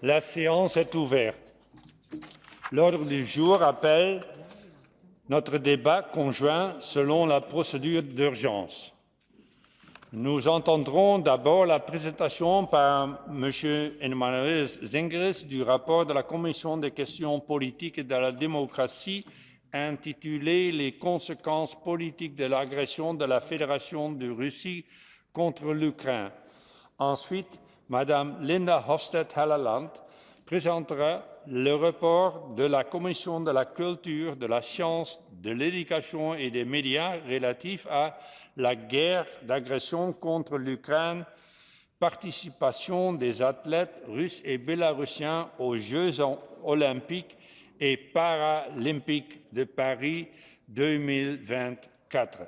La séance est ouverte. L'ordre du jour appelle notre débat conjoint selon la procédure d'urgence. Nous entendrons d'abord la présentation par M. Emmanuel Zengeris du rapport de la Commission des questions politiques et de la démocratie intitulé « Les conséquences politiques de l'agression de la Fédération de Russie contre l'Ukraine ». Ensuite, Mme Linda Hofstede-Halleland présentera le rapport de la Commission de la culture, de la science, de l'éducation et des médias relatif à la guerre d'agression contre l'Ukraine, participation des athlètes russes et bélarussiens aux Jeux olympiques et paralympiques de Paris 2024.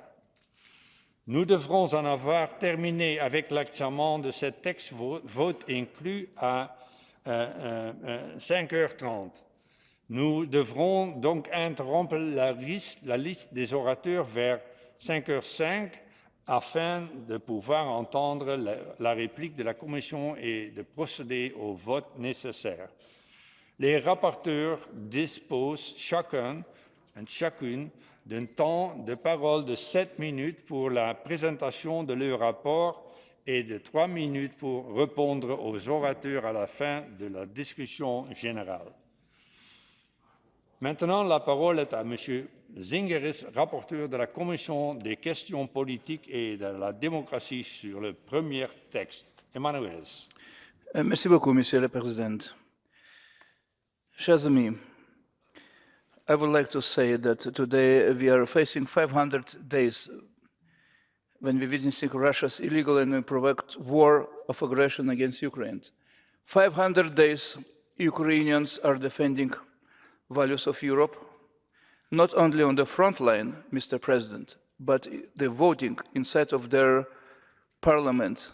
Nous devrons en avoir terminé avec l'examen de ce texte, vote inclus à 5h30. Nous devrons donc interrompre la liste des orateurs vers 5h05 afin de pouvoir entendre la réplique de la Commission et de procéder au vote nécessaire. Les rapporteurs disposent chacun et chacune d'un temps de parole de 7 minutes pour la présentation de leur rapport et de 3 minutes pour répondre aux orateurs à la fin de la discussion générale. Maintenant, la parole est à M. Zingeris, rapporteur de la Commission des questions politiques et de la démocratie sur le premier texte. Emmanuel. Merci beaucoup, Monsieur le Président. Chers amis, I would like to say that today we are facing 500 days when we're witnessing Russia's illegal and unprovoked war of aggression against Ukraine. 500 days Ukrainians are defending values of Europe, not only on the front line, Mr. President, but the voting inside of their parliament.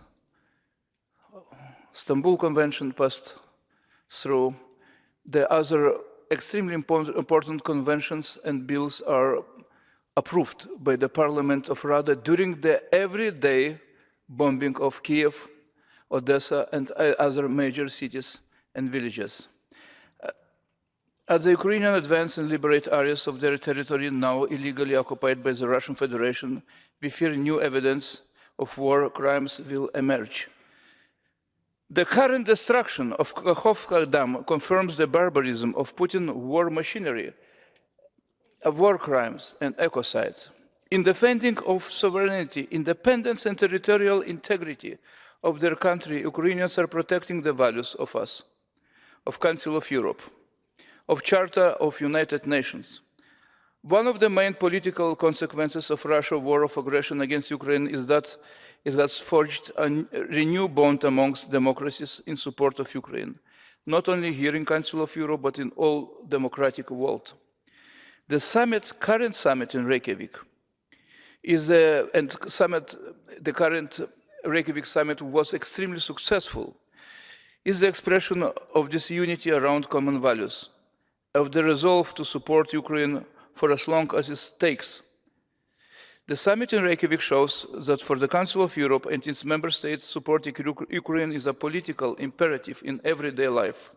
Istanbul Convention passed through. The other extremely important conventions and bills are approved by the Parliament of Rada during the everyday bombing of Kiev, Odessa, and other major cities and villages. As the Ukrainians advance and liberate areas of their territory now illegally occupied by the Russian Federation, we fear new evidence of war crimes will emerge. The current destruction of Kakhovka Dam confirms the barbarism of Putin's war machinery, of war crimes and ecocide. In defending of sovereignty, independence and territorial integrity of their country, Ukrainians are protecting the values of us, of Council of Europe, of Charter of United Nations. One of the main political consequences of Russia's war of aggression against Ukraine is that it has forged a renewed bond amongst democracies in support of Ukraine, not only here in Council of Europe, but in all democratic world. The current summit in Reykjavik the current Reykjavik summit was extremely successful, is the expression of this unity around common values, of the resolve to support Ukraine for as long as it takes. The summit in Reykjavik shows that for the Council of Europe and its member states, supporting Ukraine is a political imperative in everyday life.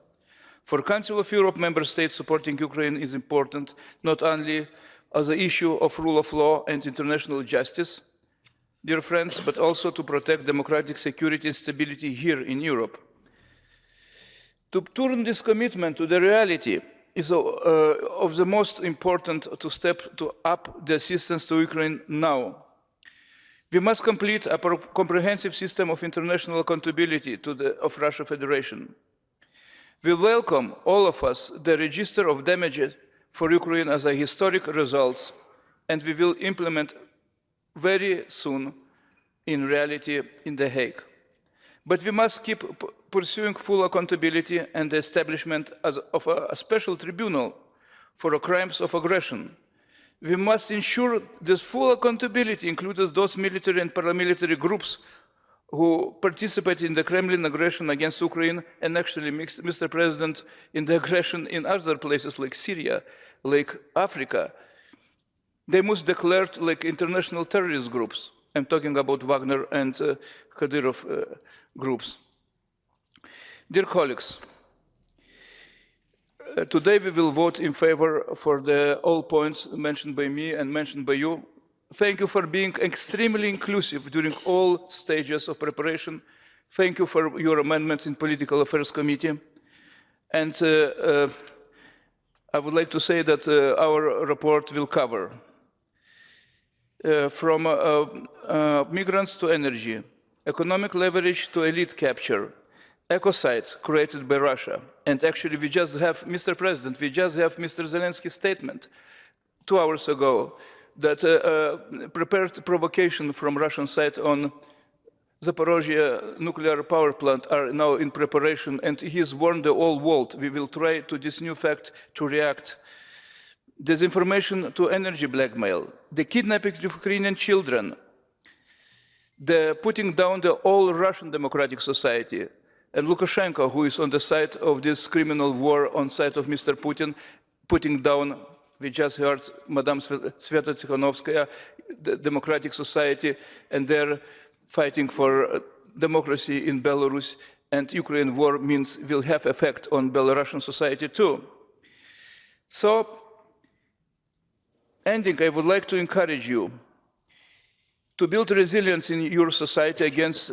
For Council of Europe member states, supporting Ukraine is important not only as an issue of rule of law and international justice, dear friends, but also to protect democratic security and stability here in Europe. To turn this commitment to the reality is of the most important to step up the assistance to Ukraine now. We must complete a comprehensive system of international accountability of Russia Federation. We welcome, all of us, the register of damages for Ukraine as a historic result, and we will implement very soon in reality in The Hague. But we must keep pursuing full accountability and the establishment of a special tribunal for crimes of aggression. We must ensure this full accountability includes those military and paramilitary groups who participate in the Kremlin aggression against Ukraine and actually, Mr. President, in the aggression in other places like Syria, like Africa. They must be declared like international terrorist groups. I'm talking about Wagner and Kadyrov groups. Dear colleagues, Today we will vote in favor for all points mentioned by me and mentioned by you. Thank you for being extremely inclusive during all stages of preparation. Thank you for your amendments in Political Affairs Committee. And I would like to say that our report will cover from migrants to energy, economic leverage to elite capture, ecocide created by Russia. And actually we just have, Mr. President, we just have Mr. Zelensky's statement 2 hours ago that prepared provocation from Russian side on Zaporozhye nuclear power plant are now in preparation, and he has warned the whole world. We will try to this new fact to react. Disinformation to energy blackmail, the kidnapping of Ukrainian children, the putting down the whole Russian democratic society, and Lukashenko, who is on the side of this criminal war on side of Mr. Putin, putting down, we just heard Madame Sveta Tsikhanovskaya, the democratic society, and they're fighting for democracy in Belarus, and Ukraine war means will have effect on Belarusian society too. So, ending, I would like to encourage you to build resilience in your society against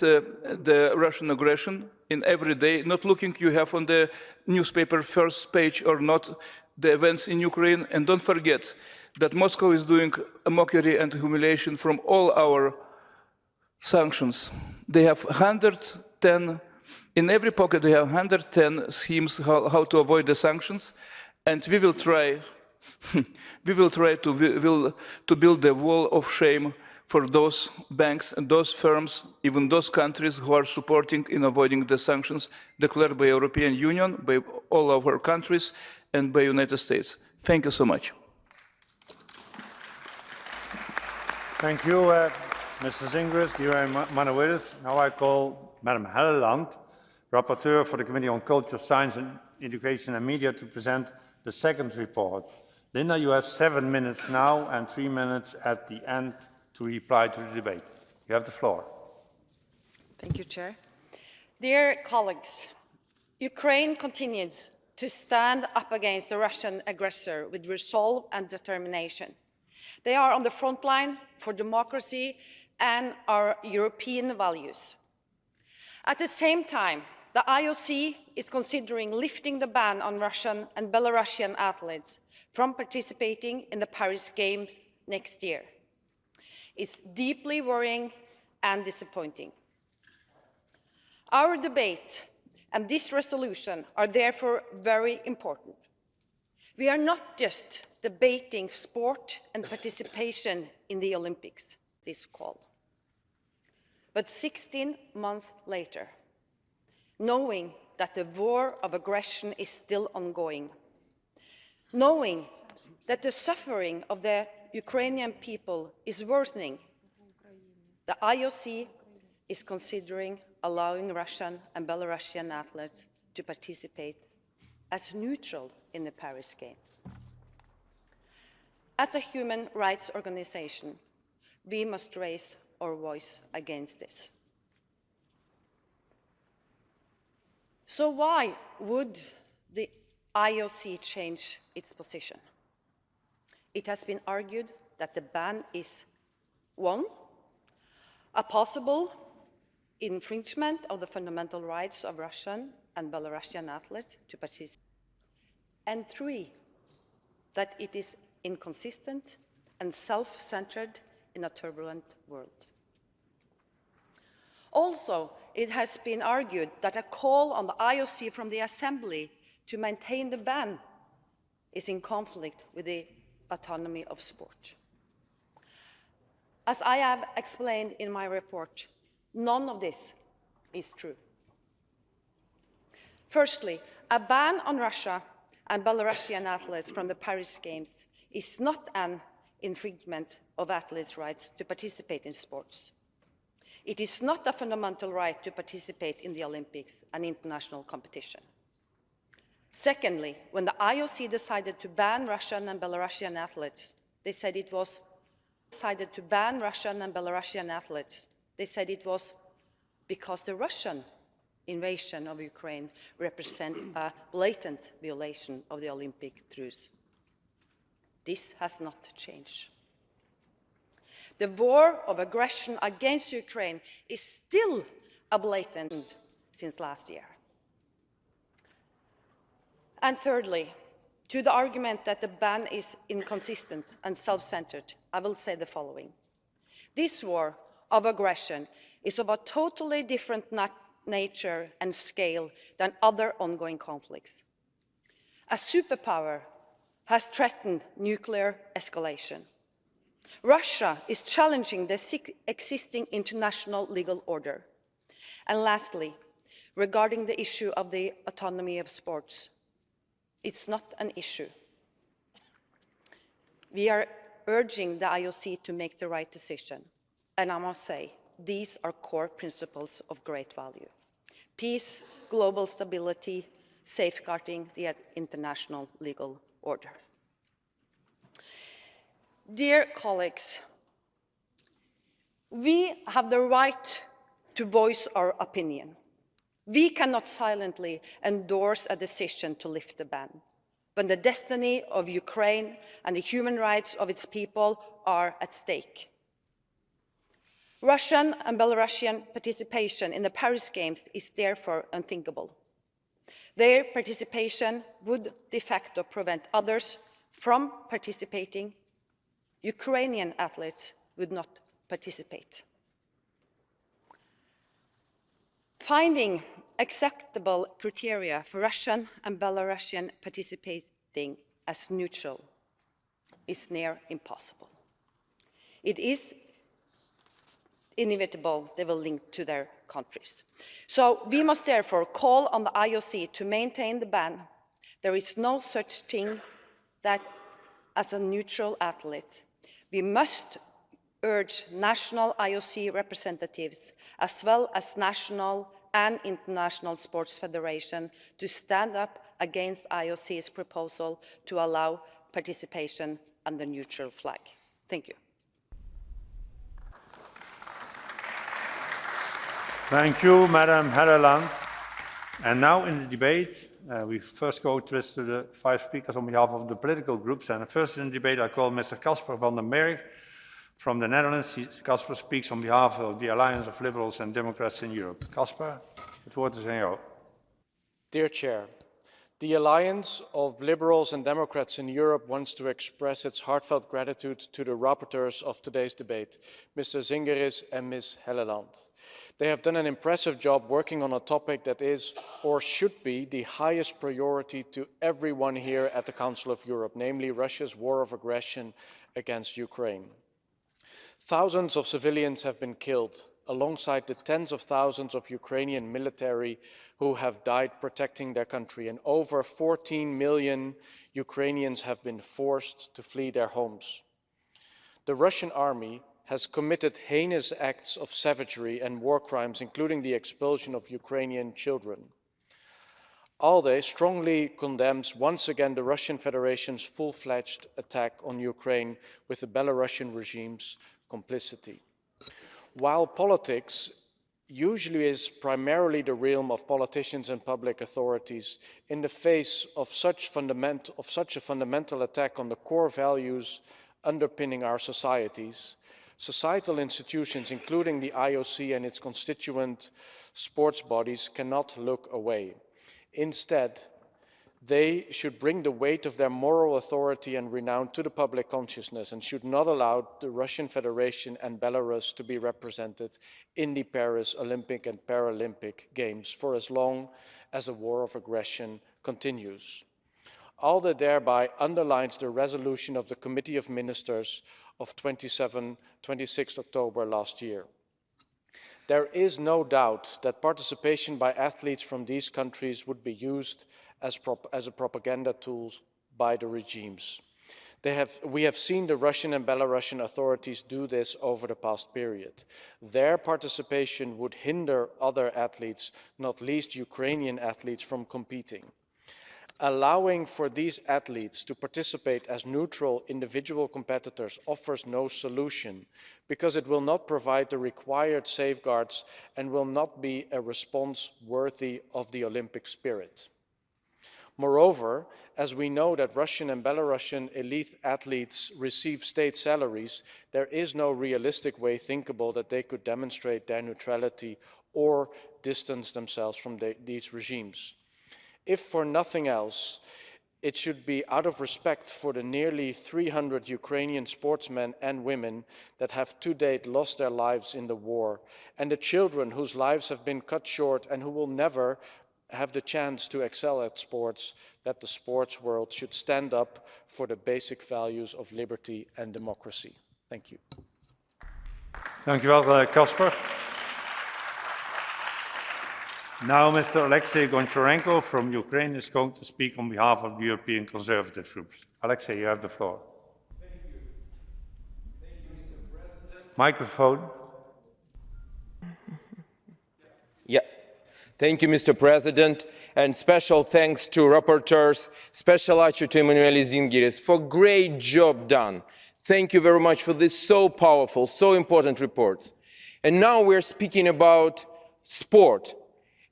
the Russian aggression in every day, not looking you have on the newspaper first page or not the events in Ukraine, and don't forget that Moscow is doing a mockery and humiliation from all our sanctions. They have 110, in every pocket they have 110 schemes how to avoid the sanctions, and we will try to build a wall of shame for those banks and those firms, even those countries who are supporting in avoiding the sanctions declared by European Union, by all of our countries, and by United States. Thank you so much. Thank you, Mr. Zingris, dear Manuelis. Now I call Madam Helleland, Rapporteur for the Committee on Culture, Science and Education and Media, to present the second report. Linda, you have 7 minutes now and 3 minutes at the end to reply to the debate. You have the floor. Thank you, Chair. Dear colleagues, Ukraine continues to stand up against the Russian aggressor with resolve and determination. They are on the front line for democracy and our European values. At the same time, the IOC is considering lifting the ban on Russian and Belarusian athletes from participating in the Paris Games next year. It's deeply worrying and disappointing. Our debate and this resolution are therefore very important. We are not just debating sport and participation in the Olympics, this call, but 16 months later, knowing that the war of aggression is still ongoing, knowing that the suffering of the Ukrainian people is worsening, the IOC is considering allowing Russian and Belarusian athletes to participate as neutral in the Paris Games. As a human rights organization, we must raise our voice against this. So why would the IOC change its position? It has been argued that the ban is, 1, a possible infringement of the fundamental rights of Russian and Belarusian athletes to participate, and 3, that it is inconsistent and self-centered in a turbulent world. Also, it has been argued that a call on the IOC from the Assembly to maintain the ban is in conflict with the autonomy of sport. As I have explained in my report, none of this is true. Firstly, a ban on Russia and Belarusian athletes from the Paris Games is not an infringement of athletes' rights to participate in sports. It is not a fundamental right to participate in the Olympics and international competition. Secondly, when the IOC decided to ban Russian and Belarusian athletes, they said it was because the Russian invasion of Ukraine represent a blatant violation of the Olympic truce. This has not changed. The war of aggression against Ukraine is still a blatant since last year. And thirdly, to the argument that the ban is inconsistent and self-centered, I will say the following. This war of aggression is of a totally different nature and scale than other ongoing conflicts. A superpower has threatened nuclear escalation. Russia is challenging the existing international legal order. And lastly, regarding the issue of the autonomy of sports, it's not an issue. We are urging the IOC to make the right decision. And I must say, these are core principles of great value: peace, global stability, safeguarding the international legal order. Dear colleagues, we have the right to voice our opinion. We cannot silently endorse a decision to lift the ban when the destiny of Ukraine and the human rights of its people are at stake. Russian and Belarusian participation in the Paris Games is therefore unthinkable. Their participation would de facto prevent others from participating. Ukrainian athletes would not participate. Finding acceptable criteria for Russian and Belarusian participating as neutral is near impossible. It is inevitable they will link to their countries. So we must therefore call on the IOC to maintain the ban. There is no such thing as a neutral athlete. We must urge national IOC representatives as well as national and international sports federations to stand up against IOC's proposal to allow participation under neutral flag. Thank you. Thank you, Madam Helleland. And now in the debate, we first go to the 5 speakers on behalf of the political groups. And first in the debate, I call Mr. Casper van den Berg from the Netherlands. Casper speaks on behalf of the Alliance of Liberals and Democrats in Europe. Casper, het woord is aan jou. Dear Chair, the Alliance of Liberals and Democrats in Europe wants to express its heartfelt gratitude to the rapporteurs of today's debate, Mr. Zingeris and Ms. Helleland. They have done an impressive job working on a topic that is, or should be, the highest priority to everyone here at the Council of Europe, namely Russia's war of aggression against Ukraine. Thousands of civilians have been killed, alongside the tens of thousands of Ukrainian military who have died protecting their country, and over 14 million Ukrainians have been forced to flee their homes. The Russian army has committed heinous acts of savagery and war crimes, including the expulsion of Ukrainian children. ALDE strongly condemns once again the Russian Federation's full-fledged attack on Ukraine with the Belarusian regime's complicity. While politics usually is primarily the realm of politicians and public authorities, in the face of such a fundamental attack on the core values underpinning our societies, societal institutions, including the IOC and its constituent sports bodies, cannot look away. Instead, they should bring the weight of their moral authority and renown to the public consciousness and should not allow the Russian Federation and Belarus to be represented in the Paris Olympic and Paralympic Games for as long as the war of aggression continues. ALDE thereby underlines the resolution of the Committee of Ministers of 26 October last year. There is no doubt that participation by athletes from these countries would be used as a propaganda tool by the regimes. We have seen the Russian and Belarusian authorities do this over the past period. Their participation would hinder other athletes, not least Ukrainian athletes, from competing. allowing for these athletes to participate as neutral individual competitors offers no solution because it will not provide the required safeguards and will not be a response worthy of the Olympic spirit. Moreover, as we know that Russian and Belarusian elite athletes receive state salaries, there is no realistic way thinkable that they could demonstrate their neutrality or distance themselves from these regimes. If for nothing else, it should be out of respect for the nearly 300 Ukrainian sportsmen and women that have to date lost their lives in the war, and the children whose lives have been cut short and who will never have the chance to excel at sports, that the sports world should stand up for the basic values of liberty and democracy. Thank you. Dank u wel, Casper. Now, Mr. Alexei Goncharenko from Ukraine is going to speak on behalf of the European Conservative Groups. Alexei, you have the floor. Thank you. Thank you, Mr. President. Microphone. Yeah. Thank you, Mr. President, and special thanks to rapporteurs, special ačiū to Emanuelis Zingeris for great job done. Thank you very much for this so powerful, so important report. And now we're speaking about sport.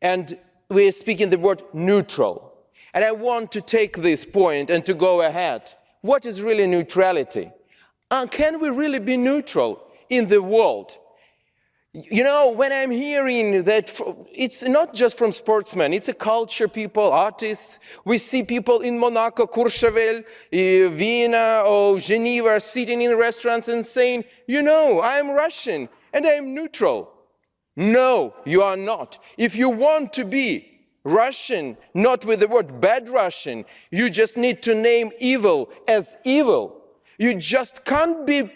And we're speaking the word neutral. And I want to take this point and to go ahead. What is really neutrality? Can we really be neutral in the world? You know, when I'm hearing that it's not just from sportsmen, it's a culture people, artists. We see people in Monaco, Courchevel, Vienna or Geneva sitting in restaurants and saying, you know, I'm Russian and I'm neutral. No, you are not. If you want to be Russian, not with the word bad Russian, you just need to name evil as evil. You just can't be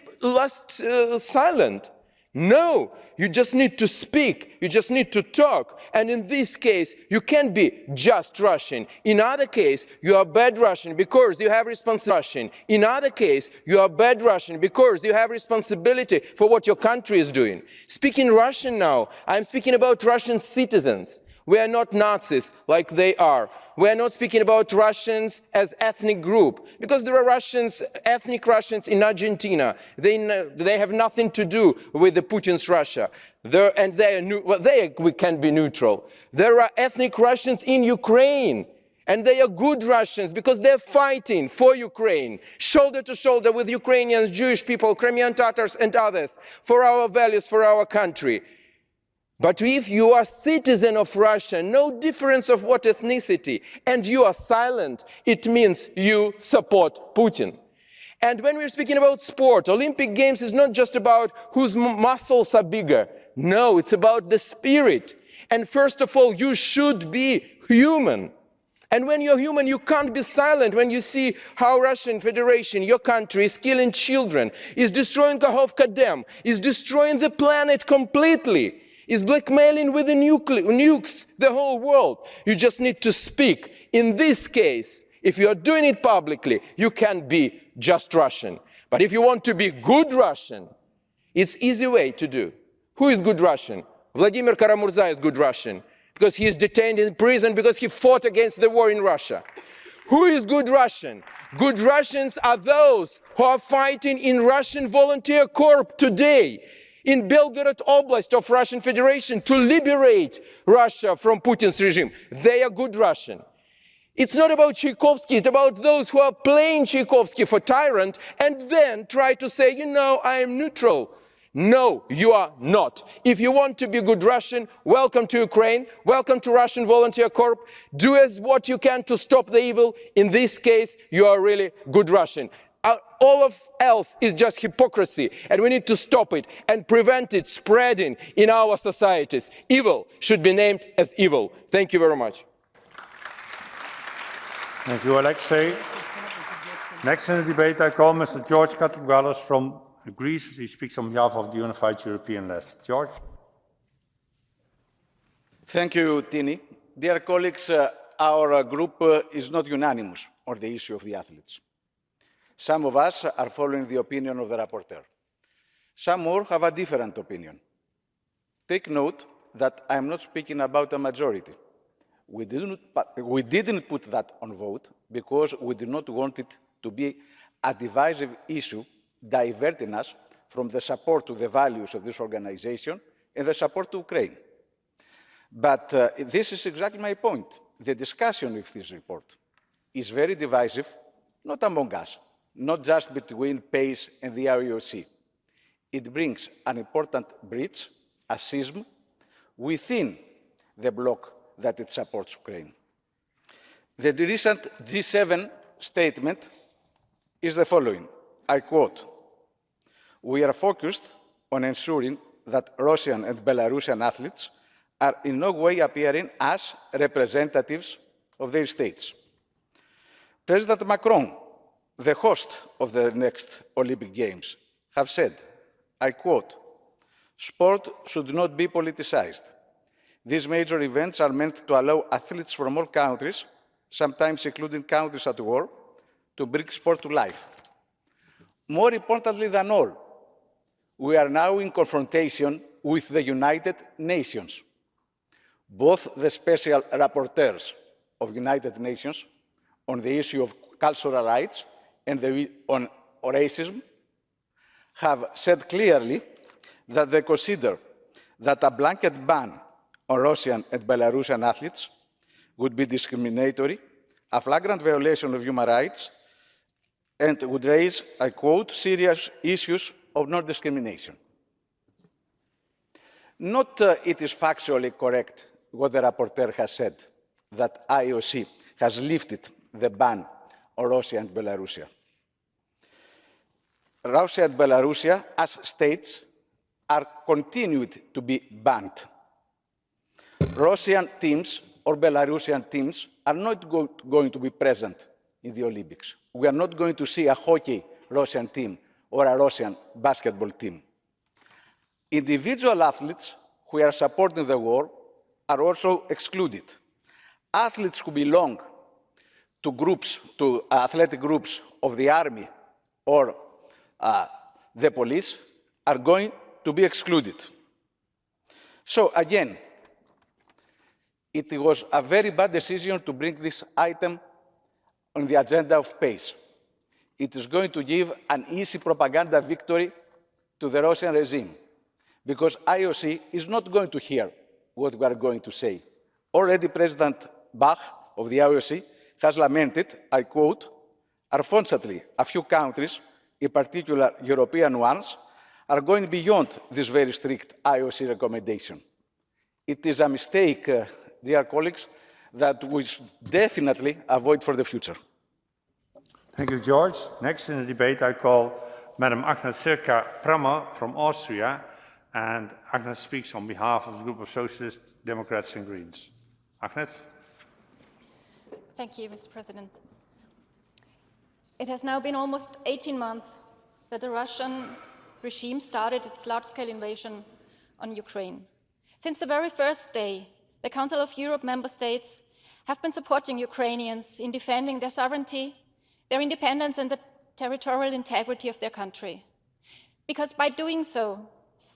silent. No, you just need to speak, you just need to talk. And in this case, you can't be just Russian. In other case, you are bad Russian because you have responsibility. In other case, you are bad Russian because you have responsibility for what your country is doing. Speaking Russian now, I'm speaking about Russian citizens. We are not Nazis like they are. We are not speaking about Russians as ethnic group, because there are Russians, ethnic Russians in Argentina. They have nothing to do with the Putin's Russia. We can be neutral. There are ethnic Russians in Ukraine, and they are good Russians because they're fighting for Ukraine, shoulder to shoulder with Ukrainians, Jewish people, Crimean Tatars and others, for our values, for our country. But if you are a citizen of Russia, no difference of what ethnicity, and you are silent, it means you support Putin. And when we're speaking about sport, Olympic Games is not just about whose muscles are bigger. No, it's about the spirit. And first of all, you should be human. And when you're human, you can't be silent when you see how Russian Federation, your country, is killing children, is destroying Kakhovka Dam, is destroying the planet completely, is blackmailing with the nukes the whole world. You just need to speak. In this case, if you are doing it publicly, you can be just Russian. But if you want to be good Russian, it's easy way to do. Who is good Russian? Vladimir Kara-Murza is good Russian because he is detained in prison because he fought against the war in Russia. Who is good Russian? Good Russians are those who are fighting in Russian Volunteer Corps today, in Belgorod Oblast of Russian Federation, to liberate Russia from Putin's regime. They are good Russian. It's not about Tchaikovsky, it's about those who are playing Tchaikovsky for tyrant and then try to say, you know, I am neutral. No, you are not. If you want to be good Russian, welcome to Ukraine, welcome to Russian Volunteer Corps. Do as what you can to stop the evil. In this case, you are really good Russian. All of else is just hypocrisy, and we need to stop it and prevent it spreading in our societies. Evil should be named as evil. Thank you very much. Thank you, Alexei. Next in the debate, I call Mr. George Katrougalis from Greece. He speaks on behalf of the Unified European Left. George. Thank you, Tini. Dear colleagues, our group is not unanimous on the issue of the athletes. Some of us are following the opinion of the rapporteur. Some more have a different opinion. Take note that I am not speaking about a majority. We didn't put that on vote because we did not want it to be a divisive issue diverting us from the support to the values of this organization and the support to Ukraine. But this is exactly my point. The discussion of this report is very divisive, not among us, not just between PACE and the IOC. It brings an important breach, a schism, within the bloc that it supports Ukraine. The recent G7 statement is the following, I quote, "We are focused on ensuring that Russian and Belarusian athletes are in no way appearing as representatives of their states." President Macron, the host of the next Olympic Games, have said, I quote, "Sport should not be politicized. These major events are meant to allow athletes from all countries, sometimes including countries at war, to bring sport to life." More importantly than all, we are now in confrontation with the United Nations. Both the special rapporteurs of United Nations on the issue of cultural rights and on racism have said clearly that they consider that a blanket ban on Russian and Belarusian athletes would be discriminatory, a flagrant violation of human rights, and would raise, I quote, "serious issues of non-discrimination." Not it is factually correct what the rapporteur has said, that IOC has lifted the ban on Russia and Belarus. Russia and Belarus, as states, are continued to be banned. Russian teams or Belarusian teams are not going to be present in the Olympics. We are not going to see a hockey Russian team or a Russian basketball team. Individual athletes who are supporting the war are also excluded. Athletes who belong to groups, to athletic groups of the army or the police are going to be excluded. So again, it was a very bad decision to bring this item on the agenda of PACE. It is going to give an easy propaganda victory to the Russian regime, because IOC is not going to hear what we are going to say. Already President Bach of the IOC has lamented, I quote, "Unfortunately, a few countries, in particular European ones, are going beyond this very strict IOC recommendation." It is a mistake, dear colleagues, that we should definitely avoid for the future. Thank you, George. Next in the debate, I call Madam Agnes-Sirka Prammer from Austria, and Agnes speaks on behalf of the group of Socialists, Democrats and Greens. Agnes? Thank you, Mr. President. It has now been almost 18 months that the Russian regime started its large-scale invasion on Ukraine. Since the very first day, the Council of Europe member states have been supporting Ukrainians in defending their sovereignty, their independence, and the territorial integrity of their country. Because by doing so,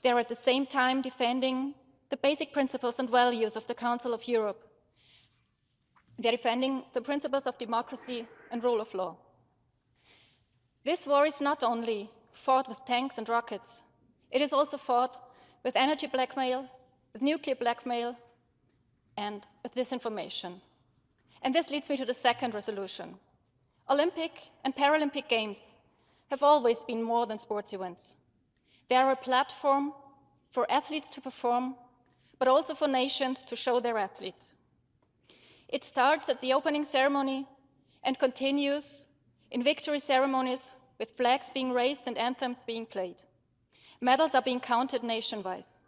they are at the same time defending the basic principles and values of the Council of Europe. They are defending the principles of democracy and rule of law. This war is not only fought with tanks and rockets, it is also fought with energy blackmail, with nuclear blackmail, and with disinformation. And this leads me to the second resolution. Olympic and Paralympic Games have always been more than sports events. They are a platform for athletes to perform, but also for nations to show their athletes. It starts at the opening ceremony and continues in victory ceremonies with flags being raised and anthems being played. Medals are being counted nation-wise.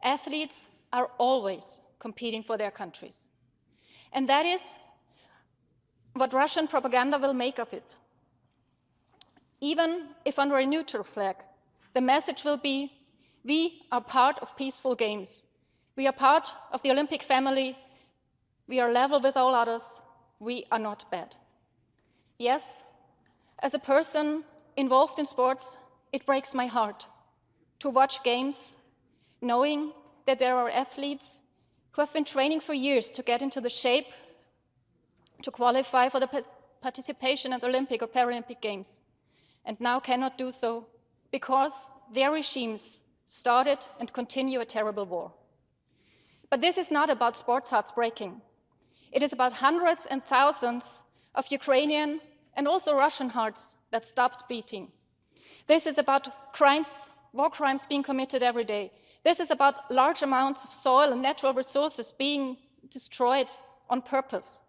Athletes are always competing for their countries. And that is what Russian propaganda will make of it. Even if under a neutral flag, the message will be, we are part of peaceful games. We are part of the Olympic family. We are level with all others. We are not bad. Yes, as a person involved in sports, it breaks my heart to watch games knowing that there are athletes who have been training for years to get into the shape to qualify for the participation in the Olympic or Paralympic Games, and now cannot do so because their regimes started and continue a terrible war. But this is not about sports hearts breaking. It is about hundreds and thousands of Ukrainian and also Russian hearts that stopped beating. This is about crimes, war crimes being committed every day. This is about large amounts of soil and natural resources being destroyed on purpose.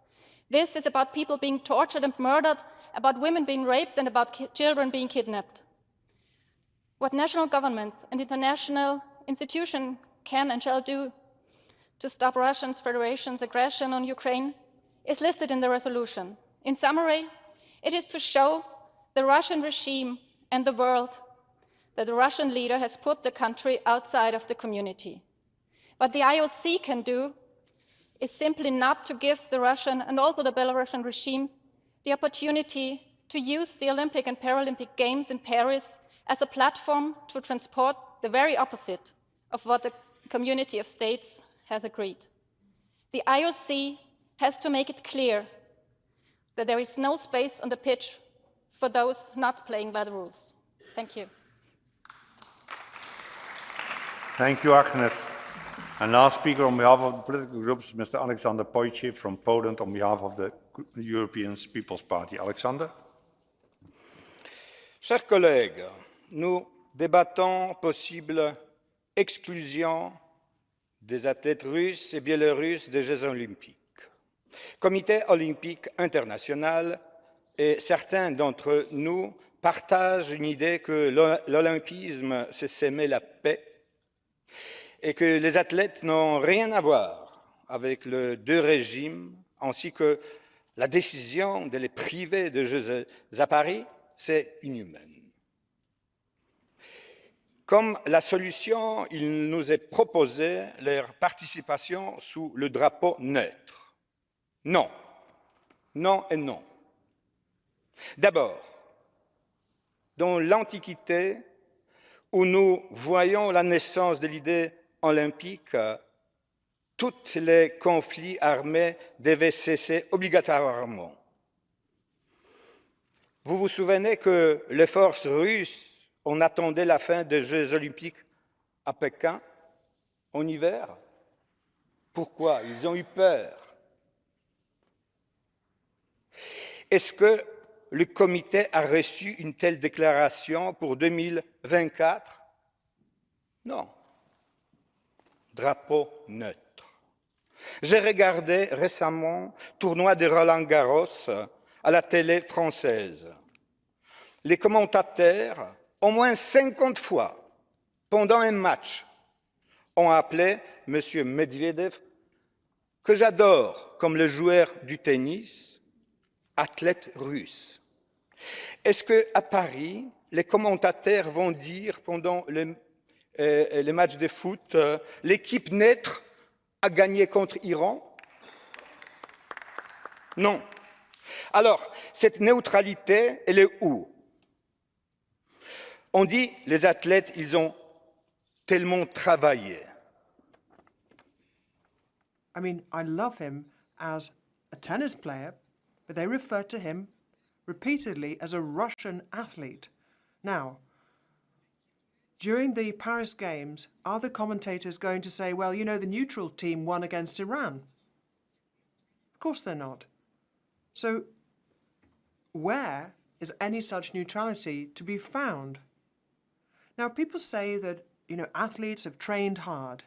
This is about people being tortured and murdered, about women being raped, and about children being kidnapped. What national governments and international institutions can and shall do to stop Russian Federation's aggression on Ukraine is listed in the resolution. In summary, it is to show the Russian regime and the world that the Russian leader has put the country outside of the community. What the IOC can do is simply not to give the Russian and also the Belarusian regimes the opportunity to use the Olympic and Paralympic Games in Paris as a platform to transport the very opposite of what the community of states has agreed. The IOC has to make it clear that there is no space on the pitch for those not playing by the rules. Thank you. Thank you, Agnes. And last speaker on behalf of the political groups, Mr. Alexander Pojciev from Poland on behalf of the European People's Party. Alexander. Chers collègues, nous débattons possible exclusion des athlètes russes et biélorusses des Jeux olympiques. Comité olympique international et certains d'entre nous partagent une idée que l'olympisme, c'est s'aimer la paix et que les athlètes n'ont rien à voir avec les deux régimes, ainsi que la décision de les priver de Jeux à Paris, c'est inhumain. Comme la solution, il nous est proposé leur participation sous le drapeau neutre. Non, non et non. D'abord, dans l'Antiquité, où nous voyons la naissance de l'idée olympique, tous les conflits armés devaient cesser obligatoirement. Vous vous souvenez que les forces russes on attendait la fin des Jeux olympiques à Pékin en hiver. Pourquoi? Ils ont eu peur. Est-ce que le comité a reçu une telle déclaration pour 2024? Non. Drapeau neutre. J'ai regardé récemment le tournoi de Roland-Garros à la télé française. Les commentateurs au moins 50 fois, pendant un match, ont appelé M. Medvedev, que j'adore comme le joueur du tennis, athlète russe. Est-ce qu'à Paris, les commentateurs vont dire pendant les matchs de foot, l'équipe neutre a gagné contre l'Iran? Non. Alors, cette neutralité, elle est où? On dit les athlètes, ils ont tellement travaillé. I mean, I love him as a tennis player, but they refer to him repeatedly as a Russian athlete. Now, during the Paris Games, are the commentators going to say, well, you know, the neutral team won against Iran? Of course they're not. So, where is any such neutrality to be found? Now, people say that, you know, athletes have trained hard.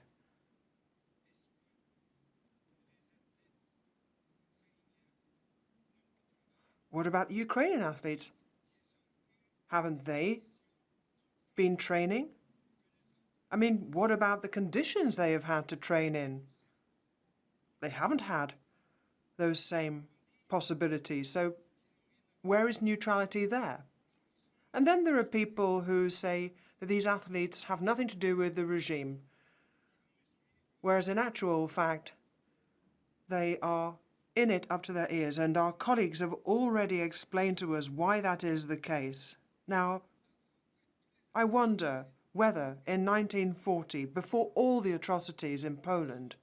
What about the Ukrainian athletes? Haven't they been training? I mean, what about the conditions they have had to train in? They haven't had those same possibilities. So where is neutrality there? And then there are people who say that these athletes have nothing to do with the regime, whereas in actual fact, they are in it up to their ears, and our colleagues have already explained to us why that is the case. Now, I wonder whether in 1940, before all the atrocities in Poland,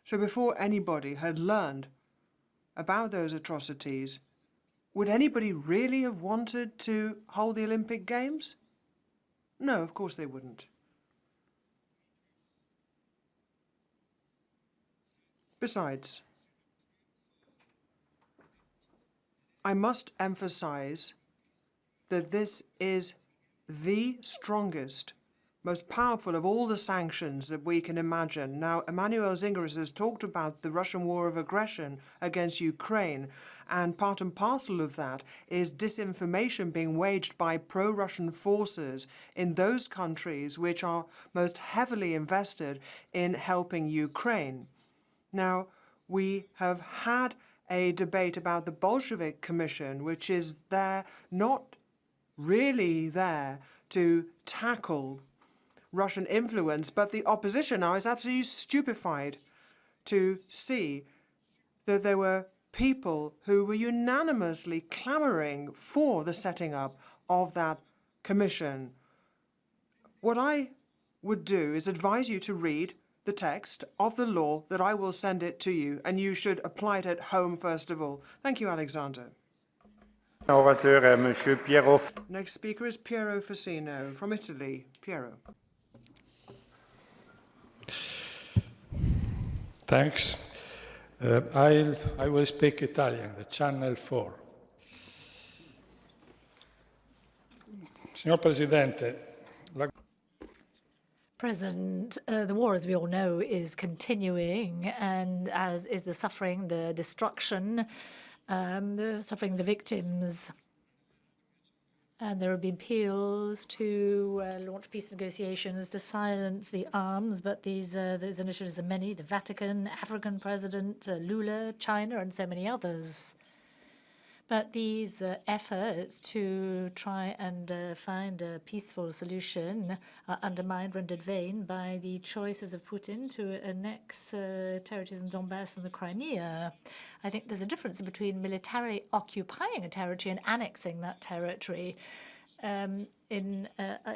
So before anybody had learned about those atrocities, would anybody really have wanted to hold the Olympic Games? No, of course they wouldn't. Besides, I must emphasize that this is the strongest, most powerful of all the sanctions that we can imagine. Now, Emmanuel Zingeris has talked about the Russian war of aggression against Ukraine, and part and parcel of that is disinformation being waged by pro-Russian forces in those countries which are most heavily invested in helping Ukraine. Now, we have had a debate about the Bolshevik Commission, which is there, not really there to tackle Russian influence, but the opposition now is absolutely stupefied to see that there were people who were unanimously clamoring for the setting up of that commission. What I would do is advise you to read the text of the law that I will send it to you, and you should apply it at home first of all. Thank you, Alexander. Next speaker is Piero Fassino from Italy. Piero. Thanks. I will speak Italian, the Channel 4. Signor Presidente, President, the war, as we all know, is continuing, and as is the suffering, the destruction, the victims. And there have been appeals to launch peace negotiations to silence the arms, but these initiatives are many: the Vatican, African President Lula, China, and so many others. But these efforts to try and find a peaceful solution are undermined, rendered vain by the choices of Putin to annex territories in Donbass and the Crimea. I think there's a difference between militarily occupying a territory and annexing that territory. In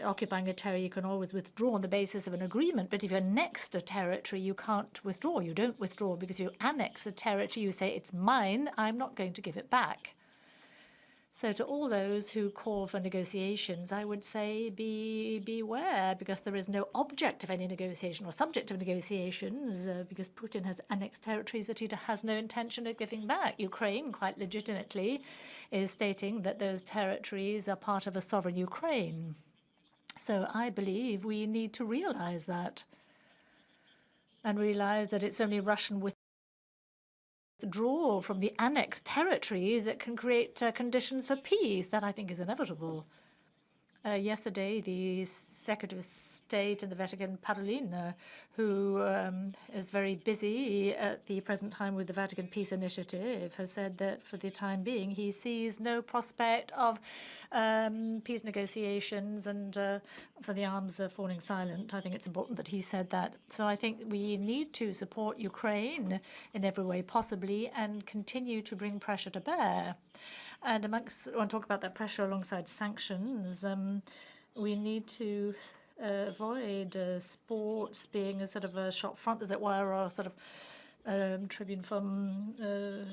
occupying a territory, you can always withdraw on the basis of an agreement, but if you annex a territory, you can't withdraw. You don't withdraw, because if you annex a territory, you say, it's mine, I'm not going to give it back. So to all those who call for negotiations, I would say beware, because there is no object of any negotiation or subject of negotiations, because Putin has annexed territories that he has no intention of giving back. Ukraine, quite legitimately, is stating that those territories are part of a sovereign Ukraine. So I believe we need to realize that, and realize that it's only Russian withdrawal from the annexed territories that can create conditions for peace. That, I think, is inevitable. Yesterday, the Secretary of State in the Vatican, Parolin, who is very busy at the present time with the Vatican Peace Initiative, has said that for the time being he sees no prospect of peace negotiations and for the arms falling silent. I think it's important that he said that. So I think we need to support Ukraine in every way possibly and continue to bring pressure to bear. And I want to talk about that pressure alongside sanctions. We need to avoid sports being a sort of a shop front, as it were, or a sort of tribune from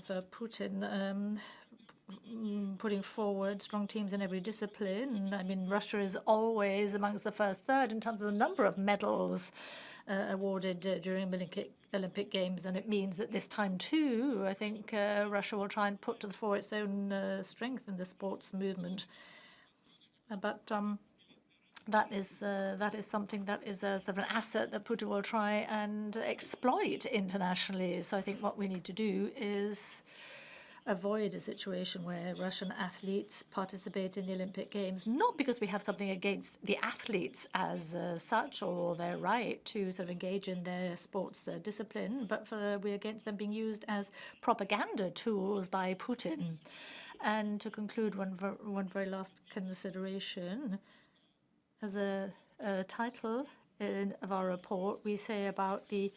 for Putin, putting forward strong teams in every discipline. I mean, Russia is always amongst the first third in terms of the number of medals awarded during Olympic Games, and it means that this time too, I think Russia will try and put to the fore its own strength in the sports movement. But that is something that is a sort of an asset that Putin will try and exploit internationally. So I think what we need to do is avoid a situation where Russian athletes participate in the Olympic Games, not because we have something against the athletes as such or their right to sort of engage in their sports discipline, but we're against them being used as propaganda tools by Putin. And to conclude, one very last consideration. As a title of our report, we say about the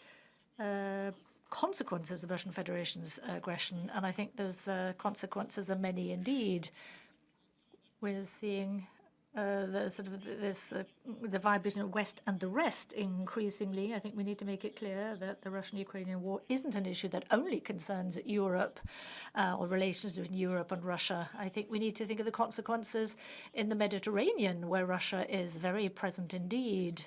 consequences of the Russian Federation's aggression, and I think those consequences are many indeed. We're seeing this divide between the West and the rest increasingly. I think we need to make it clear that the Russian-Ukrainian war isn't an issue that only concerns Europe or relations between Europe and Russia. I think we need to think of the consequences in the Mediterranean, where Russia is very present indeed.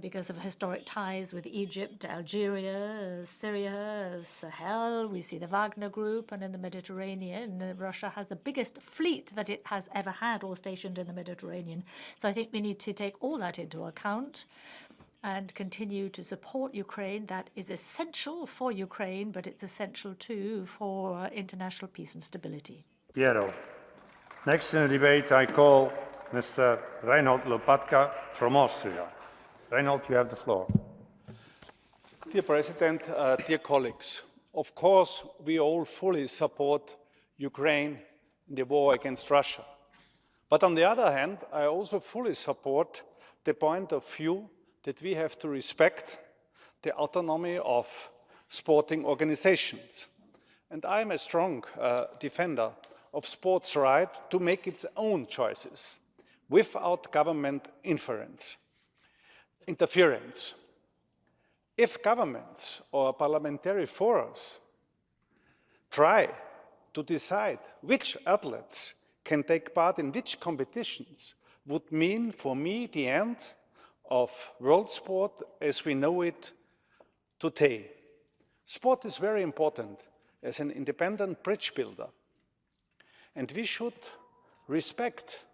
Because of historic ties with Egypt, Algeria, Syria, Sahel. We see the Wagner Group, and in the Mediterranean, Russia has the biggest fleet that it has ever had all stationed in the Mediterranean. So I think we need to take all that into account and continue to support Ukraine. That is essential for Ukraine, but it's essential too for international peace and stability. Piero. Next in the debate, I call Mr. Reinhold Lopatka from Austria. Reinhold, you have the floor. Dear President, dear colleagues, of course, we all fully support Ukraine in the war against Russia. But on the other hand, I also fully support the point of view that we have to respect the autonomy of sporting organizations. And I'm a strong defender of sports' right to make its own choices without government interference. If governments or parliamentary forums try to decide which athletes can take part in which competitions, would mean for me the end of world sport as we know it today. Sport is very important as an independent bridge builder, and we should respect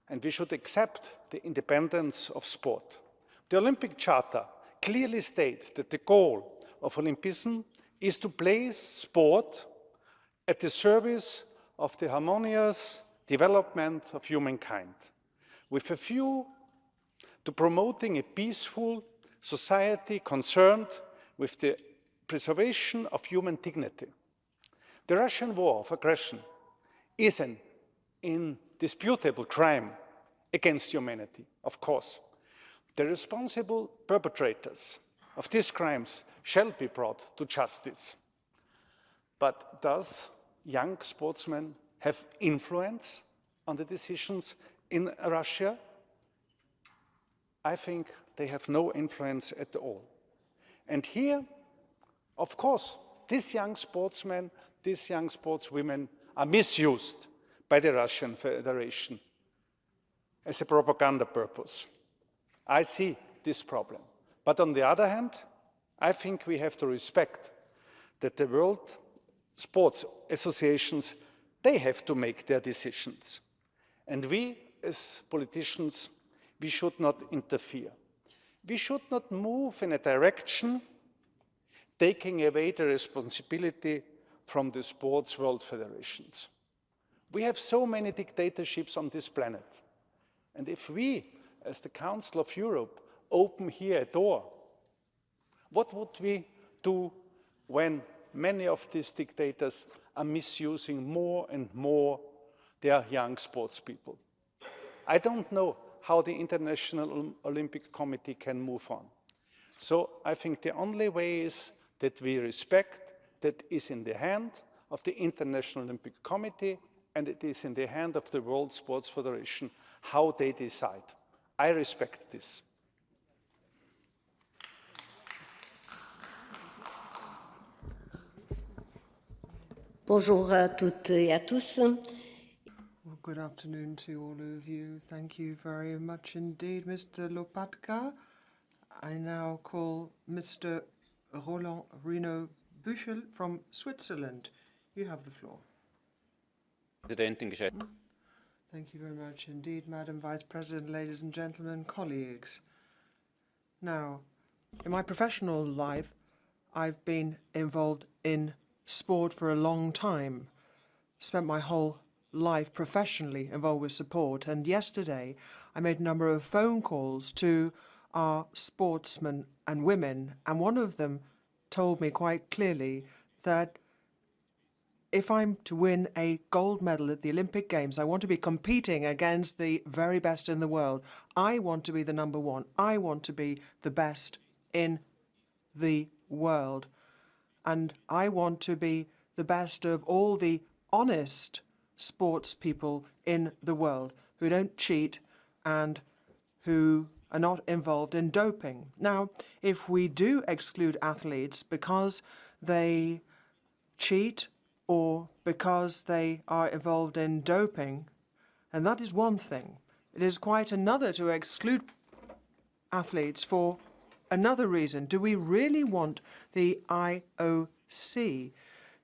and we should accept the independence of sport. The Olympic Charter clearly states that the goal of Olympism is to place sport at the service of the harmonious development of humankind, with a view to promoting a peaceful society concerned with the preservation of human dignity. The Russian war of aggression is an indisputable crime against humanity, of course. The responsible perpetrators of these crimes shall be brought to justice. But does young sportsmen have influence on the decisions in Russia? I think they have no influence at all. And here, of course, these young sportsmen, these young sportswomen are misused by the Russian Federation as a propaganda purpose. I see this problem. But on the other hand, I think we have to respect that the world sports associations, they have to make their decisions. And we, as politicians, we should not interfere. We should not move in a direction taking away the responsibility from the sports world federations. We have so many dictatorships on this planet. And if we, as the Council of Europe, open here a door, what would we do when many of these dictators are misusing more and more their young sports people? I don't know how the International Olympic Committee can move on. So I think the only way is that we respect that is in the hand of the International Olympic Committee, and it is in the hand of the World Sports Federation how they decide. I respect this. Bonjour à toutes et à tous. Well, good afternoon to all of you. Thank you very much indeed, Mr. Lopatka. I now call Mr. Roland Rino Büchel from Switzerland. You have the floor. Thank you very much indeed, Madam Vice President, ladies and gentlemen, colleagues. Now, in my professional life, I've been involved in sport for a long time. Spent my whole life professionally involved with sport, and yesterday I made a number of phone calls to our sportsmen and women, and one of them told me quite clearly that if I'm to win a gold medal at the Olympic Games, I want to be competing against the very best in the world. I want to be the number one. I want to be the best in the world. And I want to be the best of all the honest sports people in the world who don't cheat and who are not involved in doping. Now, if we do exclude athletes because they cheat or because they are involved in doping, and that is one thing. It is quite another to exclude athletes for another reason. Do we really want the IOC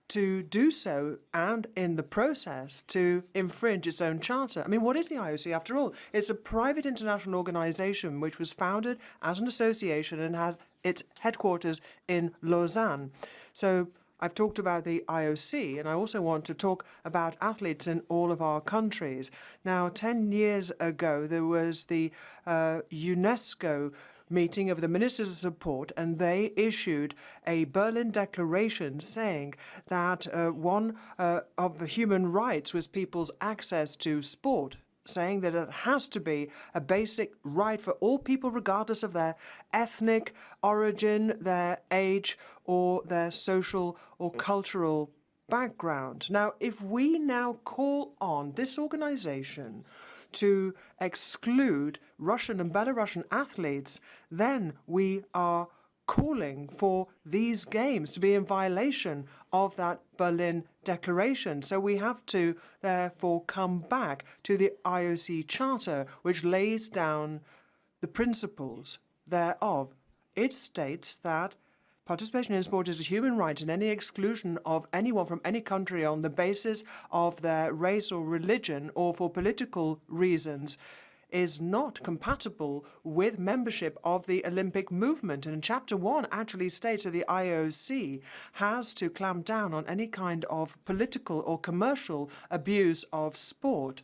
to do so and in the process to infringe its own charter? I mean, what is the IOC after all? It's a private international organization which was founded as an association and had its headquarters in Lausanne. So I've talked about the IOC, and I also want to talk about athletes in all of our countries. Now, 10 years ago, there was the UNESCO meeting of the Ministers of Sport, and they issued a Berlin Declaration saying that one of the human rights was people's access to sport, saying that it has to be a basic right for all people regardless of their ethnic origin, their age, or their social or cultural background. Now, if we now call on this organization to exclude Russian and Belarusian athletes, then we are calling for these games to be in violation of that Berlin Declaration. So we have to therefore come back to the IOC Charter, which lays down the principles thereof. It states that participation in sport is a human right, and any exclusion of anyone from any country on the basis of their race or religion or for political reasons is not compatible with membership of the Olympic movement. And Chapter 1 actually states that the IOC has to clamp down on any kind of political or commercial abuse of sport.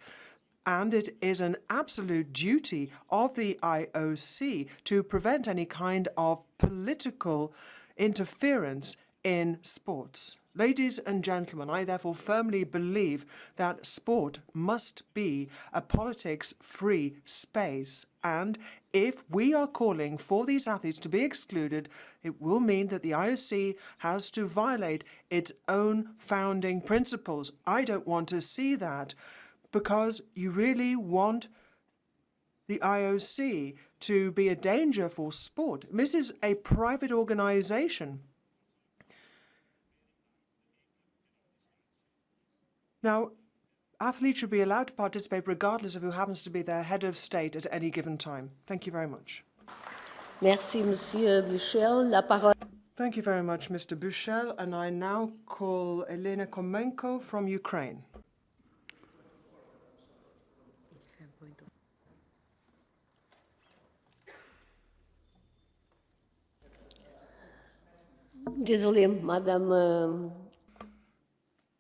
And it is an absolute duty of the IOC to prevent any kind of political interference in sports. Ladies and gentlemen, I therefore firmly believe that sport must be a politics-free space, and if we are calling for these athletes to be excluded, it will mean that the IOC has to violate its own founding principles. I don't want to see that, because you really want the IOC to be a danger for sport. This is a private organization. Now, athletes should be allowed to participate regardless of who happens to be their head of state at any given time. Thank you very much. Merci, Monsieur Buchel. La parole. Thank you very much, Mr. Buchel. And I now call Elena Komenko from Ukraine. Désolée, Madame.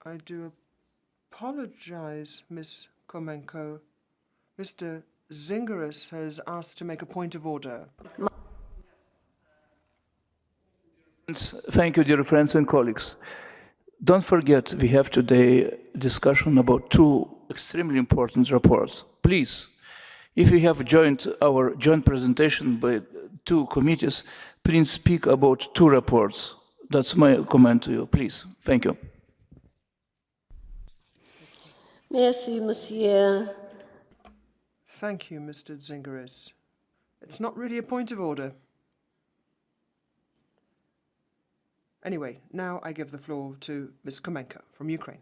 I do apologize, Ms. Komenko. Mr. Zingeris has asked to make a point of order. Thank you, dear friends and colleagues. Don't forget, we have today a discussion about two extremely important reports. Please, if you have joined our joint presentation by two committees, please speak about two reports. That's my comment to you, please. Thank you. Merci, Monsieur. Thank you, Mr. Zingeris. It's not really a point of order. Anyway, now I give the floor to Ms. Komenko from Ukraine.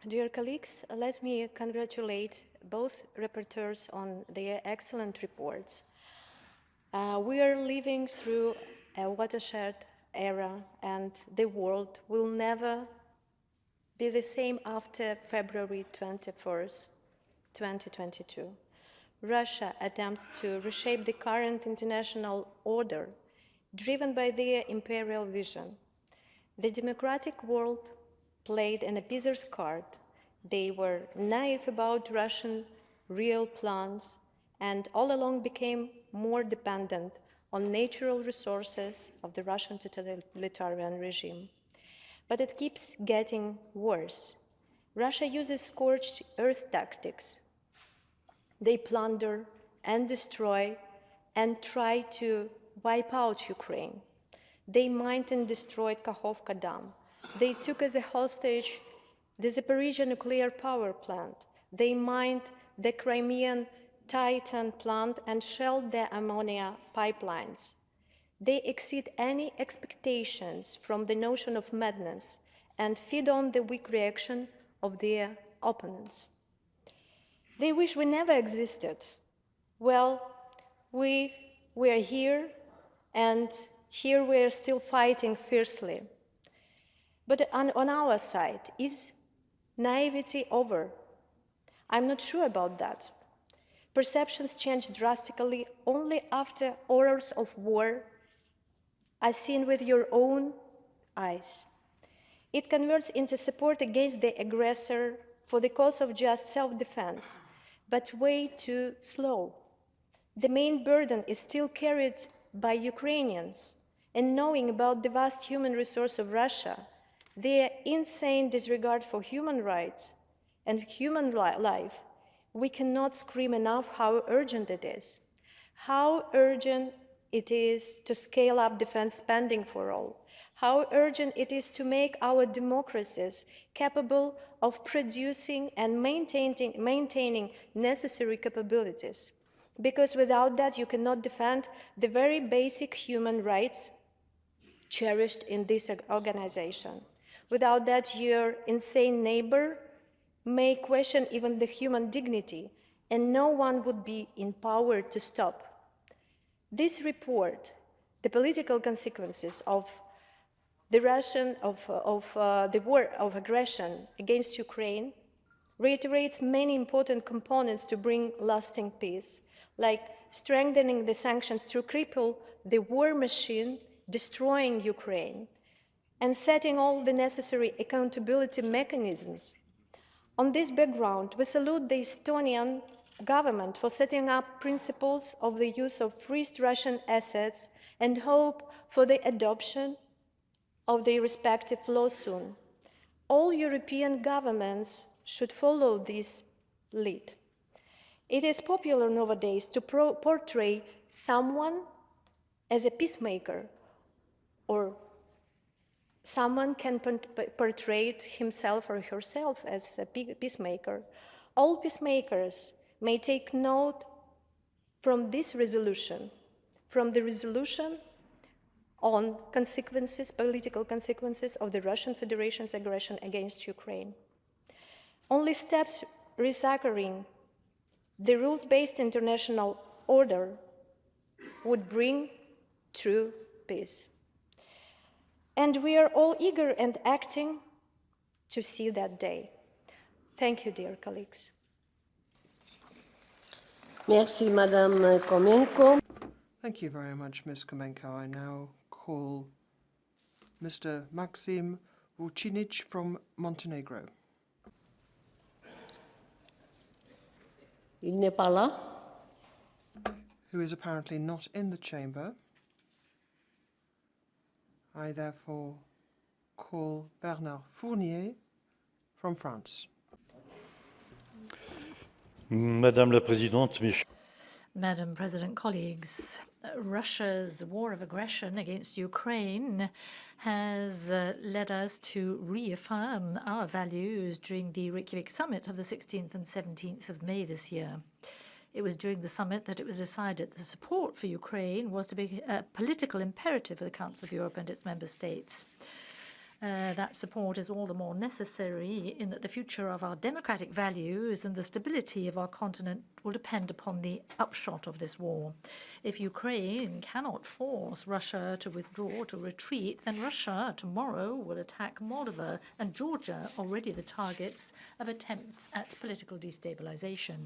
Dear colleagues, let me congratulate both rapporteurs on their excellent reports. We are living through a watershed era, and the world will never be the same after February 21st, 2022. Russia attempts to reshape the current international order, driven by their imperial vision. The democratic world played an abuser's card. They were naive about Russian real plans and all along became more dependent on natural resources of the Russian totalitarian regime. But it keeps getting worse. Russia uses scorched earth tactics. They plunder and destroy and try to wipe out Ukraine. They mined and destroyed Kakhovka Dam. They took as a hostage the Zaporizhzhia nuclear power plant. They mined the Crimean Titan plant and shelled the ammonia pipelines. They exceed any expectations from the notion of madness and feed on the weak reaction of their opponents. They wish we never existed. Well, we are here, and here we are still fighting fiercely. But on our side, is naivety over? I'm not sure about that. Perceptions change drastically only after horrors of war are seen with your own eyes. It converts into support against the aggressor for the cause of just self-defense, but way too slow. The main burden is still carried by Ukrainians, and knowing about the vast human resource of Russia, their insane disregard for human rights and human life, we cannot scream enough how urgent it is. How urgent it is to scale up defense spending for all. How urgent it is to make our democracies capable of producing and maintaining necessary capabilities. Because without that, you cannot defend the very basic human rights cherished in this organization. Without that, your insane neighbor may question even the human dignity, and no one would be empowered to stop. This report, the political consequences of the the war of aggression against Ukraine, reiterates many important components to bring lasting peace, like strengthening the sanctions to cripple the war machine destroying Ukraine, and setting all the necessary accountability mechanisms. On this background, we salute the Estonian government for setting up principles of the use of freezed Russian assets and hope for the adoption of their respective laws soon. All European governments should follow this lead. It is popular nowadays to portray someone as a peacemaker, or someone can portray himself or herself as a peacemaker. All peacemakers may take note from this resolution, from the resolution on consequences, political consequences of the Russian Federation's aggression against Ukraine. Only steps resuccoring the rules-based international order would bring true peace. And we are all eager and acting to see that day. Thank you, dear colleagues. Merci, Madame Komenko. Thank you very much, Ms. Komenko. I now call Mr. Maxim Vucinic from Montenegro. Il n'est pas là. Who is apparently not in the chamber. I therefore call Bernard Fournier from France. Madame la Présidente, mes Madam President, colleagues, Russia's war of aggression against Ukraine has led us to reaffirm our values during the Reykjavik summit of the 16th and 17th of May this year. It was during the summit that it was decided that the support for Ukraine was to be a political imperative for the Council of Europe and its member states. That support is all the more necessary in that the future of our democratic values and the stability of our continent will depend upon the upshot of this war. If Ukraine cannot force Russia to withdraw, to retreat, then Russia tomorrow will attack Moldova and Georgia, already the targets of attempts at political destabilization.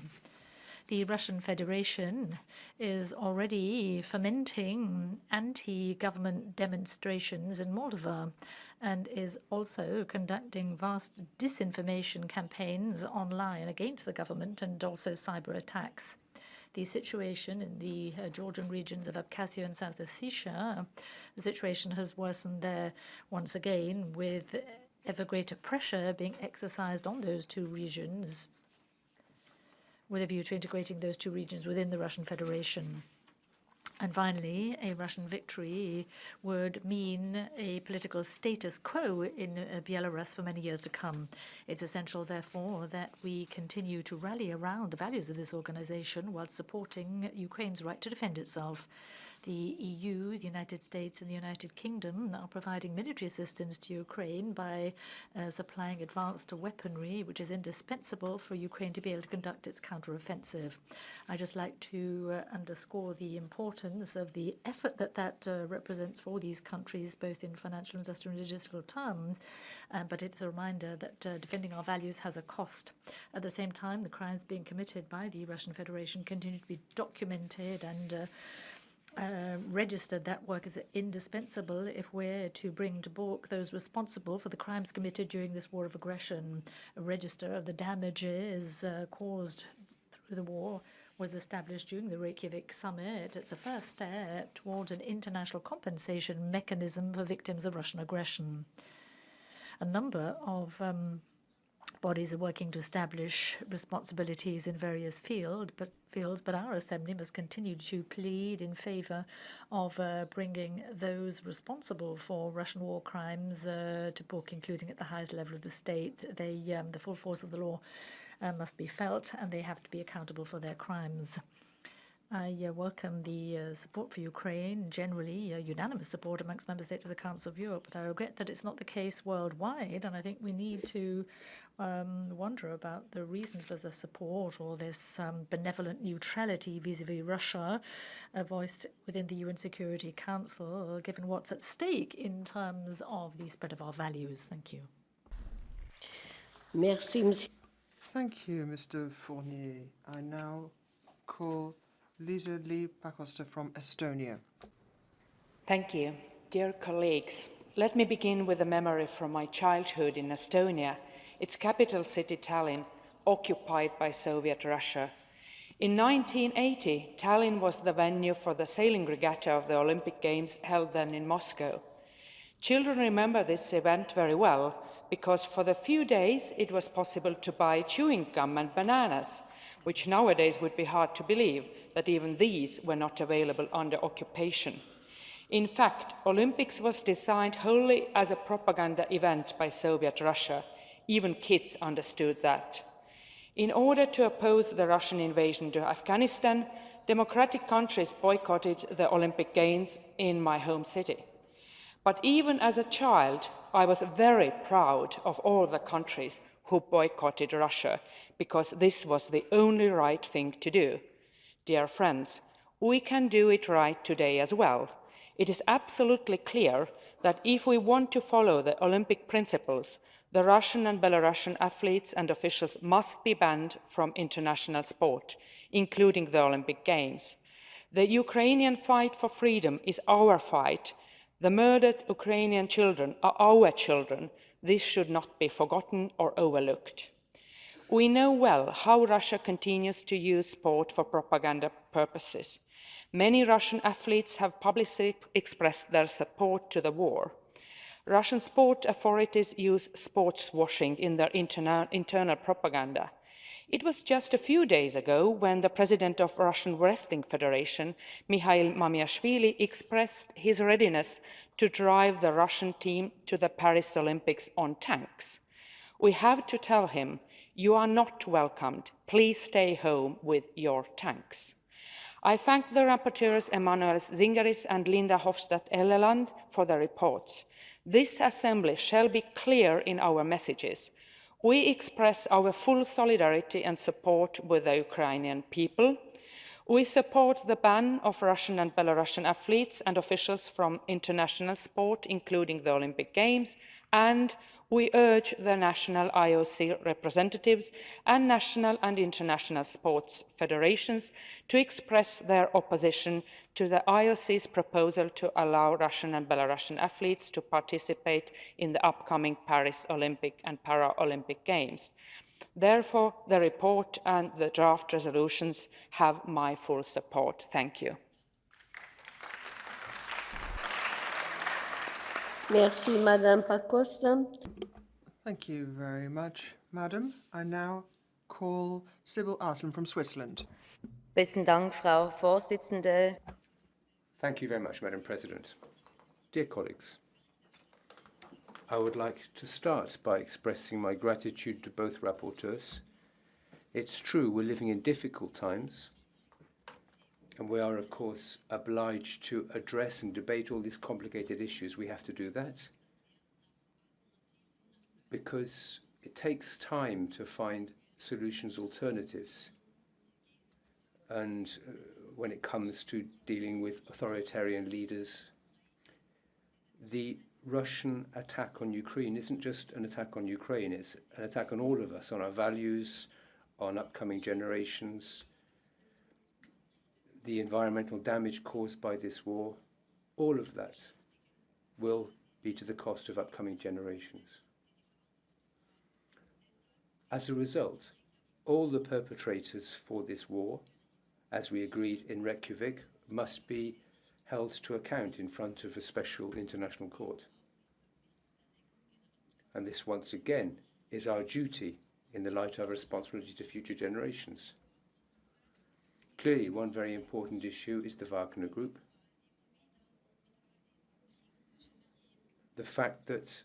The Russian Federation is already fomenting anti-government demonstrations in Moldova and is also conducting vast disinformation campaigns online against the government and also cyber attacks. The situation in the Georgian regions of Abkhazia and South Ossetia, the situation has worsened there once again, with ever greater pressure being exercised on those two regions with a view to integrating those two regions within the Russian Federation. And finally, a Russian victory would mean a political status quo in Belarus for many years to come. It's essential, therefore, that we continue to rally around the values of this organization while supporting Ukraine's right to defend itself. The EU, the United States, and the United Kingdom are providing military assistance to Ukraine by supplying advanced weaponry, which is indispensable for Ukraine to be able to conduct its counteroffensive. I'd just like to underscore the importance of the effort that represents for these countries, both in financial, industrial, and logistical terms, but it's a reminder that defending our values has a cost. At the same time, the crimes being committed by the Russian Federation continue to be documented and registered. That work is indispensable if we're to bring to book those responsible for the crimes committed during this war of aggression. A register of the damages caused through the war was established during the Reykjavik summit. It's a first step towards an international compensation mechanism for victims of Russian aggression. A number of bodies are working to establish responsibilities in various fields, but our assembly must continue to plead in favor of bringing those responsible for Russian war crimes to book, including at the highest level of the state. The full force of the law must be felt, and they have to be accountable for their crimes. I welcome the support for Ukraine, generally unanimous support amongst member states of the Council of Europe, but I regret that it's not the case worldwide, and I think we need to wonder about the reasons for the support or this benevolent neutrality vis-à-vis Russia voiced within the UN Security Council, given what's at stake in terms of the spread of our values. Thank you. Merci, monsieur. Thank you, Mr. Fournier. I now call Lisa Lee Pakosta from Estonia. Thank you. Dear colleagues, let me begin with a memory from my childhood in Estonia, its capital city Tallinn, occupied by Soviet Russia. In 1980, Tallinn was the venue for the sailing regatta of the Olympic Games held then in Moscow. Children remember this event very well because for the few days it was possible to buy chewing gum and bananas, which nowadays would be hard to believe that even these were not available under occupation. In fact, Olympics was designed wholly as a propaganda event by Soviet Russia. Even kids understood that. In order to oppose the Russian invasion to Afghanistan, democratic countries boycotted the Olympic Games in my home city. But even as a child, I was very proud of all the countries who boycotted Russia, because this was the only right thing to do. Dear friends, we can do it right today as well. It is absolutely clear that if we want to follow the Olympic principles, the Russian and Belarusian athletes and officials must be banned from international sport, including the Olympic Games. The Ukrainian fight for freedom is our fight. The murdered Ukrainian children are our children. This should not be forgotten or overlooked. We know well how Russia continues to use sport for propaganda purposes. Many Russian athletes have publicly expressed their support to the war. Russian sport authorities use sports washing in their internal propaganda. It was just a few days ago when the president of Russian Wrestling Federation, Mikhail Mamiashvili, expressed his readiness to drive the Russian team to the Paris Olympics on tanks. We have to tell him, you are not welcomed. Please stay home with your tanks. I thank the rapporteurs Emanuel Zingeris and Linda Hofstadt-Elleland for their reports. This assembly shall be clear in our messages. We express our full solidarity and support with the Ukrainian people. We support the ban of Russian and Belarusian athletes and officials from international sport, including the Olympic Games, and we urge the national IOC representatives and national and international sports federations to express their opposition to the IOC's proposal to allow Russian and Belarusian athletes to participate in the upcoming Paris Olympic and Paralympic Games. Therefore, the report and the draft resolutions have my full support. Thank you. Merci, Madame Pakosta. Thank you very much, Madam. I now call Sibyl Arslan from Switzerland. Besten Dank, Frau Vorsitzende. Thank you very much, Madam President. Dear colleagues, I would like to start by expressing my gratitude to both rapporteurs. It's true we're living in difficult times, and we are, of course, obliged to address and debate all these complicated issues. We have to do that because it takes time to find solutions, alternatives. And when it comes to dealing with authoritarian leaders, the Russian attack on Ukraine isn't just an attack on Ukraine, it's an attack on all of us, on our values, on upcoming generations, the environmental damage caused by this war. All of that will be to the cost of upcoming generations. As a result, all the perpetrators for this war, as we agreed in Reykjavik, must be held to account in front of a special international court. And this, once again, is our duty in the light of our responsibility to future generations. Clearly, one very important issue is the Wagner Group. The fact that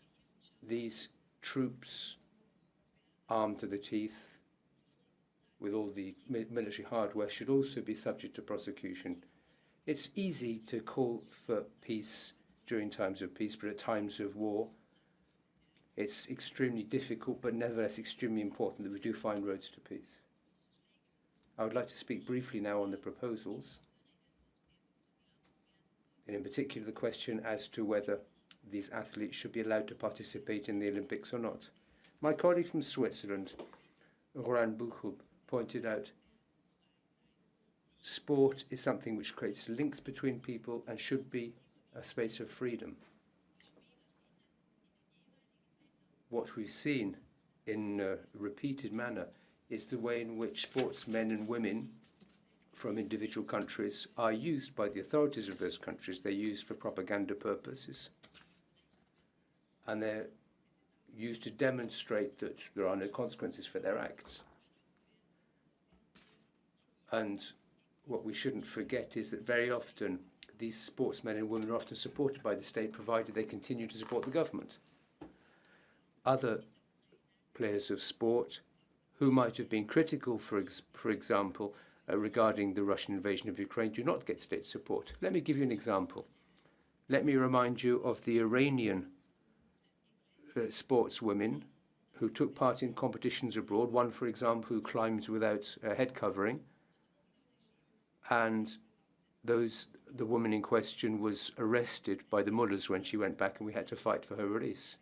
these troops, armed to the teeth, with all the military hardware, should also be subject to prosecution. It's easy to call for peace during times of peace, but at times of war, it's extremely difficult, but nevertheless extremely important that we do find roads to peace. I would like to speak briefly now on the proposals, and in particular the question as to whether these athletes should be allowed to participate in the Olympics or not. My colleague from Switzerland, Roland Buchel, pointed out sport is something which creates links between people and should be a space of freedom. What we've seen in a repeated manner is the way in which sportsmen and women from individual countries are used by the authorities of those countries. They're used for propaganda purposes, and they're used to demonstrate that there are no consequences for their acts. And what we shouldn't forget is that very often these sportsmen and women are often supported by the state, provided they continue to support the government. Other players of sport who might have been critical, for example, regarding the Russian invasion of Ukraine, do not get state support. Let me give you an example. Let me remind you of the Iranian sportswomen who took part in competitions abroad, one, for example, who climbed without a head covering, and the woman in question was arrested by the mullahs when she went back, and we had to fight for her release.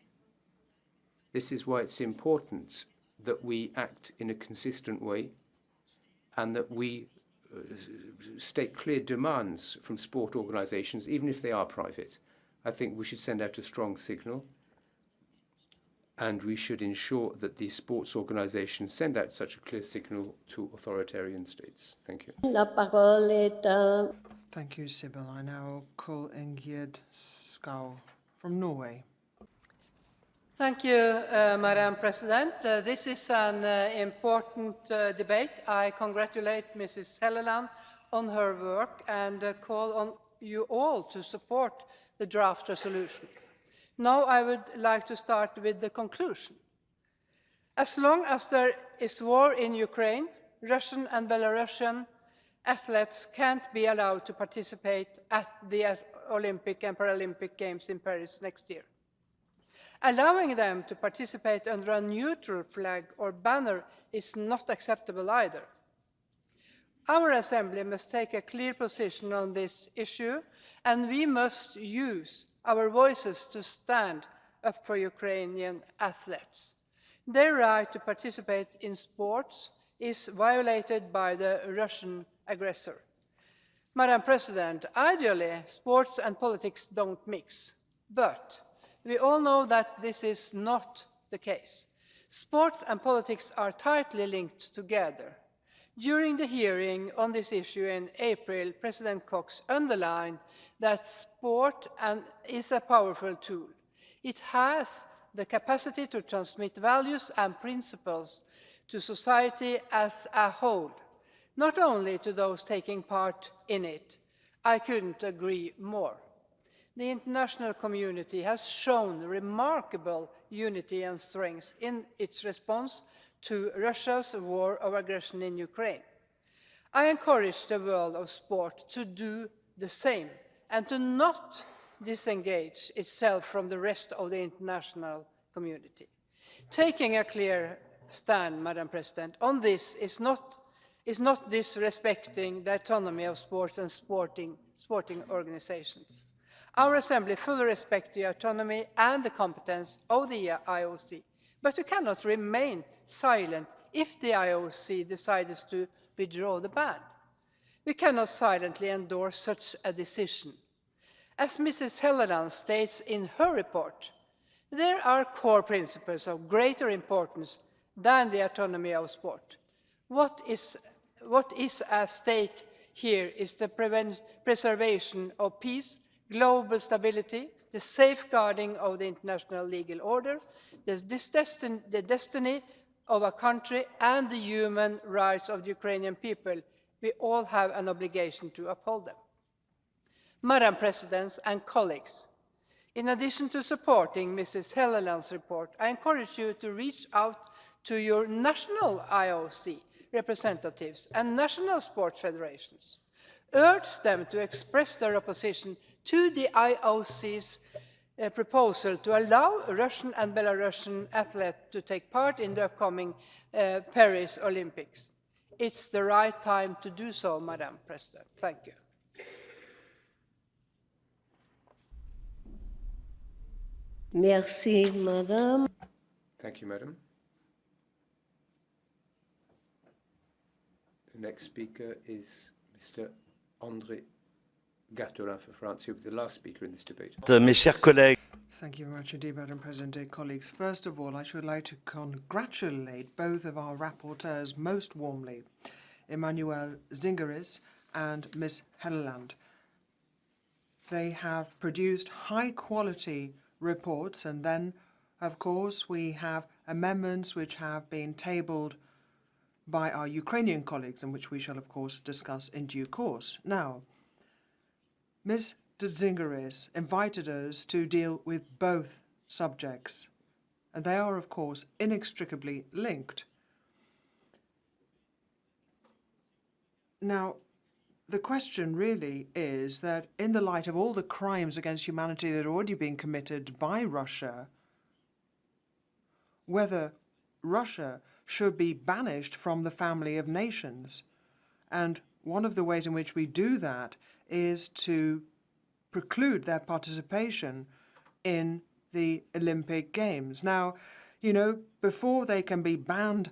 This is why it's important that we act in a consistent way and that we state clear demands from sport organizations, even if they are private. I think we should send out a strong signal, and we should ensure that these sports organizations send out such a clear signal to authoritarian states. Thank you. Thank you, Sibyl. I now call Ingrid Skau from Norway. Thank you, Madam President. This is an important debate. I congratulate Mrs. Helleland on her work and call on you all to support the draft resolution. Now I would like to start with the conclusion. As long as there is war in Ukraine, Russian and Belarusian athletes can't be allowed to participate at the Olympic and Paralympic Games in Paris next year. Allowing them to participate under a neutral flag or banner is not acceptable either. Our Assembly must take a clear position on this issue, and we must use our voices to stand up for Ukrainian athletes. Their right to participate in sports is violated by the Russian aggressor. Madam President, ideally, sports and politics don't mix, but we all know that this is not the case. Sports and politics are tightly linked together. During the hearing on this issue in April, President Cox underlined that sport is a powerful tool. It has the capacity to transmit values and principles to society as a whole, not only to those taking part in it. I couldn't agree more. The international community has shown remarkable unity and strength in its response to Russia's war of aggression in Ukraine. I encourage the world of sport to do the same and to not disengage itself from the rest of the international community. Taking a clear stand, Madam President, on this is not disrespecting the autonomy of sports and sporting organizations. Our Assembly fully respects the autonomy and the competence of the IOC, but we cannot remain silent if the IOC decides to withdraw the ban. We cannot silently endorse such a decision. As Mrs. Helleland states in her report, there are core principles of greater importance than the autonomy of sport. What is at stake here is the preservation of peace, global stability, the safeguarding of the international legal order, the destiny of a country, and the human rights of the Ukrainian people. We all have an obligation to uphold them. Madam President and colleagues, in addition to supporting Mrs. Helleland's report, I encourage you to reach out to your national IOC representatives and national sports federations. Urge them to express their opposition to the IOC's proposal to allow Russian and Belarusian athletes to take part in the upcoming Paris Olympics. It's the right time to do so, Madam President. Thank you. Merci, Madame. Thank you, Madam. The next speaker is Mr. André Gattelin for France. He'll be the last speaker in this debate. Mes chers collègues. Thank you very much indeed, Madam President, dear colleagues. First of all, I should like to congratulate both of our rapporteurs most warmly, Emmanuel Zingeris and Ms. Helleland. They have produced high-quality reports, and then, of course, we have amendments which have been tabled by our Ukrainian colleagues, and which we shall, of course, discuss in due course. Now, Ms. Zingeris invited us to deal with both subjects, and they are, of course, inextricably linked. Now, the question really is that in the light of all the crimes against humanity that are already being committed by Russia, whether Russia should be banished from the family of nations. And one of the ways in which we do that is to preclude their participation in the Olympic Games. Now, you know, before they can be banned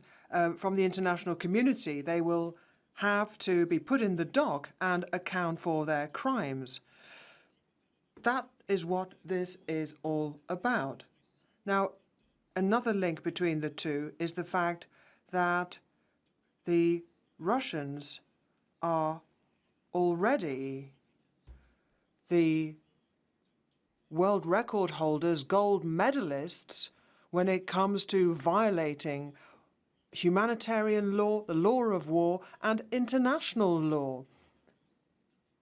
from the international community, they will have to be put in the dock and account for their crimes. That is what this is all about. Now, another link between the two is the fact that the Russians are already the world record holders, gold medalists, when it comes to violating humanitarian law, the law of war, and international law.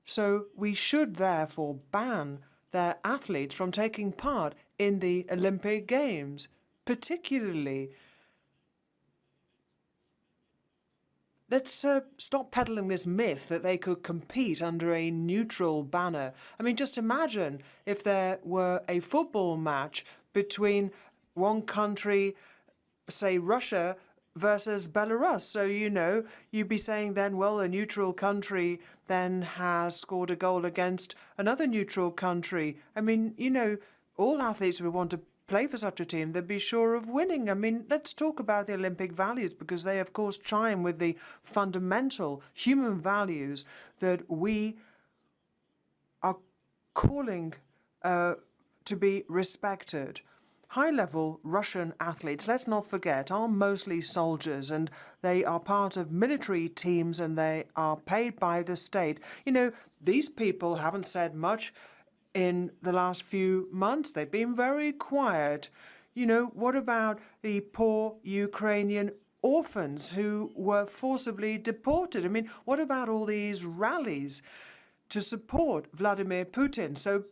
So we should therefore ban their athletes from taking part in the Olympic Games, particularly. Let's stop peddling this myth that they could compete under a neutral banner. I mean, just imagine if there were a football match between one country, say Russia, versus Belarus. So, you know, you'd be saying then, well, a neutral country then has scored a goal against another neutral country. I mean, you know, all athletes would want to play for such a team, they'd be sure of winning. I mean, let's talk about the Olympic values, because they, of course, chime with the fundamental human values that we are calling to be respected. High-level Russian athletes, let's not forget, are mostly soldiers, and they are part of military teams, and they are paid by the state. You know, these people haven't said much in the last few months. They've been very quiet. You know, what about the poor Ukrainian orphans who were forcibly deported? I mean, what about all these rallies to support Vladimir Putin. So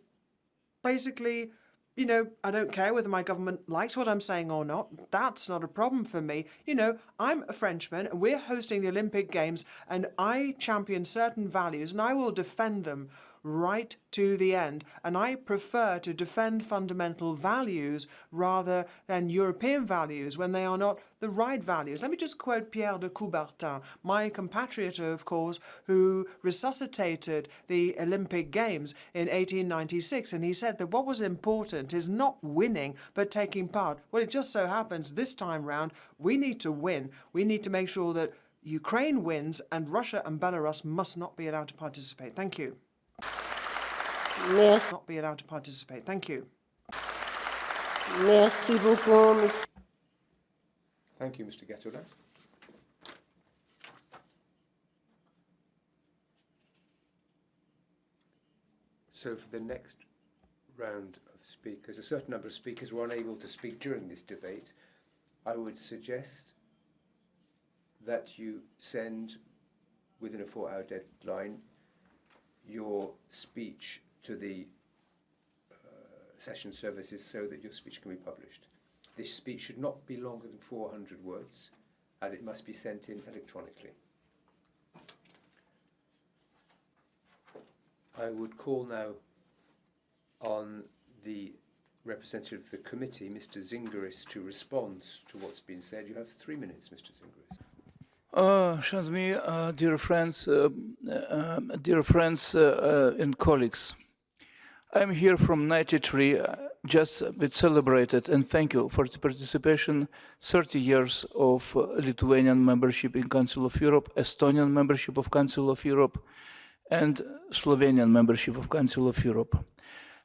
basically, you know, I don't care whether my government likes what I'm saying or not. That's not a problem for me. You know, I'm a Frenchman and we're hosting the Olympic Games and I champion certain values and I will defend them right to the end. And I prefer to defend fundamental values rather than European values when they are not the right values. Let me just quote Pierre de Coubertin, my compatriot, of course, who resuscitated the Olympic Games in 1896. And he said that what was important is not winning, but taking part. Well, it just so happens this time round, we need to win. We need to make sure that Ukraine wins and Russia and Belarus must not be allowed to participate. Thank you. Merci. Not be allowed to participate. Thank you. Merci beaucoup, Monsieur. Thank you, Mr. Getula. So for the next round of speakers, a certain number of speakers were unable to speak during this debate. I would suggest that you send, within a 4-hour deadline, your speech to the session services so that your speech can be published. This speech should not be longer than 400 words and it must be sent in electronically. I would call now on the representative of the committee, Mr. Zingeris, to respond to what's been said. You have 3 minutes, Mr. Zingeris. Shazmi, dear friends and colleagues, I'm here from 93, just a bit celebrated, and thank you for the participation, 30 years of Lithuanian membership in Council of Europe, Estonian membership of Council of Europe, and Slovenian membership of Council of Europe.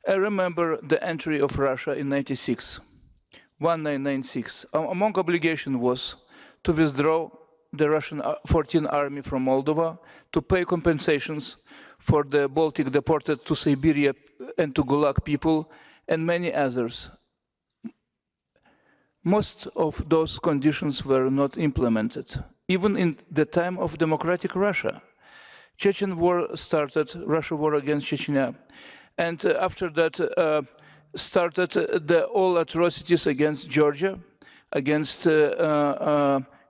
I remember the entry of Russia in 1996. Among obligations was to withdraw the Russian 14th Army from Moldova, to pay compensations for the Baltic deported to Siberia and to Gulag people, and many others. Most of those conditions were not implemented, even in the time of democratic Russia. Chechen war started, Russia war against Chechnya, and after that started all atrocities against Georgia, against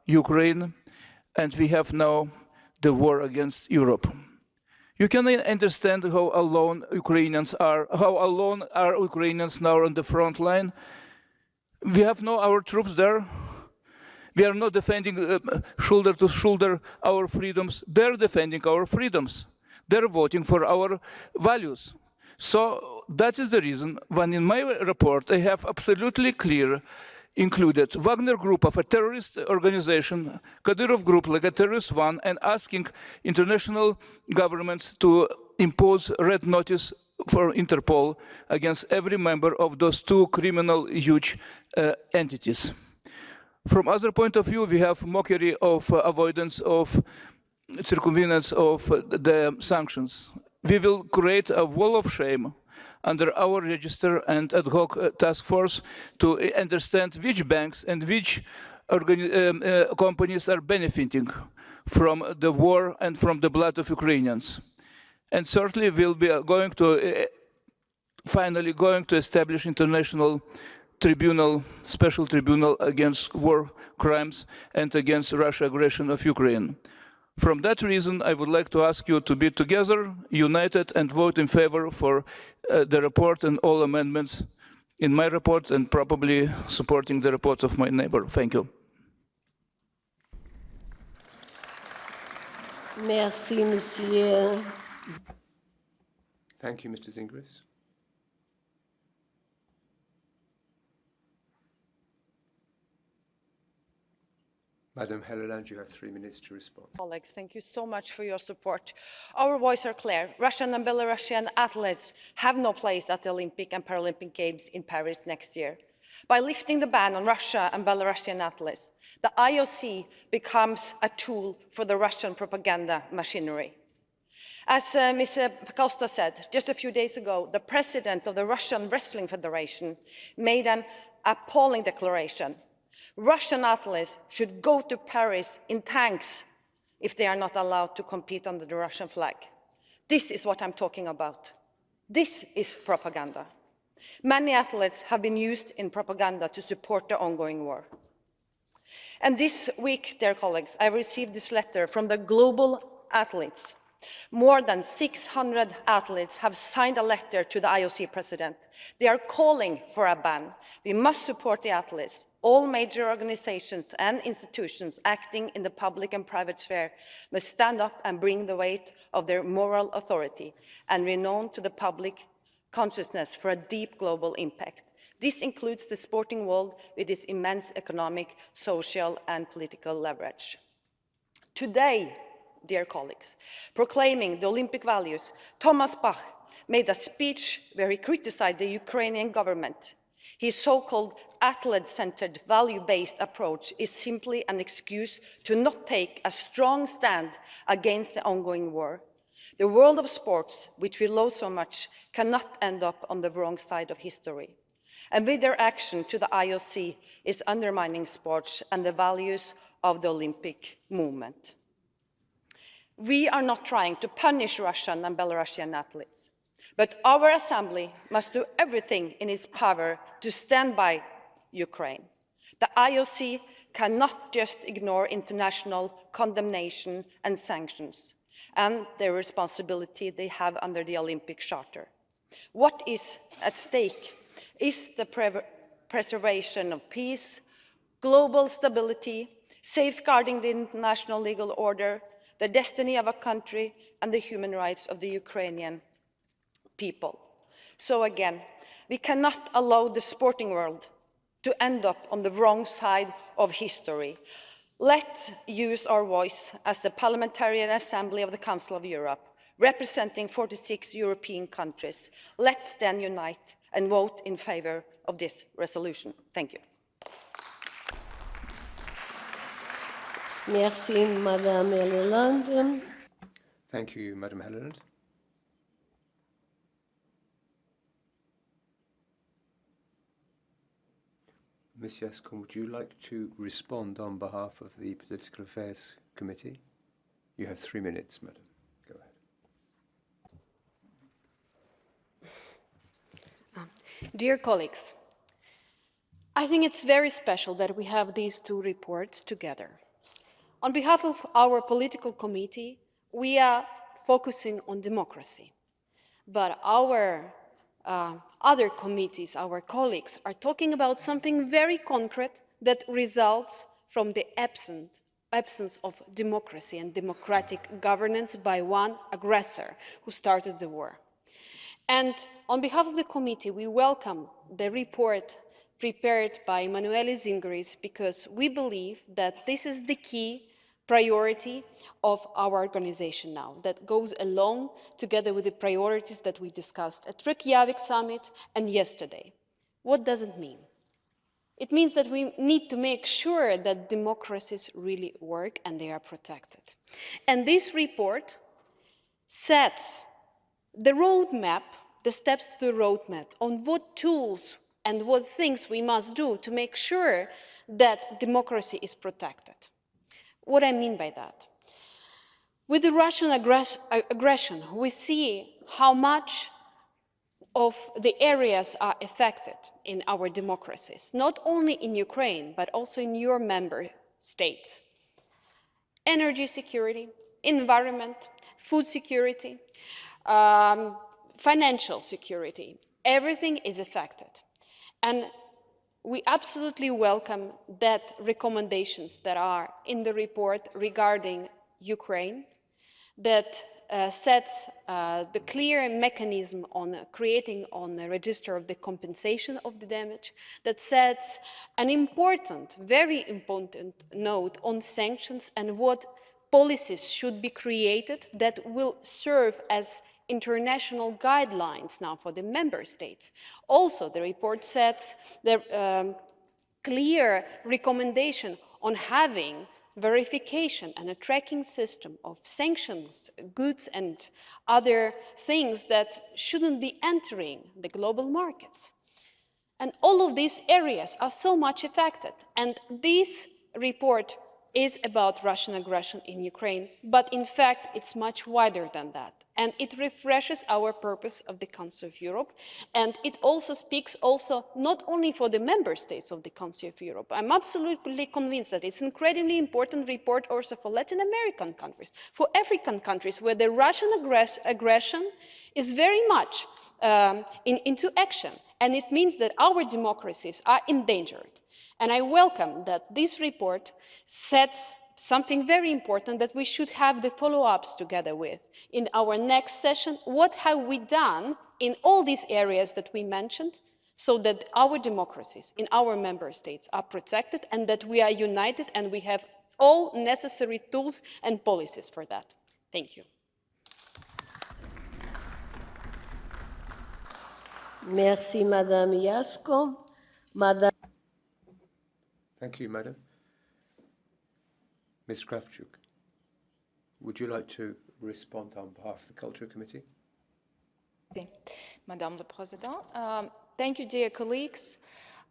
Ukraine, and we have now the war against Europe. You can understand how alone Ukrainians are, how alone are Ukrainians now on the front line. We have now our troops there. We are not defending shoulder to shoulder our freedoms. They're defending our freedoms. They're voting for our values. So that is the reason when in my report I have absolutely clear included Wagner Group of a terrorist organization, Kadyrov Group like a terrorist one, and asking international governments to impose red notice for Interpol against every member of those two criminal huge entities. From other point of view, we have mockery of avoidance of circumvenance of the sanctions. We will create a wall of shame under our register and ad hoc task force to understand which banks and which companies are benefiting from the war and from the blood of Ukrainians. And certainly we'll be going to, finally going to establish international tribunal, special tribunal against war crimes and against Russian aggression of Ukraine. From that reason, I would like to ask you to be together, united, and vote in favor for the report and all amendments in my report, and probably supporting the report of my neighbor. Thank you. Merci, Monsieur. Thank you, Mr. Zingeris. Madam Helleland, you have 3 minutes to respond. Colleagues, thank you so much for your support. Our voices are clear. Russian and Belarusian athletes have no place at the Olympic and Paralympic Games in Paris next year. By lifting the ban on Russia and Belarusian athletes, the IOC becomes a tool for the Russian propaganda machinery. As Ms. Costa said, just a few days ago, the president of the Russian Wrestling Federation made an appalling declaration. Russian athletes should go to Paris in tanks if they are not allowed to compete under the Russian flag. This is what I'm talking about. This is propaganda. Many athletes have been used in propaganda to support the ongoing war. And this week, dear colleagues, I received this letter from the global athletes. More than 600 athletes have signed a letter to the IOC president. They are calling for a ban. We must support the athletes. All major organizations and institutions acting in the public and private sphere must stand up and bring the weight of their moral authority and renown to the public consciousness for a deep global impact. This includes the sporting world with its immense economic, social, and political leverage. Today, dear colleagues, proclaiming the Olympic values, Thomas Bach made a speech where he criticized the Ukrainian government. His so-called athlete-centered, value-based approach is simply an excuse to not take a strong stand against the ongoing war. The world of sports, which we love so much, cannot end up on the wrong side of history. And with their action to the IOC is undermining sports and the values of the Olympic movement. We are not trying to punish Russian and Belarusian athletes, but our assembly must do everything in its power to stand by Ukraine. The IOC cannot just ignore international condemnation and sanctions and the responsibility they have under the Olympic Charter. What is at stake is the preservation of peace, global stability, safeguarding the international legal order, the destiny of a country, and the human rights of the Ukrainian people. So again, we cannot allow the sporting world to end up on the wrong side of history. Let's use our voice as the Parliamentary Assembly of the Council of Europe, representing 46 European countries. Let's then unite and vote in favor of this resolution. Thank you. Merci, Madame Helleland. Thank you, Madam Helleland. Ms. Yaskon, would you like to respond on behalf of the Political Affairs Committee? You have 3 minutes, Madam. Go ahead. Dear colleagues, I think it's very special that we have these two reports together. On behalf of our political committee, we are focusing on democracy, but our other committees, our colleagues, are talking about something very concrete that results from the absence of democracy and democratic governance by one aggressor who started the war. And on behalf of the committee, we welcome the report prepared by Emanuele Zingeris because we believe that this is the key priority of our organization now, that goes along together with the priorities that we discussed at Reykjavik summit and yesterday. What does it mean? It means that we need to make sure that democracies really work and they are protected. And this report sets the roadmap, the steps to the roadmap on what tools and what things we must do to make sure that democracy is protected. What I mean by that? With the Russian aggression, we see how much of the areas are affected in our democracies, not only in Ukraine, but also in your member states. Energy security, environment, food security, financial security, everything is affected. And we absolutely welcome that recommendations that are in the report regarding Ukraine, that sets the clear mechanism on creating on the register of the compensation of the damage, that sets an important, very important note on sanctions and what policies should be created that will serve as international guidelines now for the member states. Also, the report sets the clear recommendation on having verification and a tracking system of sanctions, goods and other things that shouldn't be entering the global markets. And all of these areas are so much affected. And this report is about Russian aggression in Ukraine, but in fact, it's much wider than that. And it refreshes our purpose of the Council of Europe, and it also speaks not only for the member states of the Council of Europe. I'm absolutely convinced that it's an incredibly important report also for Latin American countries, for African countries, where the Russian aggression is very much into action. And it means that our democracies are endangered. And I welcome that this report sets something very important that we should have the follow-ups together with. In our next session, what have we done in all these areas that we mentioned so that our democracies in our member states are protected and that we are united and we have all necessary tools and policies for that. Thank you. Merci, Madame Iasko. Madame. Thank you, Madam. Ms. Kravchuk, would you like to respond on behalf of the Culture Committee? Madame la Présidente. Thank you, dear colleagues.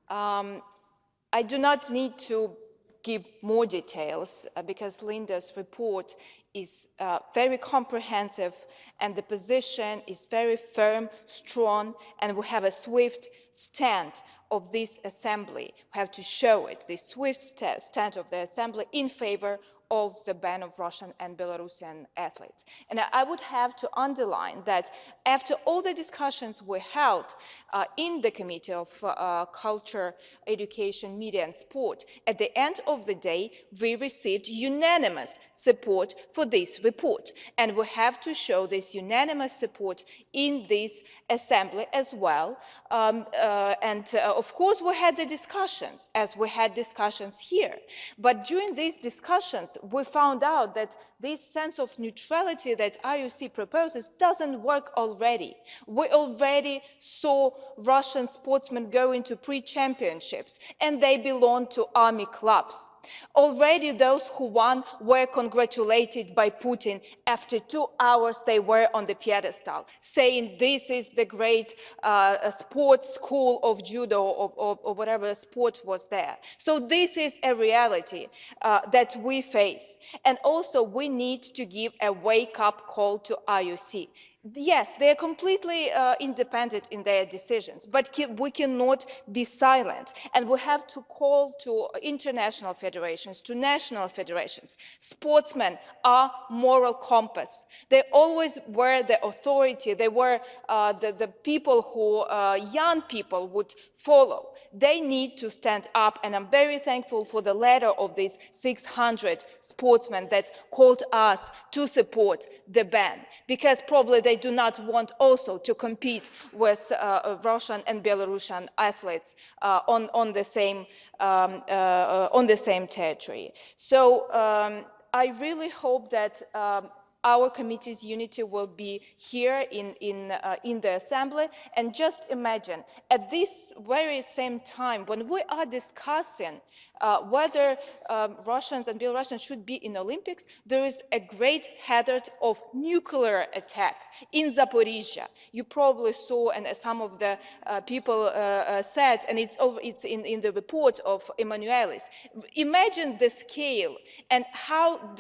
I do not need to give more details because Linda's report is very comprehensive and the position is very firm, strong, and we have a swift stand of this assembly. We have to show it, the swift stand of the assembly in favor of the ban of Russian and Belarusian athletes. And I would have to underline that after all the discussions we held in the Committee of Culture, Education, Media and Sport, at the end of the day, we received unanimous support for this report. And we have to show this unanimous support in this assembly as well. Of course, we had the discussions, as we had discussions here. But during these discussions, we found out that this sense of neutrality that IOC proposes doesn't work already. We already saw Russian sportsmen go into pre-championships, and they belong to army clubs. Already those who won were congratulated by Putin. After 2 hours, they were on the pedestal, saying this is the great sports school of judo or whatever sport was there. So this is a reality that we face. And also we need to give a wake-up call to IOC. Yes, they are completely independent in their decisions, but we cannot be silent. And we have to call to international federations, to national federations. Sportsmen are moral compass. They always were the authority. They were the people who young people would follow. They need to stand up, and I'm very thankful for the letter of these 600 sportsmen that called us to support the ban, because probably they do not want also to compete with Russian and Belarusian athletes on the same territory. So I really hope that our committee's unity will be here in the assembly. And just imagine, at this very same time, when we are discussing whether Russians and Belarusians should be in Olympics, there is a great hazard of nuclear attack in Zaporizhia. You probably saw, and some of the people said, and it's in the report of Emanuelis. Imagine the scale and how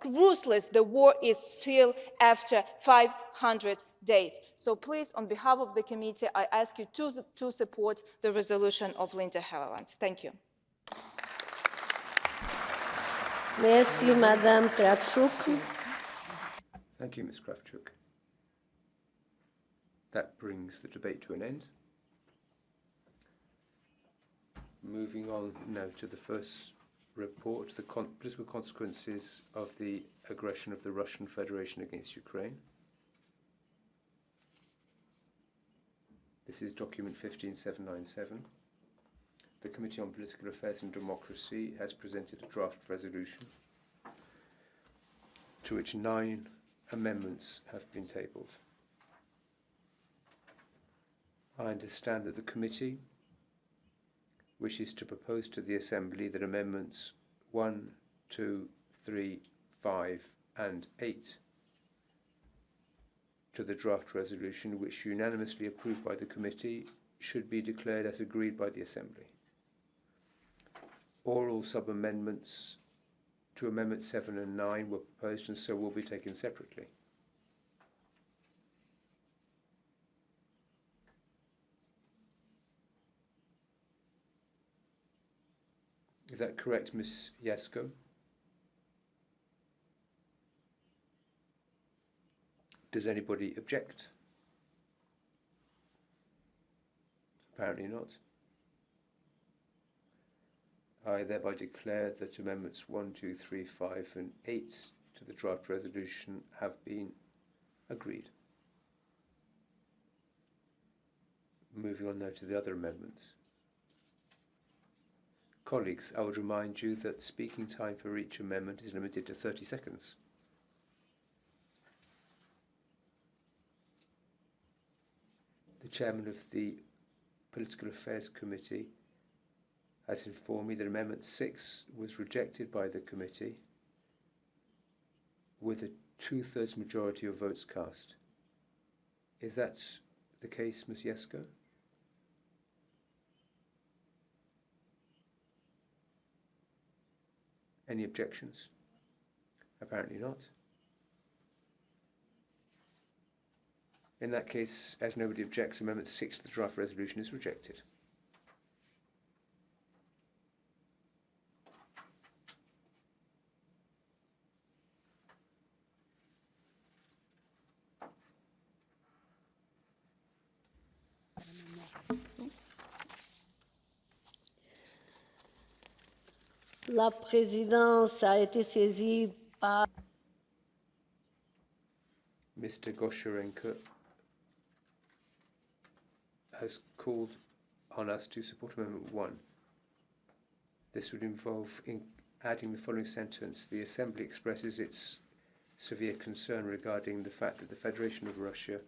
ruthless the war is still after 500 days. So please, on behalf of the committee, I ask you to support the resolution of Linda Helleland. Thank you. Merci, Madame Kravchuk. Thank you, Ms. Kravchuk. That brings the debate to an end. Moving on now to the first report, the political consequences of the aggression of the Russian Federation against Ukraine. This is document 15797. The Committee on Political Affairs and Democracy has presented a draft resolution to which 9 amendments have been tabled. I understand that the committee wishes to propose to the Assembly that amendments 1, 2, 3, 5 and 8 to the draft resolution, which unanimously approved by the committee, should be declared as agreed by the Assembly. Oral sub-amendments to Amendments 7 and 9 were proposed and so will be taken separately. Is that correct, Ms. Yasko? Does anybody object? Apparently not. I thereby declare that Amendments 1, 2, 3, 5 and 8 to the draft resolution have been agreed. Moving on now to the other amendments. Colleagues, I would remind you that speaking time for each amendment is limited to 30 seconds. The chairman of the Political Affairs Committee has informed me that Amendment 6 was rejected by the committee with a 2/3 majority of votes cast. Is that the case, Ms. Jesko? Any objections? Apparently not. In that case, as nobody objects, Amendment 6 to the draft resolution is rejected. La présidence a été saisie par... Mr. Gosharenko has called on us to support Amendment 1. This would involve adding the following sentence: the Assembly expresses its severe concern regarding the fact that the Federation of Russia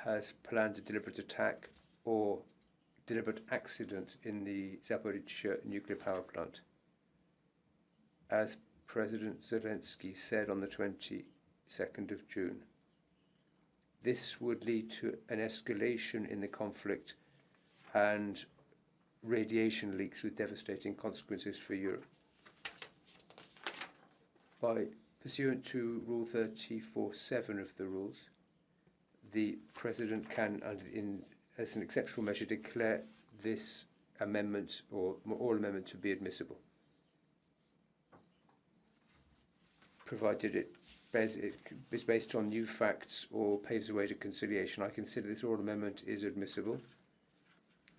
has planned a deliberate attack or deliberate accident in the Zaporizhzhia nuclear power plant. As President Zelensky said on the 22nd of June, this would lead to an escalation in the conflict and radiation leaks with devastating consequences for Europe. By pursuant to Rule 34(7) of the rules, the President can, as an exceptional measure, declare this amendment or oral amendment to be admissible, provided it is based on new facts or paves the way to conciliation. I consider this oral amendment is admissible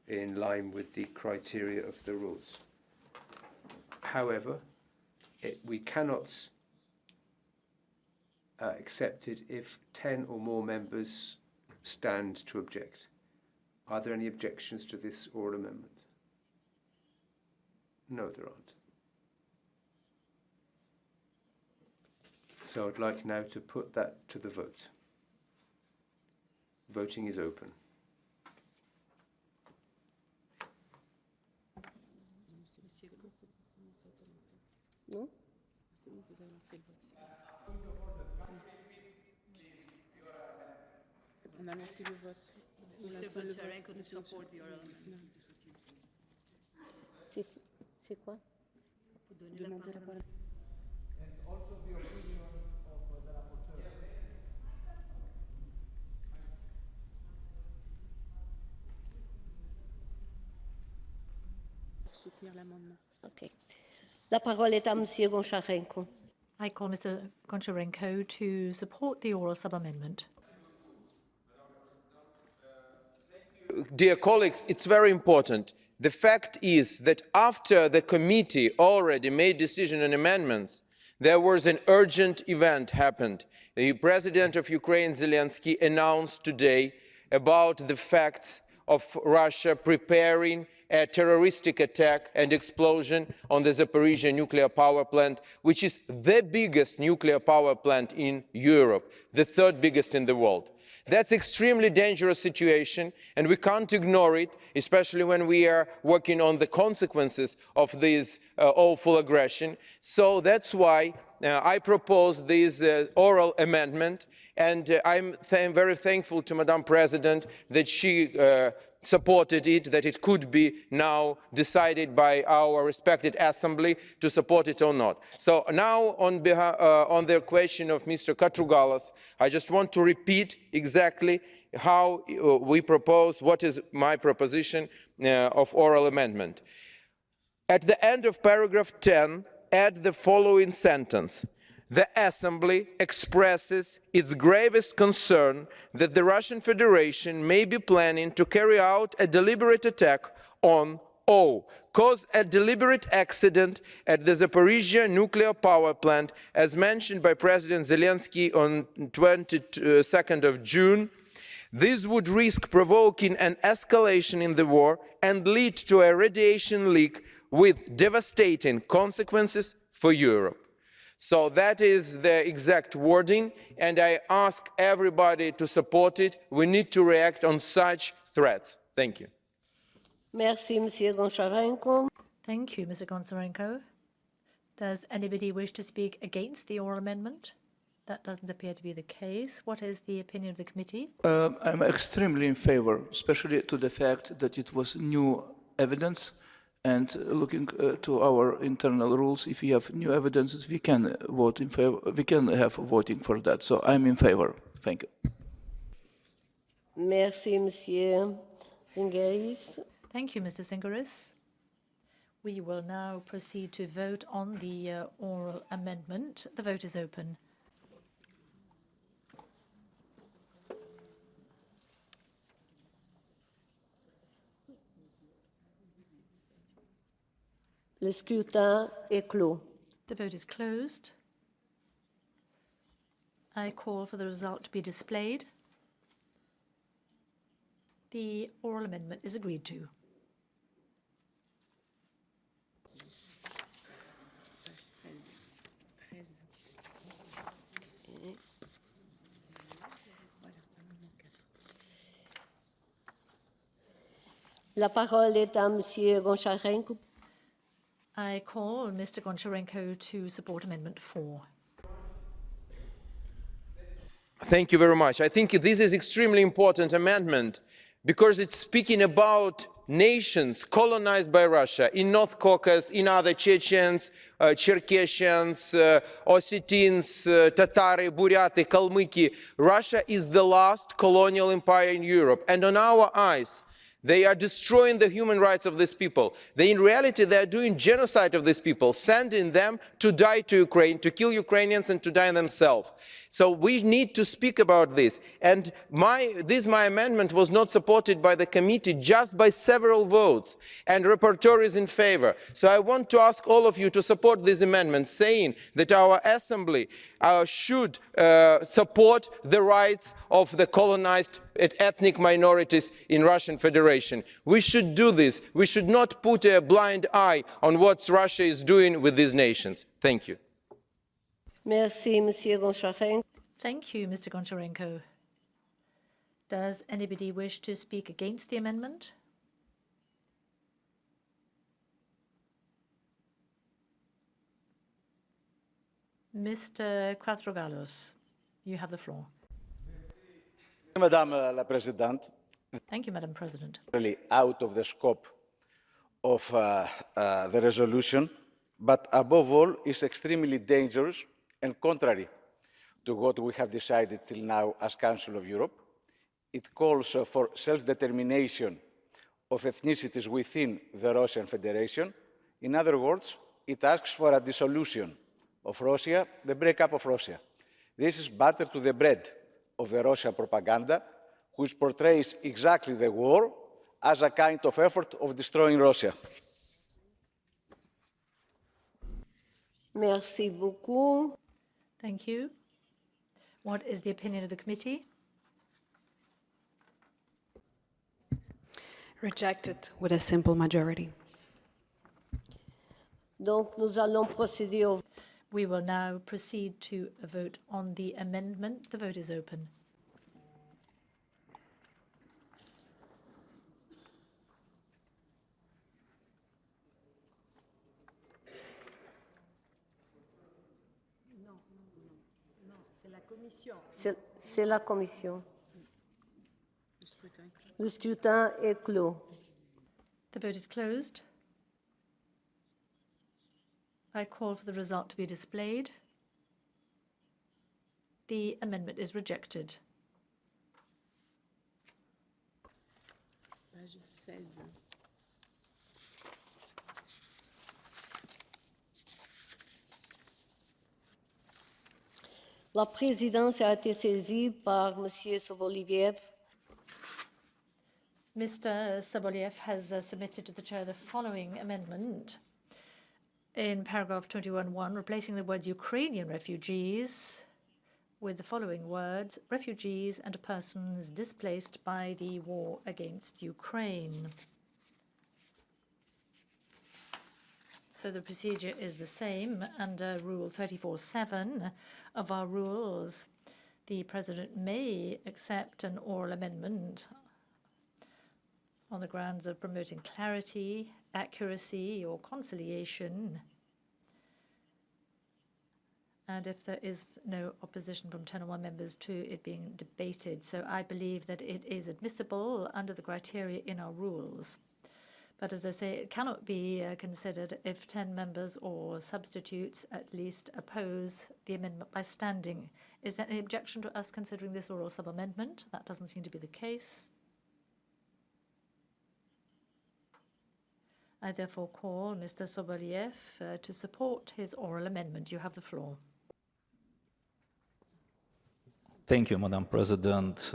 in line with the criteria of the rules. However, we cannot accept it if 10 or more members stand to object. Are there any objections to this oral amendment? No, there aren't. So I'd like now to put that to the vote. Voting is open. No? On a lancé le vote. Mr. Gutierrez could support the oral amendment. C'est quoi? Demander la parole. And also the opinion of the rapporteur. Pour soutenir l'amendement. Okay. La parole est à Monsieur Goncharenko. I call Mr. Goncharenko to support the oral sub-amendment. Dear colleagues, it's very important. The fact is that after the committee already made decision on amendments, there was an urgent event happened. The President of Ukraine, Zelensky, announced today about the facts of Russia preparing a terroristic attack and explosion on the Zaporizhzhia nuclear power plant, which is the biggest nuclear power plant in Europe, the third biggest in the world. That's an extremely dangerous situation, and we can't ignore it, especially when we are working on the consequences of this awful aggression. So that's why I propose this oral amendment, and I'm very thankful to Madam President that she supported it, that it could be now decided by our respected assembly to support it or not. So now on the question of Mr. Katrougalas, I just want to repeat exactly how we propose, what is my proposition of oral amendment. At the end of paragraph 10, add the following sentence. The Assembly expresses its gravest concern that the Russian Federation may be planning to carry out a deliberate attack on or cause a deliberate accident at the Zaporizhzhia nuclear power plant, as mentioned by President Zelensky on 22nd of June. This would risk provoking an escalation in the war and lead to a radiation leak with devastating consequences for Europe. So that is the exact wording, and I ask everybody to support it. We need to react on such threats. Thank you. Merci, Monsieur Goncharenko. Thank you, Mr. Goncharenko. Does anybody wish to speak against the oral amendment? That doesn't appear to be the case. What is the opinion of the committee? I'm extremely in favor, especially to the fact that it was new evidence. And looking to our internal rules, if we have new evidences, we can vote in favor. We can have voting for that. So I'm in favor. Thank you. Merci, Monsieur Zingeris. Thank you, Mr. Zingeris. We will now proceed to vote on the oral amendment. The vote is open. Le scrutin est clos. The vote is closed. I call for the result to be displayed. The oral amendment is agreed to. La parole est à Monsieur Goncharenko. I call Mr. Goncharenko to support Amendment 4. Thank you very much. I think this is extremely important amendment because it's speaking about nations colonized by Russia in North Caucasus, in other Chechens, Cherkessians, Ossetians, Tatari, Buryati, Kalmyki. Russia is the last colonial empire in Europe, and on our eyes, they are destroying the human rights of these people. In reality, they are doing genocide of these people, sending them to die to Ukraine, to kill Ukrainians and to die themselves. So we need to speak about this. And my amendment was not supported by the committee, just by several votes. And the rapporteur is in favor. So I want to ask all of you to support this amendment, saying that our assembly should support the rights of the colonized ethnic minorities in Russian Federation. We should do this. We should not put a blind eye on what Russia is doing with these nations. Thank you. Merci, Monsieur Goncharenko. Thank you, Mr. Goncharenko. Does anybody wish to speak against the amendment? Mr. Katrougalas, you have the floor. Madame la Présidente. Thank you, Madam President. Really out of the scope of the resolution, but above all is extremely dangerous and contrary to what we have decided till now as Council of Europe. It calls for self-determination of ethnicities within the Russian Federation. In other words, it asks for a dissolution of Russia, the breakup of Russia. This is butter to the bread of the Russian propaganda, which portrays exactly the war as a kind of effort of destroying Russia. Merci beaucoup. Thank you. What is the opinion of the committee? Rejected with a simple majority. Donc, nous allons procéder au... We will now proceed to a vote on the amendment. The vote is open. C'est la commission. Le scrutin est clos. The vote is closed. I call for the result to be displayed. The amendment is rejected. Page 16. La présidence a été saisie par M. Soboliev. Mr. Soboliev has submitted to the chair the following amendment. In paragraph 21.1, replacing the words Ukrainian refugees with the following words, refugees and persons displaced by the war against Ukraine. So the procedure is the same under Rule 34.7 of our rules. The President may accept an oral amendment on the grounds of promoting clarity, accuracy, or conciliation. And if there is no opposition from 10 or more members to it being debated. So I believe that it is admissible under the criteria in our rules. But as I say, it cannot be considered if 10 members or substitutes at least oppose the amendment by standing. Is there any objection to us considering this oral sub-amendment? That doesn't seem to be the case. I therefore call Mr. Soboliev to support his oral amendment. You have the floor. Thank you, Madam President.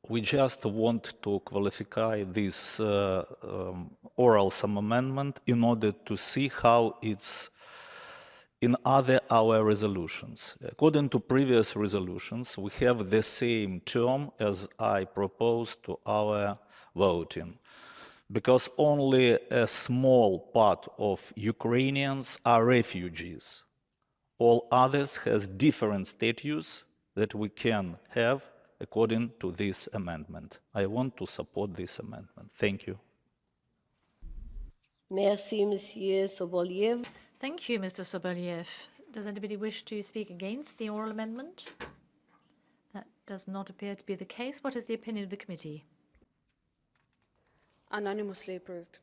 We just want to qualify this oral sub-amendment in order to see how it's in our resolutions. According to previous resolutions, we have the same term as I proposed to our voting, because only a small part of Ukrainians are refugees. All others has different status that we can have according to this amendment. I want to support this amendment. Thank you. Merci, Monsieur Soboliev. Thank you, Mr. Soboliev. Does anybody wish to speak against the oral amendment? That does not appear to be the case. What is the opinion of the committee? Unanimously approved.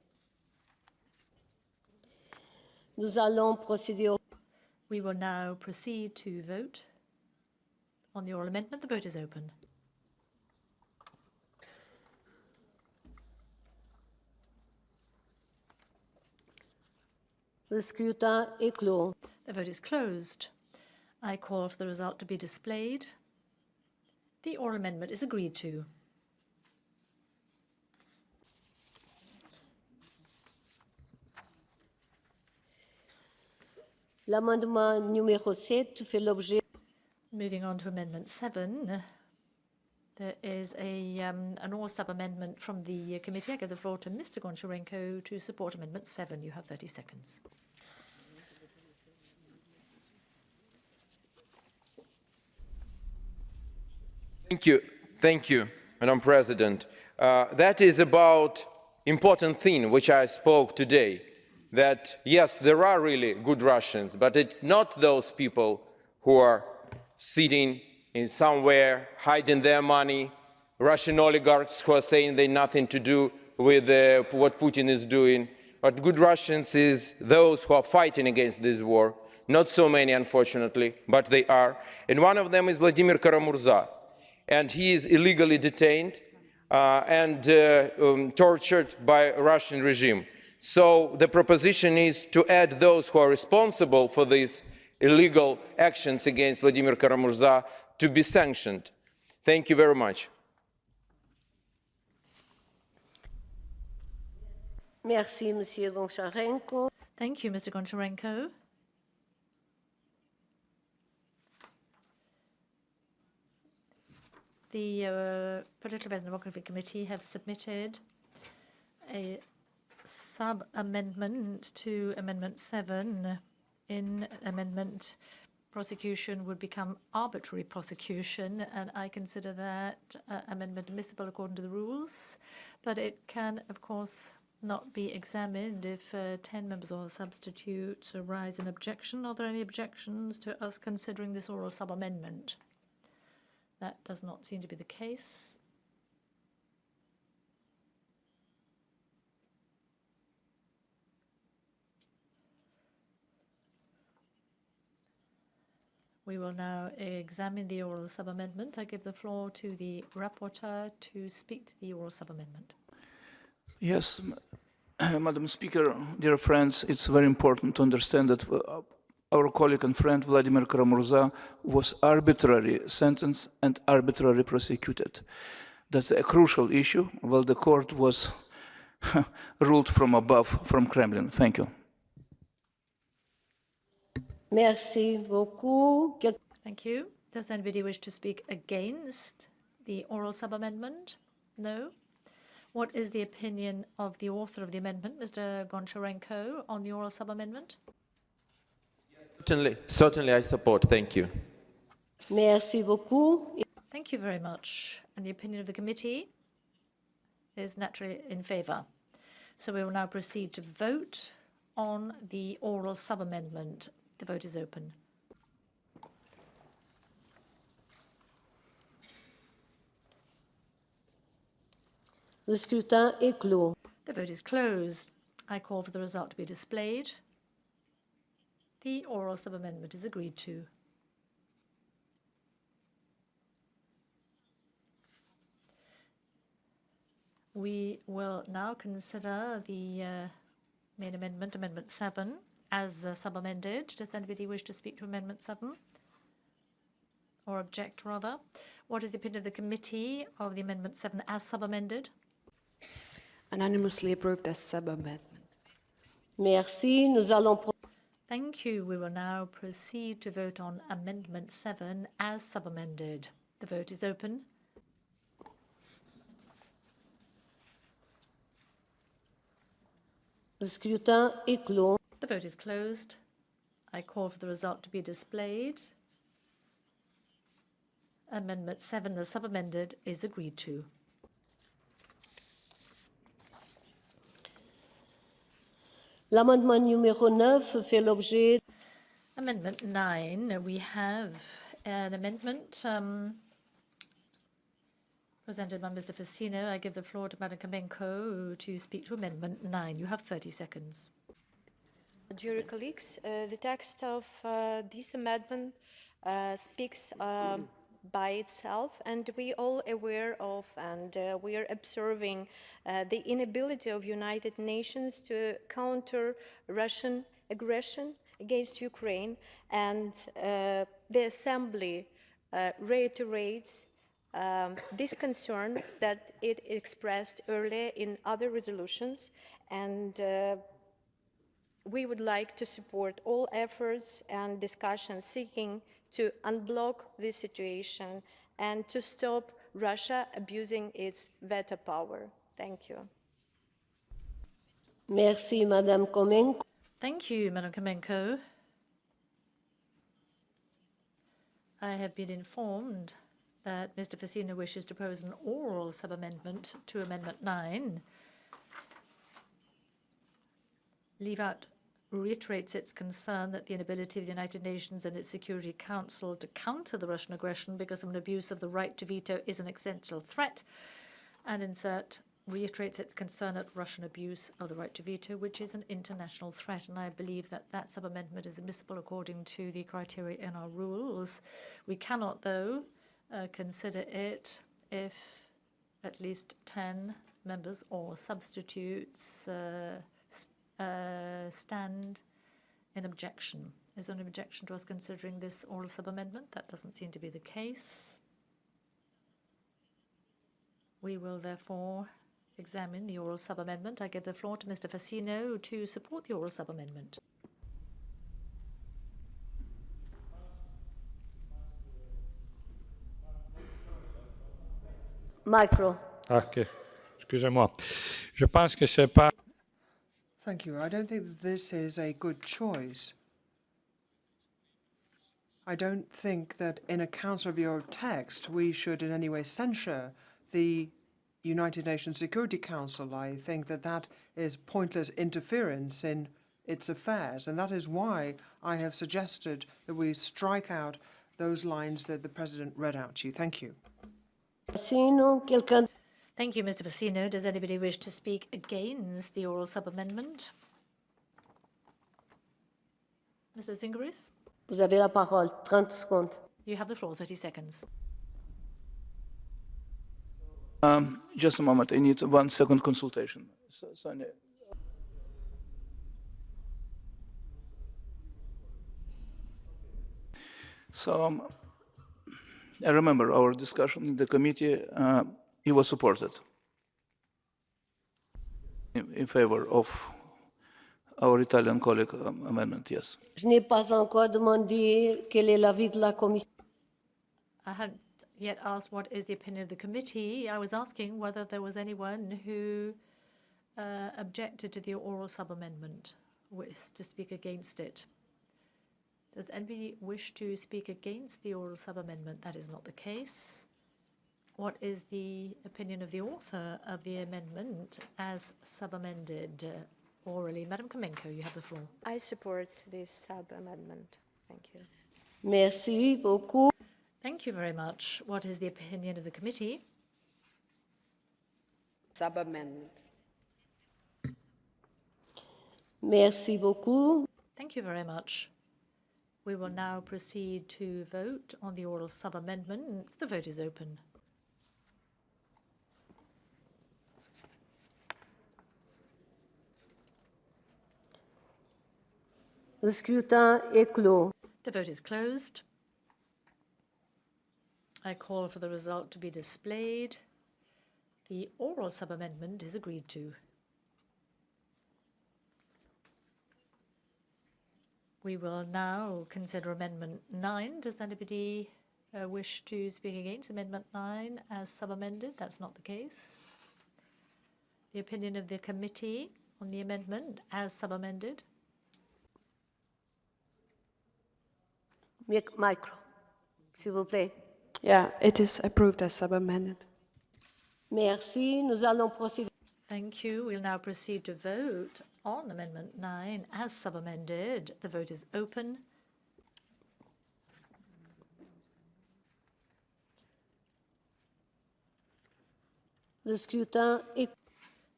Nous allons procéder. We will now proceed to vote on the oral amendment. The vote is open. Le scrutin est clos. The vote is closed. I call for the result to be displayed. The oral amendment is agreed to. L'amendement numéro 7 fait l'objet. Moving on to Amendment 7, there is an oral sub-amendment from the committee. I give the floor to Mr. Goncharenko to support Amendment 7. You have 30 seconds. Thank you, Madam President. That is about important thing which I spoke today, that yes, there are really good Russians, but it's not those people who are sitting in somewhere, hiding their money, Russian oligarchs who are saying they have nothing to do with what Putin is doing. But good Russians is those who are fighting against this war. Not so many, unfortunately, but they are. And one of them is Vladimir Kara-Murza. And he is illegally detained and tortured by the Russian regime. So the proposition is to add those who are responsible for these illegal actions against Vladimir Kara-Murza to be sanctioned. Thank you very much. Merci, Monsieur Goncharenko. Thank you, Mr. Goncharenko. The Political Affairs and Democracy Committee have submitted a sub-amendment to Amendment 7. In amendment, prosecution would become arbitrary prosecution, and I consider that amendment admissible according to the rules, but it can, of course, not be examined if 10 members or substitutes raise an objection. Are there any objections to us considering this oral sub-amendment? That does not seem to be the case. We will now examine the oral sub-amendment. I give the floor to the rapporteur to speak to the oral sub-amendment. Yes, Madam Speaker, dear friends, it's very important to understand that our colleague and friend Vladimir Karamurza was arbitrarily sentenced and arbitrarily prosecuted. That's a crucial issue, while the court was ruled from above, from Kremlin. Thank you. Merci beaucoup. Thank you. Does anybody wish to speak against the oral sub-amendment? No. What is the opinion of the author of the amendment, Mr. Goncharenko, on the oral sub-amendment? Certainly I support. Thank you. Merci beaucoup. Thank you very much. And the opinion of the committee is naturally in favour. So we will now proceed to vote on the oral sub-amendment. The vote is open. Le scrutin est clos. The vote is closed. I call for the result to be displayed. The oral sub-amendment is agreed to. We will now consider the main amendment, Amendment 7, as sub-amended. Does anybody wish to speak to Amendment 7? Or object, rather? What is the opinion of the committee of the Amendment 7 as sub-amended? Unanimously approved as sub-amendment. Merci. Nous allons. Thank you. We will now proceed to vote on Amendment 7 as sub-amended. The vote is open. Le scrutin est clos. The vote is closed. I call for the result to be displayed. Amendment 7, as sub-amended, is agreed to. L'amendement numéro 9 fait l'objet. Amendment 9, we have an amendment presented by Mr. Facino. I give the floor to Madam Kamenko to speak to Amendment 9. You have 30 seconds. Dear colleagues, the text of this amendment speaks by itself, and we all aware of, and we are observing the inability of United Nations to counter Russian aggression against Ukraine, and the Assembly reiterates this concern that it expressed earlier in other resolutions, and we would like to support all efforts and discussions seeking to unblock this situation and to stop Russia abusing its veto power. Thank you. Merci, Madame Kamenko. Thank you, Madam Kamenko. I have been informed that Mr. Facino wishes to propose an oral sub-amendment to Amendment 9. Leave out reiterates its concern that the inability of the United Nations and its Security Council to counter the Russian aggression because of an abuse of the right to veto is an existential threat, and insert reiterates its concern at Russian abuse of the right to veto, which is an international threat. And I believe that that sub-amendment is admissible according to the criteria in our rules. We cannot, though, consider it if at least 10 members or substitutes stand in objection. Is there an objection to us considering this oral sub-amendment? That doesn't seem to be the case. We will therefore examine the oral sub-amendment. I give the floor to Mr. Facino to support the oral sub-amendment. Micro. Ok, excusez-moi. Je pense que c'est pas. Thank you. I don't think that this is a good choice. I don't think that in account of your text we should in any way censure the United Nations Security Council. I think that that is pointless interference in its affairs, and that is why I have suggested that we strike out those lines that the President read out to you. Thank you. Thank you, Mr. Facino. Does anybody wish to speak against the oral sub-amendment? Mr. Zingaris? Vous avez la parole. 30 secondes. You have the floor, 30 seconds. Just a moment, I need 1 second consultation. Sonia. So I remember our discussion in the committee, it was supported in favor of our Italian colleague amendment, yes. Je n'ai pas encore demandé quel est l'avis de la commission. I hadn't yet asked what is the opinion of the committee. I was asking whether there was anyone who objected to the oral sub-amendment, wished to speak against it. Does anybody wish to speak against the oral sub-amendment? That is not the case. What is the opinion of the author of the amendment as sub-amended orally? Madam Kamenko, you have the floor. I support this sub-amendment. Thank you. Merci beaucoup. Thank you very much. What is the opinion of the committee? Sub-amendment. Merci beaucoup. Thank you very much. We will now proceed to vote on the oral sub-amendment. The vote is open. Le scrutin est clos. The vote is closed. I call for the result to be displayed. The oral sub-amendment is agreed to. We will now consider Amendment 9. Does anybody wish to speak against Amendment 9 as sub-amended? That's not the case. The opinion of the committee on the amendment as sub-amended? Micro, s'il vous plaît. Yeah, it is approved as sub-amended. Merci. Nous allons procéder. Thank you. We'll now proceed to vote on Amendment 9 as sub-amended. The vote is open. Le scrutin est...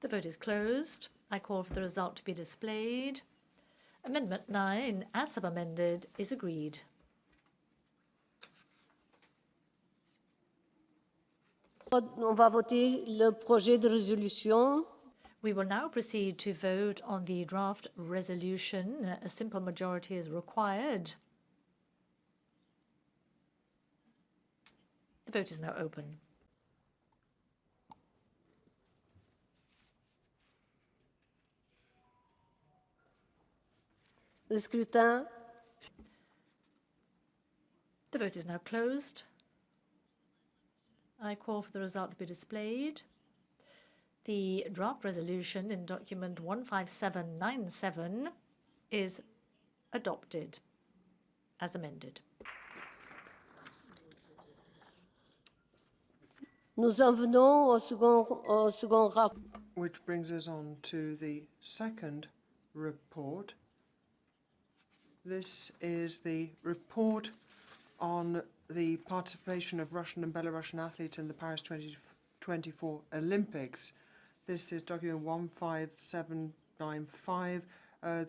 The vote is closed. I call for the result to be displayed. Amendment 9 as sub-amended is agreed. On va voter le projet de résolution. We will now proceed to vote on the draft resolution. A simple majority is required. The vote is now open. Le scrutin. The vote is now closed. I call for the result to be displayed. The draft resolution in document 15797 is adopted as amended. Nous en venons au second rapport. Which brings us on to the second report. This is the report on the participation of Russian and Belarusian athletes in the Paris 2024 Olympics. This is document 15795.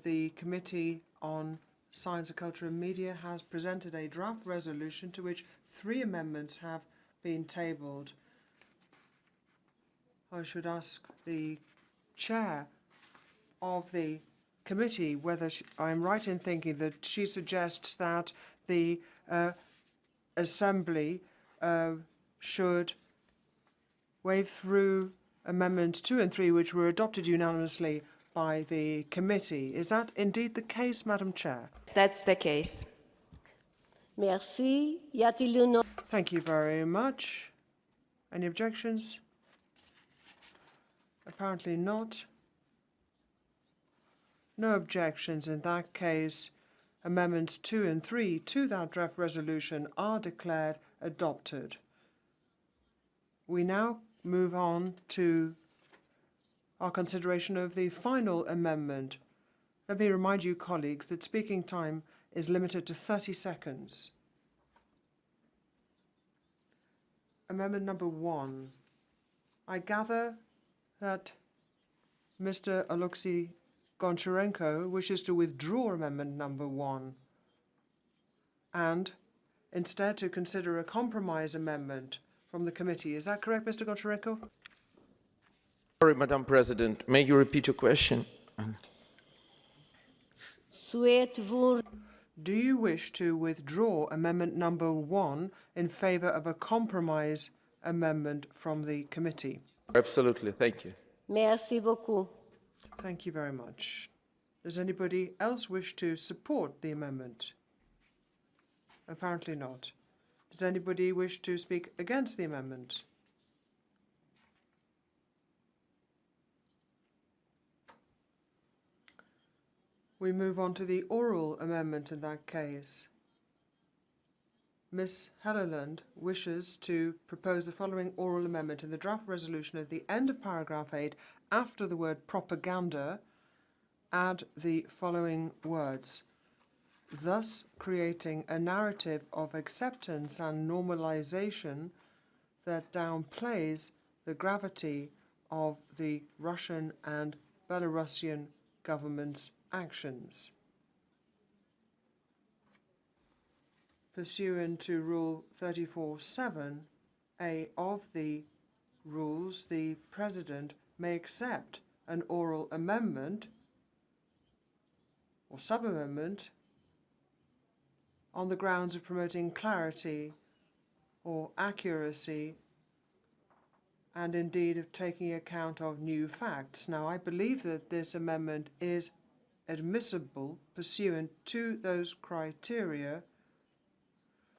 The Committee on Science, Culture and Media has presented a draft resolution to which 3 amendments have been tabled. I should ask the chair of the committee whether I'm right in thinking that she suggests that the Assembly should wave through Amendments 2 and 3, which were adopted unanimously by the committee. Is that indeed the case, Madam Chair? That's the case. Merci. Y a-t-il un autre? Thank you very much. Any objections? Apparently not. No objections. In that case, Amendments 2 and 3 to that draft resolution are declared adopted. We now move on to our consideration of the final amendment. Let me remind you, colleagues, that speaking time is limited to 30 seconds. Amendment number 1. I gather that Mr. Alexei Goncharenko wishes to withdraw amendment number 1. and instead to consider a compromise amendment from the committee. Is that correct, Mr. Gotcharenko? Sorry, Madam President. May you repeat your question? Do you wish to withdraw amendment number 1 in favour of a compromise amendment from the committee? Absolutely. Thank you. Merci beaucoup. Thank you very much. Does anybody else wish to support the amendment? Apparently not. Does anybody wish to speak against the amendment? We move on to the oral amendment in that case. Ms. Helleland wishes to propose the following oral amendment in the draft resolution at the end of paragraph 8, after the word propaganda, add the following words, thus creating a narrative of acceptance and normalization that downplays the gravity of the Russian and Belarusian government's actions. Pursuant to Rule 34(7)(a) of the rules, the President may accept an oral amendment or sub-amendment on the grounds of promoting clarity or accuracy and indeed of taking account of new facts. Now, I believe that this amendment is admissible pursuant to those criteria,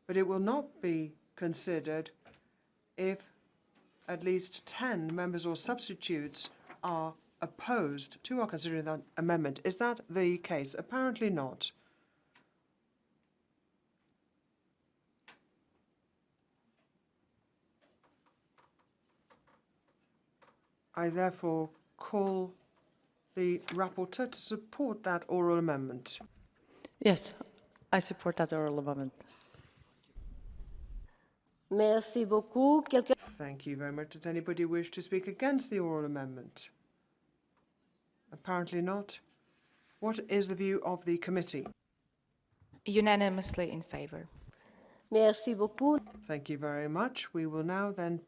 but it will not be considered if at least 10 members or substitutes are opposed to or considering that amendment. Is that the case? Apparently not. I therefore call the rapporteur to support that oral amendment. Yes, I support that oral amendment. Merci beaucoup. Thank you very much. Does anybody wish to speak against the oral amendment? Apparently not. What is the view of the committee? Unanimously in favour. Merci beaucoup. Thank you very much. We will now then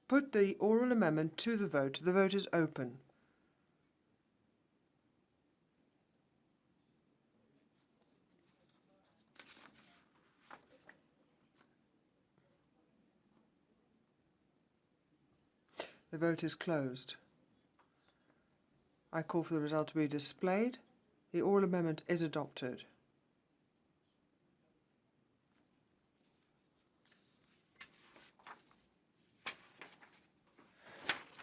put the oral amendment to the vote. The vote is open. The vote is closed. I call for the result to be displayed. The oral amendment is adopted.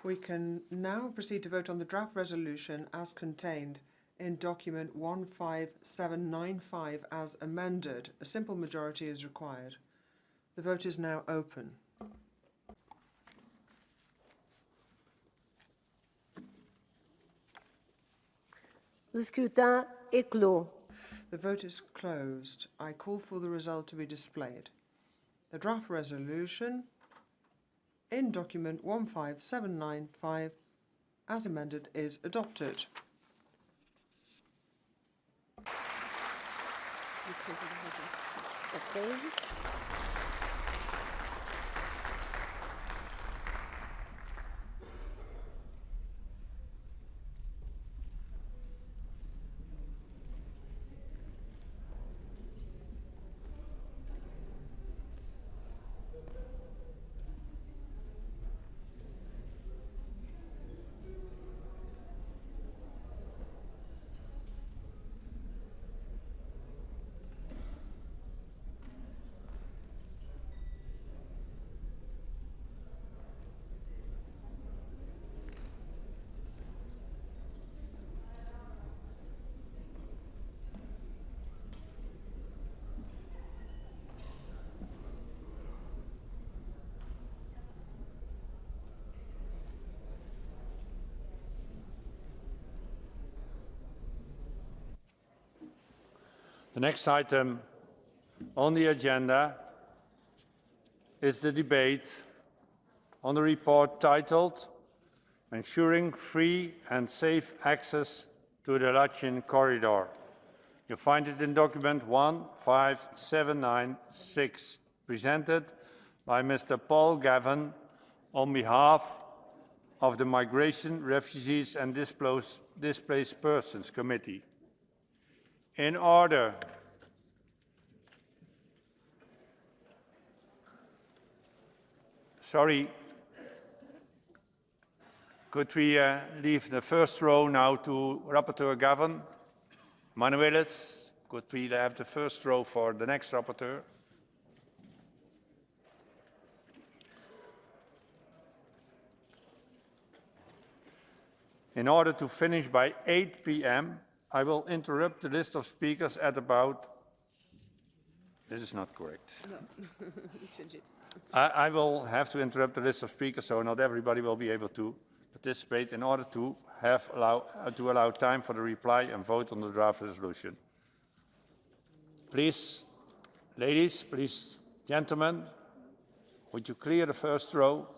We can now proceed to vote on the draft resolution as contained in document 15795 as amended. A simple majority is required. The vote is now open. Le scrutin est clos. The vote is closed. I call for the result to be displayed. The draft resolution in document 15795 as amended is adopted. Okay. The next item on the agenda is the debate on the report titled Ensuring Free and Safe Access to the Lachin Corridor. You find it in document 15796, presented by Mr. Paul Gavin on behalf of the Migration, Refugees and Displaced Persons Committee. In order Sorry, could we leave the first row now to Rapporteur Gavin? Manuelis, could we have the first row for the next rapporteur? In order to finish by 8 p.m., I will interrupt the list of speakers at about... This is not correct. No, change it. I will have to interrupt the list of speakers, so not everybody will be able to participate in order to allow time for the reply and vote on the draft resolution. Please, ladies, please, gentlemen, would you clear the first row?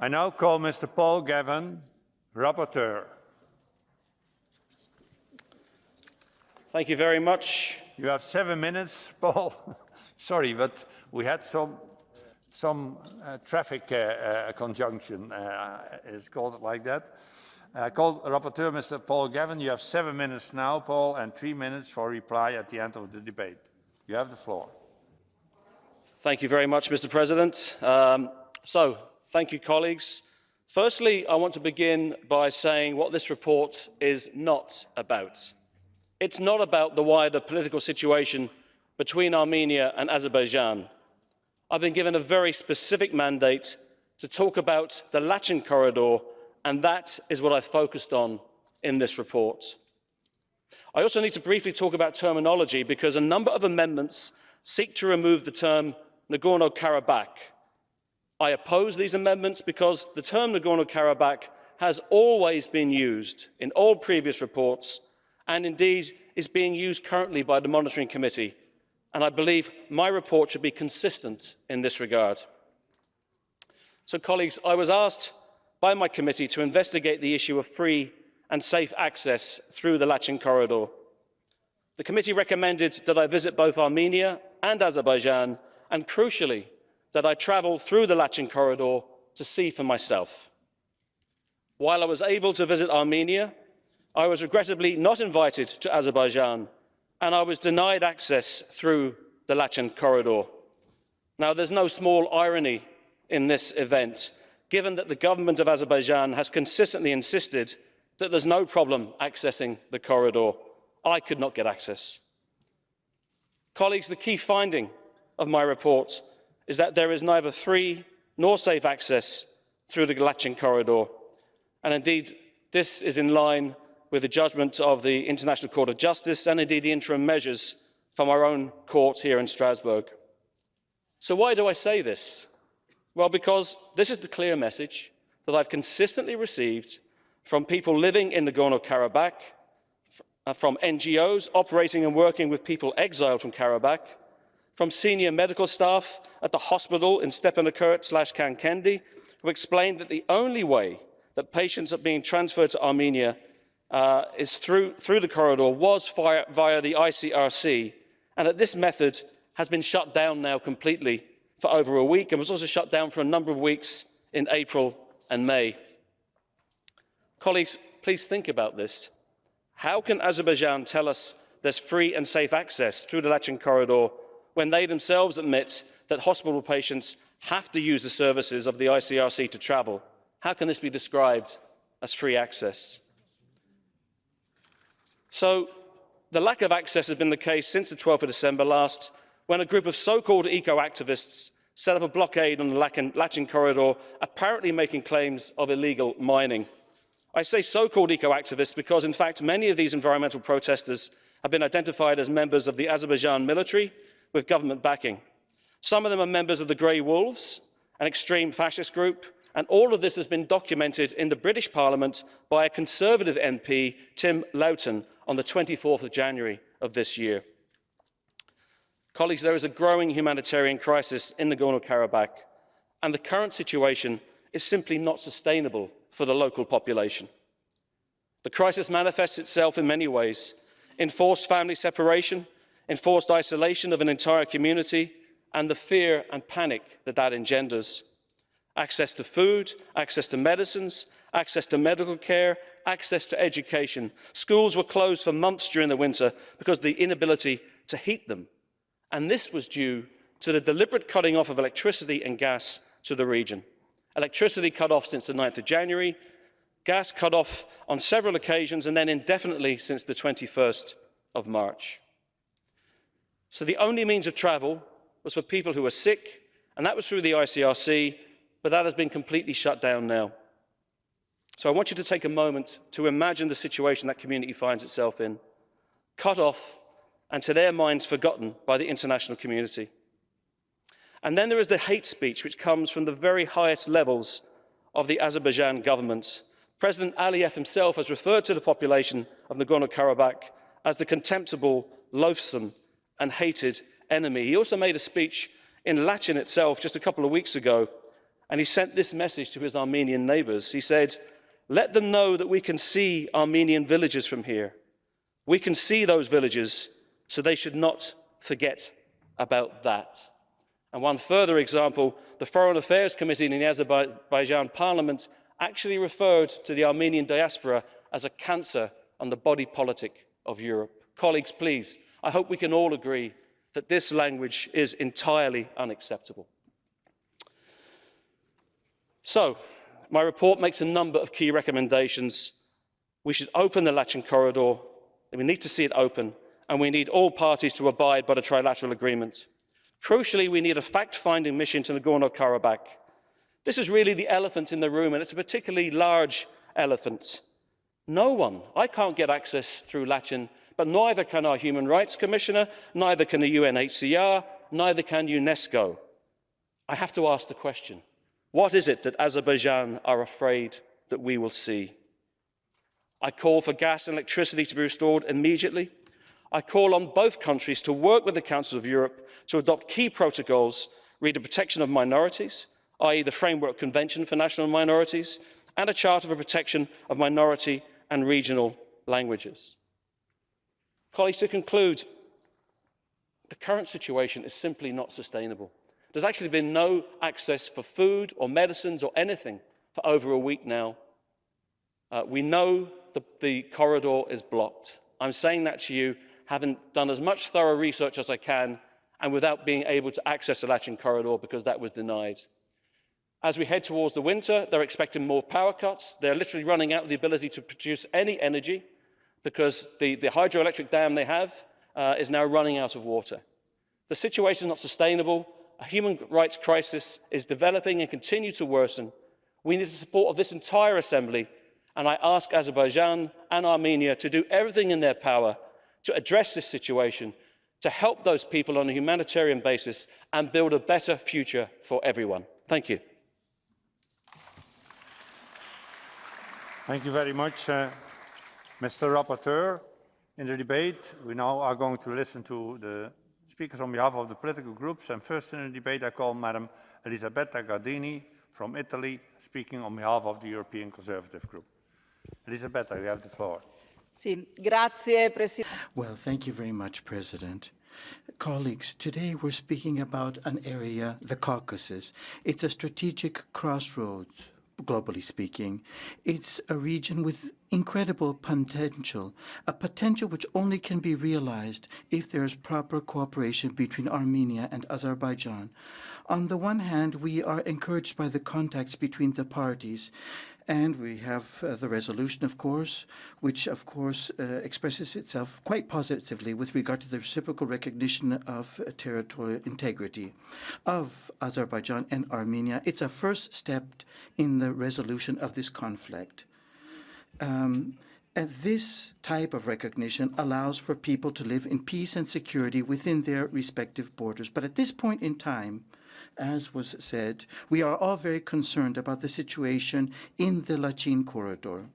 I now call Mr. Paul Gavin, Rapporteur. Thank you very much. You have 7 minutes, Paul. Sorry, but we had some traffic conjunction, is called like that. I call Rapporteur Mr. Paul Gavin. You have 7 minutes now, Paul, and 3 minutes for reply at the end of the debate. You have the floor. Thank you very much, Mr. President. Thank you, colleagues. Firstly, I want to begin by saying what this report is not about. It's not about the wider political situation between Armenia and Azerbaijan. I've been given a very specific mandate to talk about the Lachin corridor, and that is what I focused on in this report. I also need to briefly talk about terminology because a number of amendments seek to remove the term Nagorno-Karabakh. I oppose these amendments because the term Nagorno-Karabakh has always been used in all previous reports and indeed is being used currently by the Monitoring Committee, and I believe my report should be consistent in this regard. So, colleagues, I was asked by my committee to investigate the issue of free and safe access through the Lachin corridor. The committee recommended that I visit both Armenia and Azerbaijan, and crucially, that I travel through the Lachin corridor to see for myself. While I was able to visit Armenia, I was regrettably not invited to Azerbaijan, and I was denied access through the Lachin corridor. Now, there's no small irony in this event, given that the government of Azerbaijan has consistently insisted that there's no problem accessing the corridor. I could not get access. Colleagues, the key finding of my report is that there is neither free nor safe access through the Lachin corridor. And indeed, this is in line with the judgment of the International Court of Justice and indeed the interim measures from our own court here in Strasbourg. So why do I say this? Well, because this is the clear message that I've consistently received from people living in Nagorno-Karabakh, from NGOs operating and working with people exiled from Karabakh, from senior medical staff at the hospital in Stepanakert/Kankendi, who explained that the only way that patients are being transferred to Armenia is through the corridor was via the ICRC, and that this method has been shut down now completely for over a week and was also shut down for a number of weeks in April and May. Colleagues, please think about this. How can Azerbaijan tell us there's free and safe access through the Lachin corridor when they themselves admit that hospital patients have to use the services of the ICRC to travel? How can this be described as free access? So, the lack of access has been the case since the 12th of December last, when a group of so-called eco-activists set up a blockade on the Lachin corridor, apparently making claims of illegal mining. I say so-called eco-activists because, in fact, many of these environmental protesters have been identified as members of the Azerbaijan military with government backing. Some of them are members of the Grey Wolves, an extreme fascist group, and all of this has been documented in the British Parliament by a Conservative MP, Tim Loughton, on the 24th of January of this year. Colleagues, there is a growing humanitarian crisis in Nagorno-Karabakh, and the current situation is simply not sustainable for the local population. The crisis manifests itself in many ways: enforced family separation, enforced isolation of an entire community, and the fear and panic that that engenders. Access to food, access to medicines, access to medical care, access to education. Schools were closed for months during the winter because of the inability to heat them. And this was due to the deliberate cutting off of electricity and gas to the region. Electricity cut off since the 9th of January, gas cut off on several occasions, and then indefinitely since the 21st of March. So the only means of travel was for people who were sick, and that was through the ICRC, but that has been completely shut down now. So I want you to take a moment to imagine the situation that community finds itself in, cut off and to their minds forgotten by the international community. And then there is the hate speech which comes from the very highest levels of the Azerbaijan government. President Aliyev himself has referred to the population of Nagorno-Karabakh as the contemptible, loathsome and hated enemy. He also made a speech in Lachin itself just a couple of weeks ago, and he sent this message to his Armenian neighbours. He said, "Let them know that we can see Armenian villages from here. We can see those villages, so they should not forget about that." And one further example, the Foreign Affairs Committee in the Azerbaijan Parliament actually referred to the Armenian diaspora as a cancer on the body politic of Europe. Colleagues, please, I hope we can all agree that this language is entirely unacceptable. So, my report makes a number of key recommendations. We should open the Lachin corridor, we need to see it open, and we need all parties to abide by the trilateral agreement. Crucially, we need a fact-finding mission to Nagorno-Karabakh. This is really the elephant in the room, and it's a particularly large elephant. No one, I can't get access through Lachin, but neither can our Human Rights Commissioner, neither can the UNHCR, neither can UNESCO. I have to ask the question, what is it that Azerbaijan are afraid that we will see? I call for gas and electricity to be restored immediately. I call on both countries to work with the Council of Europe to adopt key protocols re the protection of minorities, i.e. the Framework Convention for National Minorities, and a Charter for Protection of Minority and Regional Languages. Colleagues, to conclude, the current situation is simply not sustainable. There's actually been no access for food or medicines or anything for over a week now. We know the corridor is blocked. I'm saying that to you, having done as much thorough research as I can, and without being able to access the Lachin corridor because that was denied. As we head towards the winter, they're expecting more power cuts. They're literally running out of the ability to produce any energy because the hydroelectric dam they have is now running out of water. The situation is not sustainable. A human rights crisis is developing and continues to worsen. We need the support of this entire Assembly, and I ask Azerbaijan and Armenia to do everything in their power to address this situation, to help those people on a humanitarian basis and build a better future for everyone. Thank you. Thank you very much, Mr. Rapporteur. In the debate, we now are going to listen to the speakers on behalf of the political groups. And first in the debate, I call Madam Elisabetta Gardini from Italy, speaking on behalf of the European Conservative Group. Elisabetta, you have the floor. Well, thank you very much, President. Colleagues, today we're speaking about an area, the Caucasus. It's a strategic crossroads, globally speaking. It's a region with incredible potential, a potential which only can be realized if there is proper cooperation between Armenia and Azerbaijan. On the one hand, we are encouraged by the contacts between the parties, and we have the resolution, of course, which, of course, expresses itself quite positively with regard to the reciprocal recognition of territorial integrity of Azerbaijan and Armenia. It's a first step in the resolution of this conflict. And this type of recognition allows for people to live in peace and security within their respective borders. But at this point in time, as was said, we are all very concerned about the situation in the Lachin corridor.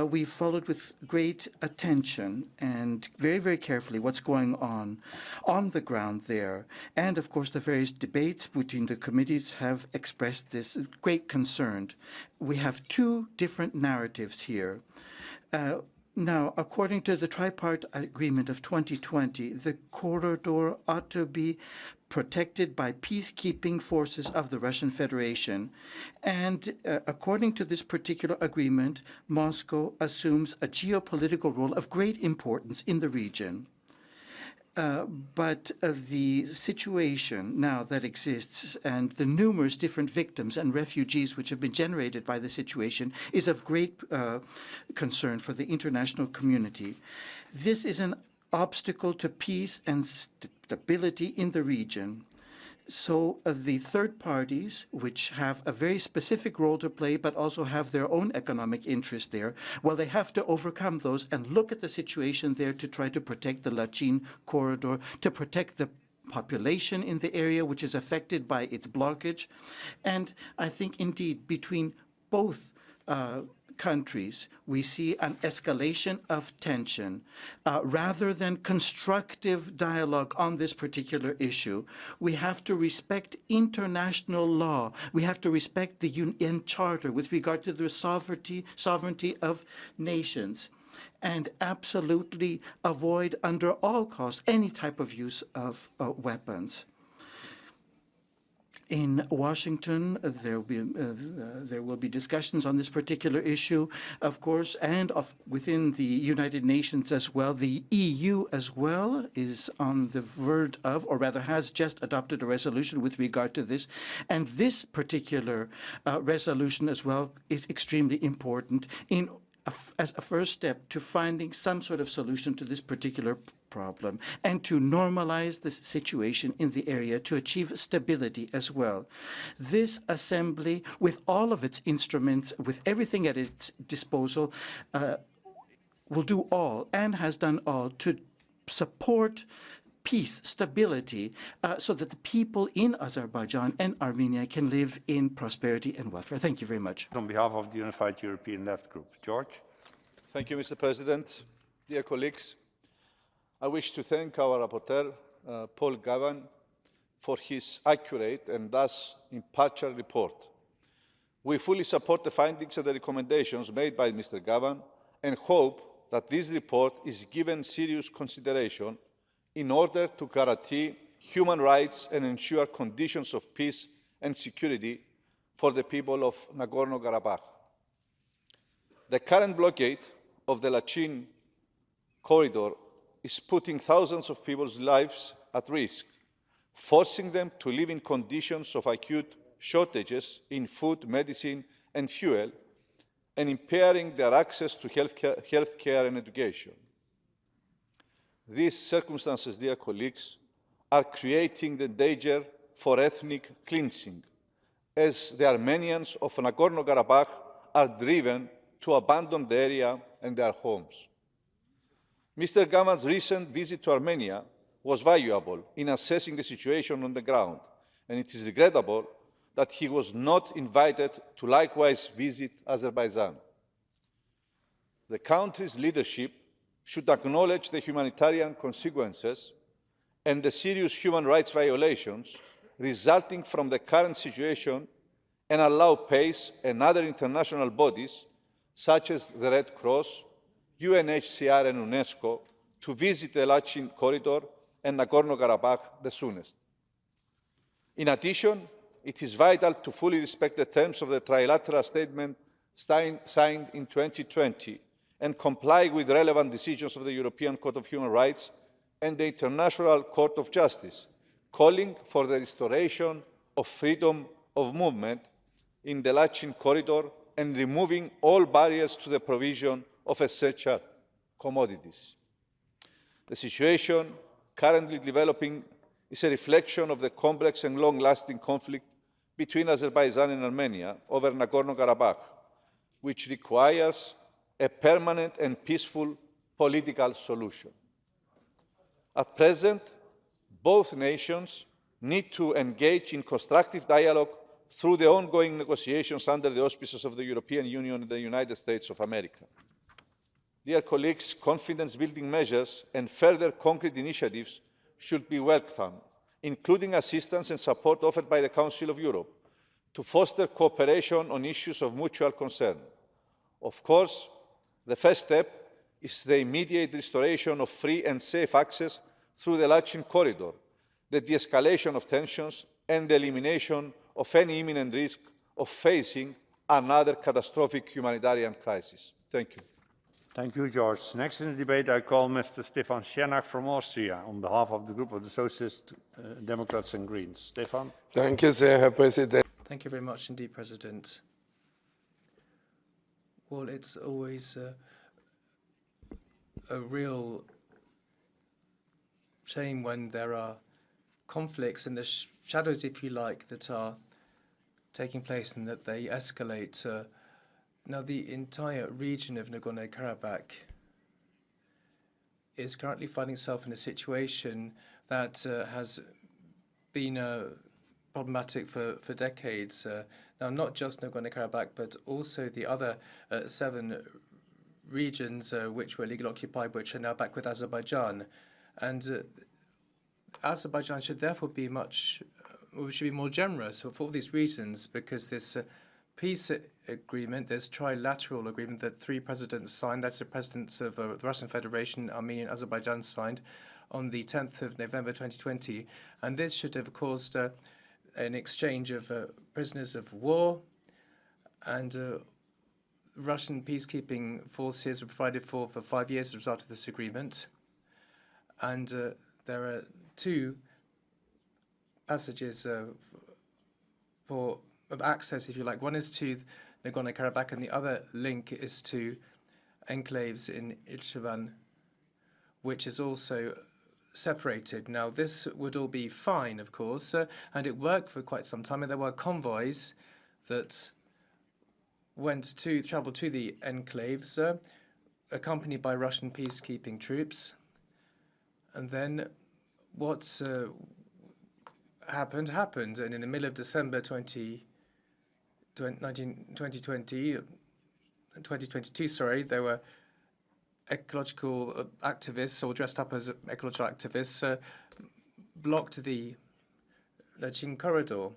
We followed with great attention and very, very carefully what's going on the ground there. And of course, the various debates between the committees have expressed this great concern. We have two different narratives here. Now, according to the tripartite agreement of 2020, the corridor ought to be protected by peacekeeping forces of the Russian Federation. And according to this particular agreement, Moscow assumes a geopolitical role of great importance in the region. But the situation now that exists and the numerous different victims and refugees which have been generated by the situation is of great concern for the international community. This is an obstacle to peace and stability in the region. So the third parties, which have a very specific role to play, but also have their own economic interest there, well, they have to overcome those and look at the situation there to try to protect the Lachin corridor, to protect the population in the area, which is affected by its blockage. And I think, indeed, between both countries, we see an escalation of tension. Rather than constructive dialogue on this particular issue, we have to respect international law. We have to respect the UN Charter with regard to the sovereignty of nations, and absolutely avoid under all costs any type of use of weapons. In Washington, there will be discussions on this particular issue, of course, and within the United Nations as well. The EU as well is on the verge of, or rather has just adopted a resolution with regard to this. And this particular resolution as well is extremely important as a first step to finding some sort of solution to this particular problem and to normalize the situation in the area to achieve stability as well. This assembly, with all of its instruments, with everything at its disposal, will do all and has done all to support peace, stability, so that the people in Azerbaijan and Armenia can live in prosperity and welfare. Thank you very much. On behalf of the Unified European Left Group, George. Thank you, Mr. President. Dear colleagues, I wish to thank our rapporteur, Paul Gavan, for his accurate and thus impartial report. We fully support the findings and the recommendations made by Mr. Gavan and hope that this report is given serious consideration in order to guarantee human rights and ensure conditions of peace and security for the people of Nagorno-Karabakh. The current blockade of the Lachin corridor is putting thousands of people's lives at risk, forcing them to live in conditions of acute shortages in food, medicine, and fuel, and impairing their access to health care and education. These circumstances, dear colleagues, are creating the danger for ethnic cleansing, as the Armenians of Nagorno-Karabakh are driven to abandon the area and their homes. Mr. Gavan's recent visit to Armenia was valuable in assessing the situation on the ground, and it is regrettable that he was not invited to likewise visit Azerbaijan. The country's leadership should acknowledge the humanitarian consequences and the serious human rights violations resulting from the current situation and allow PACE and other international bodies, such as the Red Cross, UNHCR and UNESCO, to visit the Lachin corridor and Nagorno-Karabakh the soonest. In addition, it is vital to fully respect the terms of the trilateral statement signed in 2020 and comply with relevant decisions of the European Court of Human Rights and the International Court of Justice, calling for the restoration of freedom of movement in the Lachin corridor and removing all barriers to the provision of essential commodities. The situation currently developing is a reflection of the complex and long-lasting conflict between Azerbaijan and Armenia over Nagorno-Karabakh, which requires a permanent and peaceful political solution. At present, both nations need to engage in constructive dialogue through the ongoing negotiations under the auspices of the European Union and the United States of America. Dear colleagues, confidence-building measures and further concrete initiatives should be welcomed, including assistance and support offered by the Council of Europe to foster cooperation on issues of mutual concern. Of course, the first step is the immediate restoration of free and safe access through the Lachin corridor, the de-escalation of tensions, and the elimination of any imminent risk of facing another catastrophic humanitarian crisis. Thank you. Thank you, George. Next in the debate, I call Mr. Stefan Schernak from Austria on behalf of the group of the Socialist Democrats and Greens. Stefan. Thank you, Herr Präsident. Thank you very much indeed, President. Well, it's always a real shame when there are conflicts in the shadows, if you like, that are taking place and that they escalate. Now, the entire region of Nagorno-Karabakh is currently finding itself in a situation that has been problematic for decades. Now, not just Nagorno-Karabakh, but also the other 7 regions which were legally occupied, which are now back with Azerbaijan. And Azerbaijan should therefore be should be more generous for all these reasons, because this peace agreement, this trilateral agreement that 3 presidents signed, that's the presidents of the Russian Federation, Armenia, and Azerbaijan signed on the 10th of November 2020. And this should have caused an exchange of prisoners of war, and Russian peacekeeping forces were provided for 5 years as a result of this agreement. And there are 2 passages of access, if you like. One is to Nagorno-Karabakh, and the other link is to enclaves in Ichivan, which is also separated. Now, this would all be fine, of course, and it worked for quite some time, and there were convoys that traveled to the enclaves, accompanied by Russian peacekeeping troops. And then what happened, and in the middle of December 2022, there were ecological activists, or dressed up as ecological activists, blocked the Lachin corridor.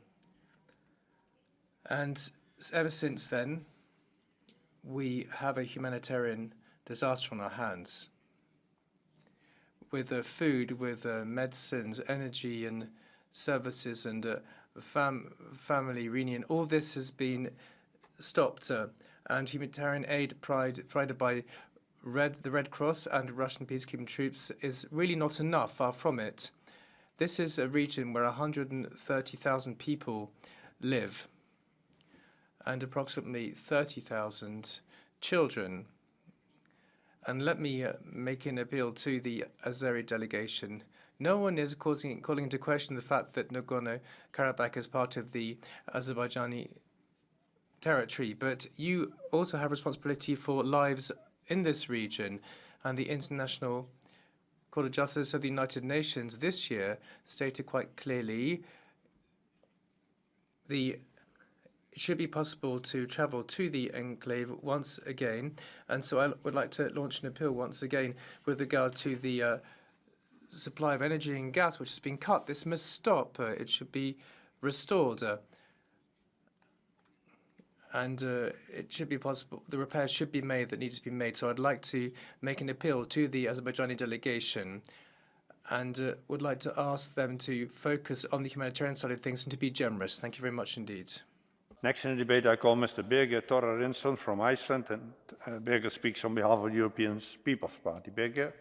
And ever since then, we have a humanitarian disaster on our hands, with food, with medicines, energy, and services, and family reunion. All this has been stopped, and humanitarian aid provided by the Red Cross and Russian peacekeeping troops is really not enough, far from it. This is a region where 130,000 people live, and approximately 30,000 children. And let me make an appeal to the Azeri delegation. No one is calling into question the fact that Nagorno-Karabakh is part of the Azerbaijani territory, but you also have responsibility for lives in this region, and the International Court of Justice of the United Nations this year stated quite clearly it should be possible to travel to the enclave once again. And so I would like to launch an appeal once again with regard to the supply of energy and gas, which has been cut. This must stop. It should be restored. And it should be possible, the repairs should be made that need to be made. So I'd like to make an appeal to the Azerbaijani delegation, and would like to ask them to focus on the humanitarian side of things and to be generous. Thank you very much indeed. Next in the debate, I call Mr. Birger Torrarinsson from Iceland, and Birger speaks on behalf of the European People's Party. Birger.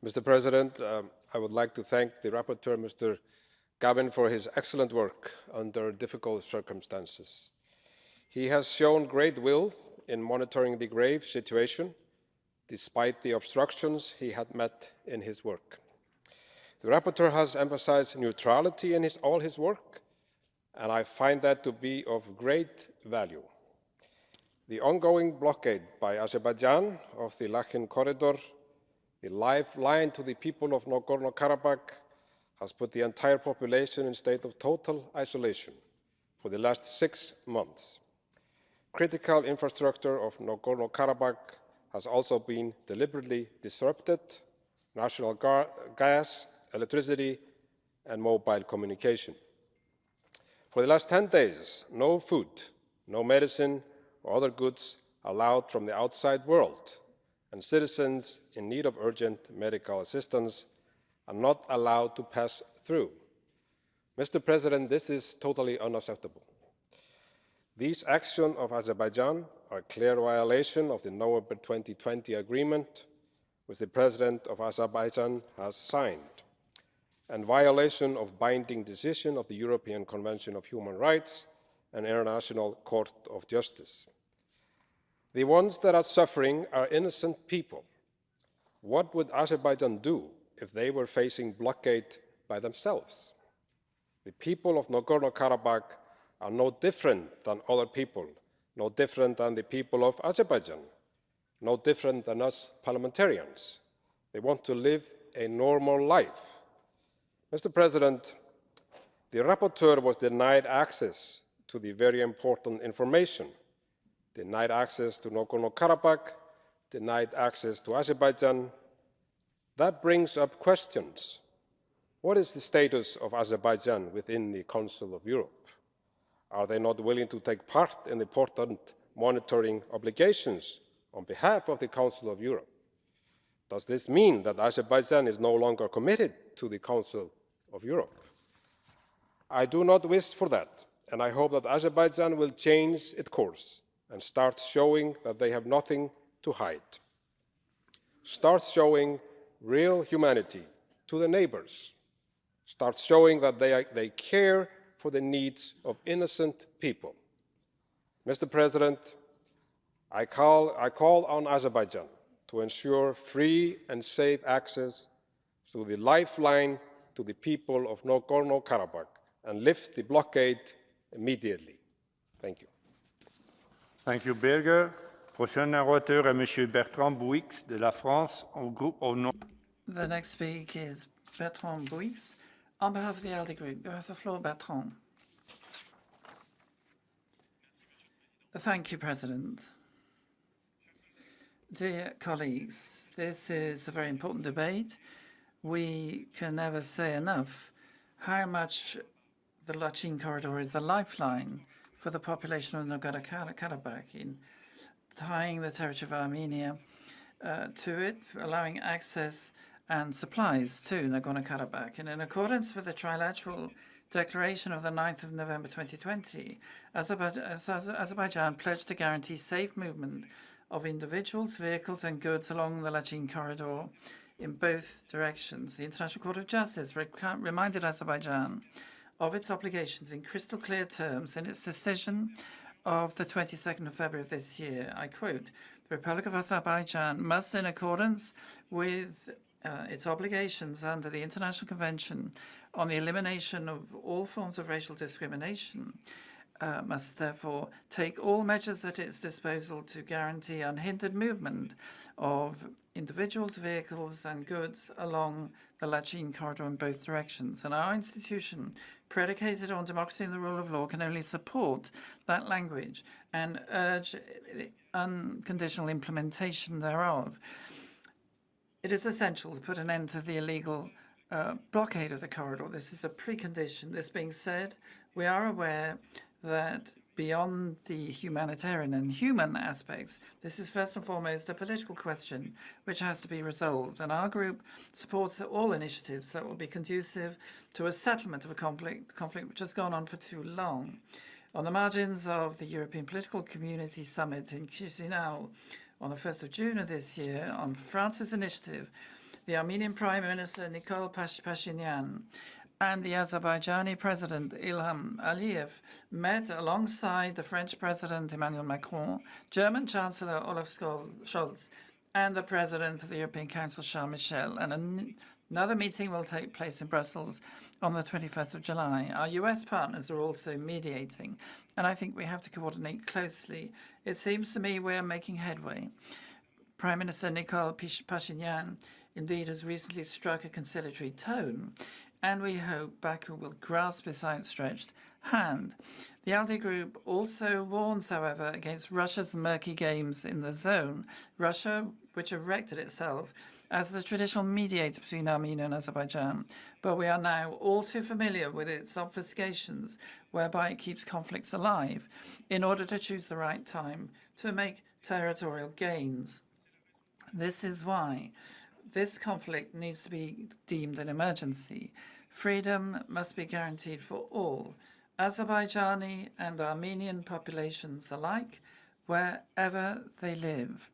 Mr. President, I would like to thank the rapporteur, Mr. Gavin, for his excellent work under difficult circumstances. He has shown great will in monitoring the grave situation, despite the obstructions he had met in his work. The rapporteur has emphasized neutrality in all his work, and I find that to be of great value. The ongoing blockade by Azerbaijan of the Lachin corridor, the lifeline to the people of Nagorno-Karabakh, has put the entire population in a state of total isolation for the last 6 months. Critical infrastructure of Nagorno-Karabakh has also been deliberately disrupted: national gas, electricity, and mobile communication. For the last 10 days, no food, no medicine or other goods allowed from the outside world, and citizens in need of urgent medical assistance are not allowed to pass through. Mr. President, this is totally unacceptable. These actions of Azerbaijan are a clear violation of the November 2020 agreement which the President of Azerbaijan has signed, and violation of binding decision of the European Convention of Human Rights and International Court of Justice. The ones that are suffering are innocent people. What would Azerbaijan do if they were facing blockade by themselves? The people of Nagorno-Karabakh are no different than other people, no different than the people of Azerbaijan, no different than us parliamentarians. They want to live a normal life. Mr. President, the rapporteur was denied access to the very important information, denied access to Nagorno-Karabakh, denied access to Azerbaijan. That brings up questions. What is the status of Azerbaijan within the Council of Europe? Are they not willing to take part in the important monitoring obligations on behalf of the Council of Europe? Does this mean that Azerbaijan is no longer committed to the Council of Europe? I do not wish for that, and I hope that Azerbaijan will change its course and start showing that they have nothing to hide. Start showing real humanity to the neighbors. Start showing that they care for the needs of innocent people. Mr. President, I call on Azerbaijan to ensure free and safe access to the lifeline to the people of Nagorno-Karabakh and lift the blockade immediately. Thank you. Thank you, Birger. Prochain orateur est M. Bertrand Bouix de la France au nom. The next speaker is Bertrand Bouix. On behalf of the ALDE Group, you have the floor, Bertrand. Thank you, President. Dear colleagues, this is a very important debate. We can never say enough how much the Lachin corridor is a lifeline for the population of Nagorno-Karabakh in tying the territory of Armenia to it, allowing access and supplies to Nagorno-Karabakh. And in accordance with the trilateral declaration of the 9th of November 2020, Azerbaijan pledged to guarantee safe movement of individuals, vehicles and goods along the Lachin corridor in both directions. The International Court of Justice reminded Azerbaijan of its obligations in crystal clear terms in its decision of the 22nd of February of this year. I quote, "The Republic of Azerbaijan must, in accordance with its obligations under the International Convention on the Elimination of all forms of racial discrimination, must therefore take all measures at its disposal to guarantee unhindered movement of individuals, vehicles and goods along the Lachin corridor in both directions." And our institution, predicated on democracy and the rule of law, can only support that language and urge the unconditional implementation thereof. It is essential to put an end to the illegal blockade of the corridor. This is a precondition. This being said, we are aware that beyond the humanitarian and human aspects, this is first and foremost a political question which has to be resolved. And our group supports all initiatives that will be conducive to a settlement of a conflict which has gone on for too long. On the margins of the European Political Community Summit in Chisinau on the 1st of June of this year, on France's initiative, the Armenian Prime Minister Nikol Pashinyan and the Azerbaijani President Ilham Aliyev met alongside the French President Emmanuel Macron, German Chancellor Olaf Scholz, and the President of the European Council, Charles Michel. And another meeting will take place in Brussels on the 21st of July. Our US partners are also mediating, and I think we have to coordinate closely. It seems to me we're making headway. Prime Minister Nikol Pashinyan indeed has recently struck a conciliatory tone, and we hope Baku will grasp this outstretched hand. The ALDE group also warns, however, against Russia's murky games in the zone. Russia, which erected itself as the traditional mediator between Armenia and Azerbaijan, but we are now all too familiar with its obfuscations, whereby it keeps conflicts alive in order to choose the right time to make territorial gains. This is why this conflict needs to be deemed an emergency. Freedom must be guaranteed for all, Azerbaijani and Armenian populations alike, wherever they live.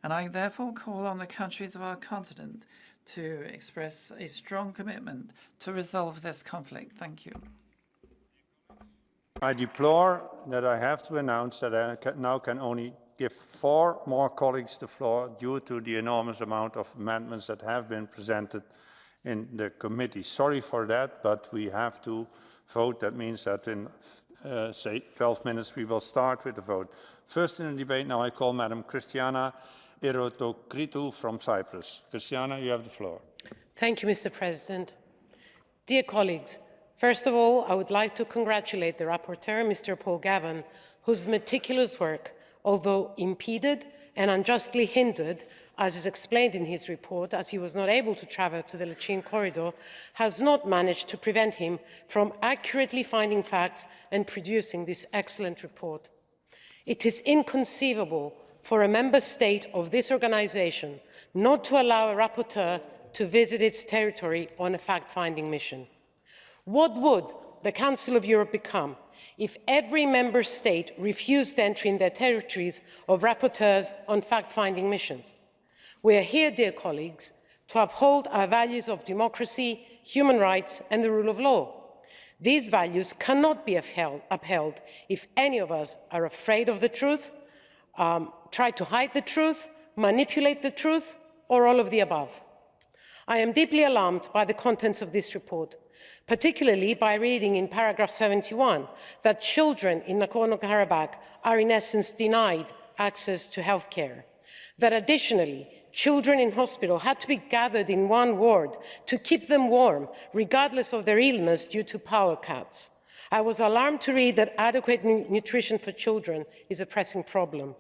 And I therefore call on the countries of our continent to express a strong commitment to resolve this conflict. Thank you. I deplore that I have to announce that I now can only give 4 more colleagues the floor due to the enormous amount of amendments that have been presented in the committee. Sorry for that, but we have to vote. That means that in, say, 12 minutes we will start with the vote. First in the debate now I call Madam Christiana Erotokritou from Cyprus. Christiana, you have the floor. Thank you, Mr. President. Dear colleagues, first of all, I would like to congratulate the rapporteur, Mr. Paul Gavin, whose meticulous work, although impeded and unjustly hindered, as is explained in his report, as he was not able to travel to the Lachin corridor, has not managed to prevent him from accurately finding facts and producing this excellent report. It is inconceivable for a member state of this organization not to allow a rapporteur to visit its territory on a fact-finding mission. What would the Council of Europe become if every member state refused entry in their territories of rapporteurs on fact-finding missions? We are here, dear colleagues, to uphold our values of democracy, human rights, and the rule of law. These values cannot be upheld if any of us are afraid of the truth, try to hide the truth, manipulate the truth, or all of the above. I am deeply alarmed by the contents of this report, particularly by reading in paragraph 71 that children in Nagorno-Karabakh are in essence denied access to healthcare, that additionally children in hospital had to be gathered in one ward to keep them warm, regardless of their illness due to power cuts. I was alarmed to read that adequate nutrition for children is a pressing problem.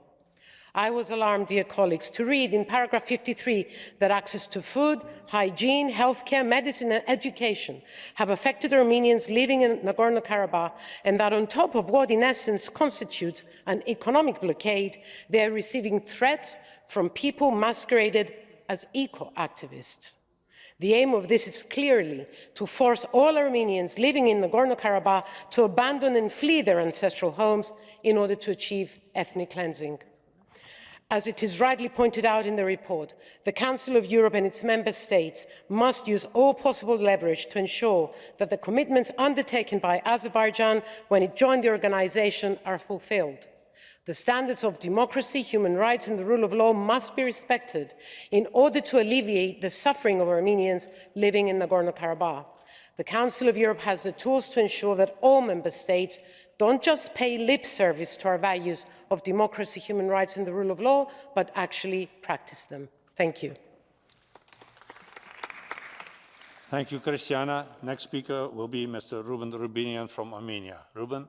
I was alarmed, dear colleagues, to read in paragraph 53 that access to food, hygiene, healthcare, medicine and education have affected Armenians living in Nagorno-Karabakh, and that on top of what in essence constitutes an economic blockade, they are receiving threats from people masqueraded as eco-activists. The aim of this is clearly to force all Armenians living in Nagorno-Karabakh to abandon and flee their ancestral homes in order to achieve ethnic cleansing. As it is rightly pointed out in the report, the Council of Europe and its member states must use all possible leverage to ensure that the commitments undertaken by Azerbaijan when it joined the organization are fulfilled. The standards of democracy, human rights and the rule of law must be respected in order to alleviate the suffering of Armenians living in Nagorno-Karabakh. The Council of Europe has the tools to ensure that all member states don't just pay lip service to our values of democracy, human rights and the rule of law, but actually practice them. Thank you. Thank you, Christiana. Next speaker will be Mr. Ruben Rubinian from Armenia. Ruben.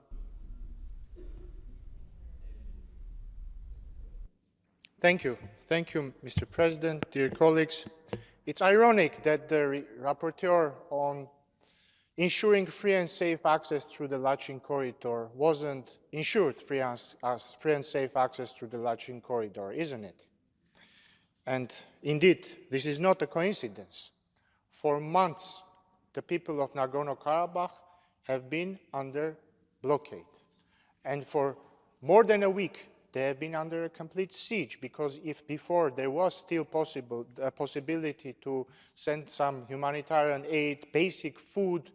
Thank you. Thank you, Mr. President, dear colleagues. It's ironic that the rapporteur on ensuring free and safe access through the Lachin corridor wasn't ensured free and safe access through the Lachin corridor, isn't it? And indeed, this is not a coincidence. For months, the people of Nagorno-Karabakh have been under blockade. And for more than a week, they have been under a complete siege, because if before there was still a possibility to send some humanitarian aid, basic food,